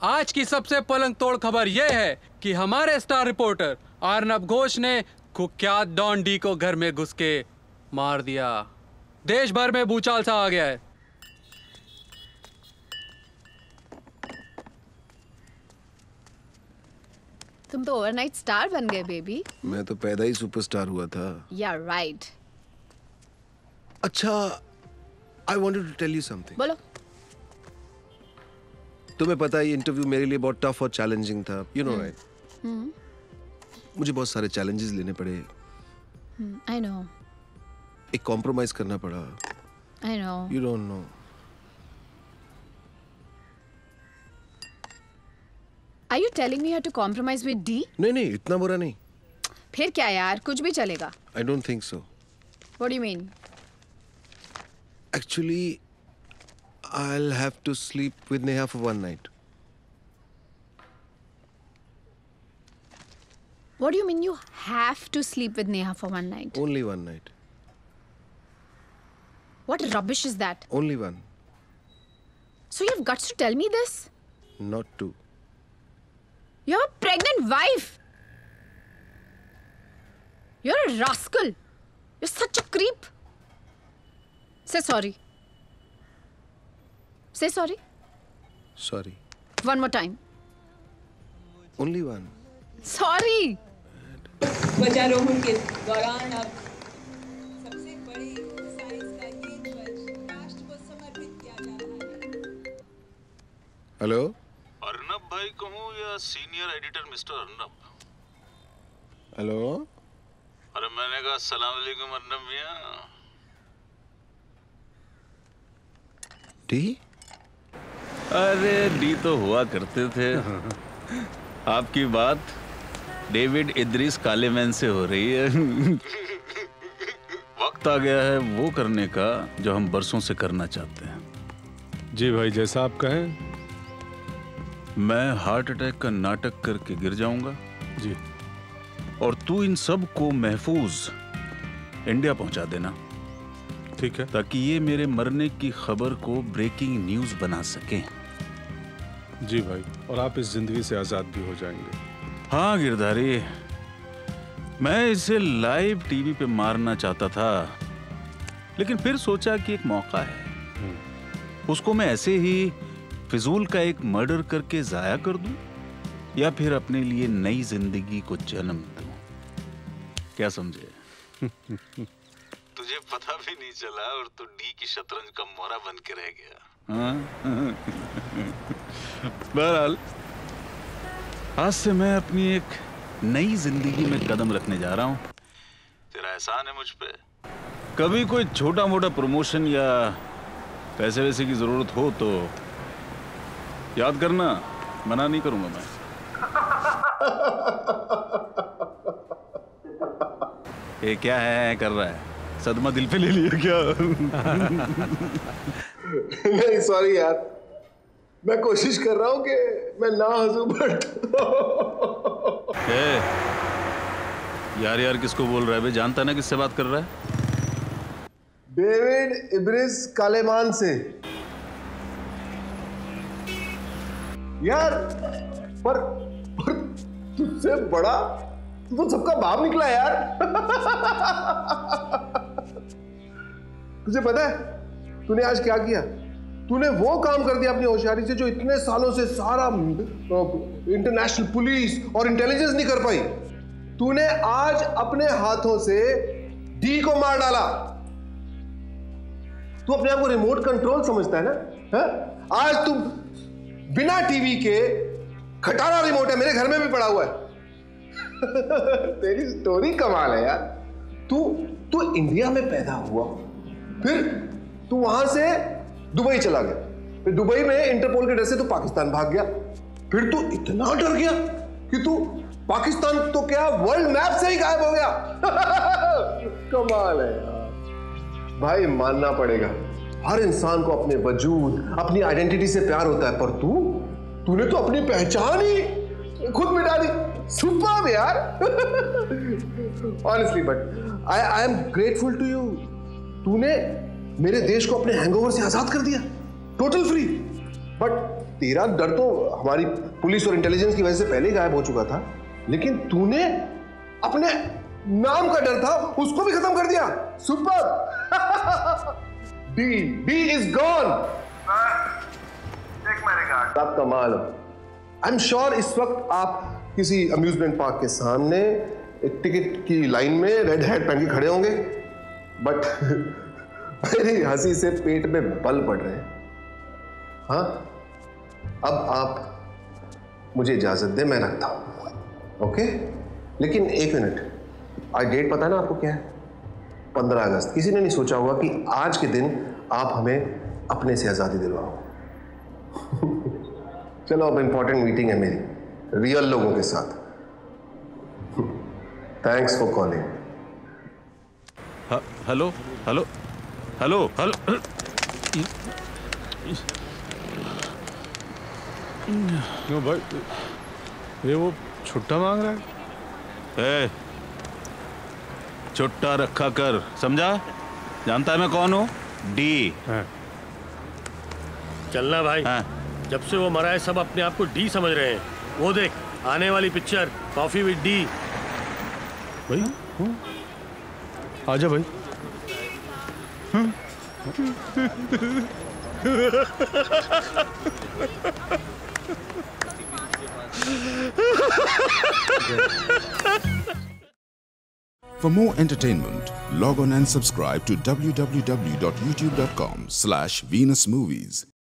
आज की सबसे पलंग तोड़ खबर यह है कि हमारे स्टार रिपोर्टर अर्नब घोष ने कुख्यात डॉन डी को घर में घुस के मार दिया। देश भर में भूचाल सा आ गया है। तुम तो ओवरनाइट स्टार बन गए बेबी। मैं तो पैदा ही सुपरस्टार हुआ था। या राइट। अच्छा, I wanted to tell you something. बोलो। तुम्हें पता है ये इंटरव्यू मेरे लिए बहुत टफ और चैलेंजिंग था। You know right. मुझे बहुत सारे चैलेंजेस लेने पड़े। I know. एक कॉम्प्रोमाइज करना पड़ा। I know. You don't know. Are you telling me you have to compromise with D? नहीं, इतना बुरा नहीं। फिर क्या यार, कुछ भी चलेगा। I don't think so. What do you mean? Actually, I'll have to sleep with Neha for one night. What do you mean you have to sleep with Neha for one night? Only one night. What rubbish is that? Only one. So you have guts to tell me this? Not two. You have a pregnant wife. You're a rascal. You're such a creep. Say sorry. Say sorry. Sorry. One more time. Only one. Sorry. ध्वजारोहण के दौरान अब सबसे बड़ी size का ये ध्वज राष्ट्र को समर्पित किया जा रहा है। हेलो। अर्नब भाई कहूँ या senior editor mister Arnab? Hello. अरे मैंने कहा अस्सलाम वालेकुम अर्नब मियां। डी? अरे डी तो हुआ करते थे। आपकी बात डेविड इद्रिस कालेमैन से हो रही है। वक्त आ गया है वो करने का जो हम बरसों से करना चाहते हैं। जी भाई, जैसा आप कहें। मैं हार्ट अटैक का नाटक करके गिर जाऊंगा जी, और तू इन सब को महफूज इंडिया पहुंचा देना। ठीक है। ताकि ये मेरे मरने की खबर को ब्रेकिंग न्यूज बना सकें। जी भाई, और आप इस जिंदगी से आजाद भी हो जाएंगे। हाँ गिरधारी, मैं इसे लाइव टीवी पे मारना चाहता था, लेकिन फिर सोचा कि एक मौका है, उसको मैं ऐसे ही फिजूल का एक मर्डर करके जाया कर दूं, या फिर अपने लिए नई जिंदगी को जन्म दूं। क्या समझे? तुझे पता भी नहीं चला और तू डी की शतरंज का मोहरा बन के रह गया। बहरहाल, आज से मैं अपनी एक नई जिंदगी में कदम रखने जा रहा हूं। तेरा एहसान है मुझ पे। कभी कोई छोटा मोटा प्रमोशन या पैसे वैसे की जरूरत हो तो याद करना, मना नहीं करूंगा मैं। ये क्या है कर रहा है? सदमा दिल पे ले लिया क्या? नहीं सॉरी यार, मैं कोशिश कर रहा हूँ कि मैं ना हंसूं बट यार यार किसको बोल रहा है बे? जानता ना किससे बात कर रहा है? डेविड इब्रिस कालेमान से। यार पर तुझसे बड़ा तो सबका बाप निकला यार। तुझे पता है तूने आज क्या किया? तूने वो काम कर दिया अपनी होशियारी से जो इतने सालों से सारा इंटरनेशनल पुलिस और इंटेलिजेंस नहीं कर पाई। तूने आज अपने हाथों से डी को मार डाला। तू अपने आप को रिमोट कंट्रोल समझता है ना? है? आज तू बिना टीवी के खटारा रिमोट है, मेरे घर में भी पड़ा हुआ है। तेरी स्टोरी कमाल है यार। तू इंडिया में पैदा हुआ, फिर तू वहां से दुबई चला गया, फिर दुबई में इंटरपोल के डर से तू पाकिस्तान भाग गया, फिर तू इतना डर गया कि तू पाकिस्तान तो क्या वर्ल्ड मैप से ही गायब हो गया। कमाल है यार भाई, मानना पड़ेगा हर इंसान को अपने वजूद, अपनी आइडेंटिटी से प्यार होता है, पर तूने तो अपनी पहचान ही खुद मिटा दी। सुपर्ब यार। Honestly but I am grateful to you. तूने मेरे देश को अपने हैंगओवर से आजाद कर दिया, टोटल फ्री। बट तेरा डर तो हमारी पुलिस और इंटेलिजेंस की वजह से पहले ही गायब हो चुका था, लेकिन तूने अपने नाम का डर था उसको भी खत्म कर दिया। सुपर। D is gone. आप कमाल हो। आई एम श्योर इस वक्त आप किसी अम्यूजमेंट पार्क के सामने एक टिकट की लाइन में रेड हैट पहन के खड़े होंगे, बट मेरी हंसी से पेट में बल पड़ रहे हैं। हाँ, अब आप मुझे इजाजत दे, मैं रखता हूं। ओके, लेकिन एक मिनट, आज डेट पता है ना आपको क्या है? 15 अगस्त। किसी ने नहीं सोचा होगा कि आज के दिन आप हमें अपने से आजादी दिलवाओ। चलो, अब इंपॉर्टेंट मीटिंग है मेरी रियल लोगों के साथ। Thanks for calling. Hello hello hello hello. क्यों भाई, ये वो छुट्टा मांग रहा है? ए, छुट्टा रखा कर, समझा? जानता है मैं कौन हूँ? डी। चलना भाई। जब से वो मरा है सब अपने आप को डी समझ रहे हैं। वो देख आने वाली पिक्चर कॉफी विद डी। भाई आजा भाई। For more entertainment, log on and subscribe to www.youtube.com/venusmovies.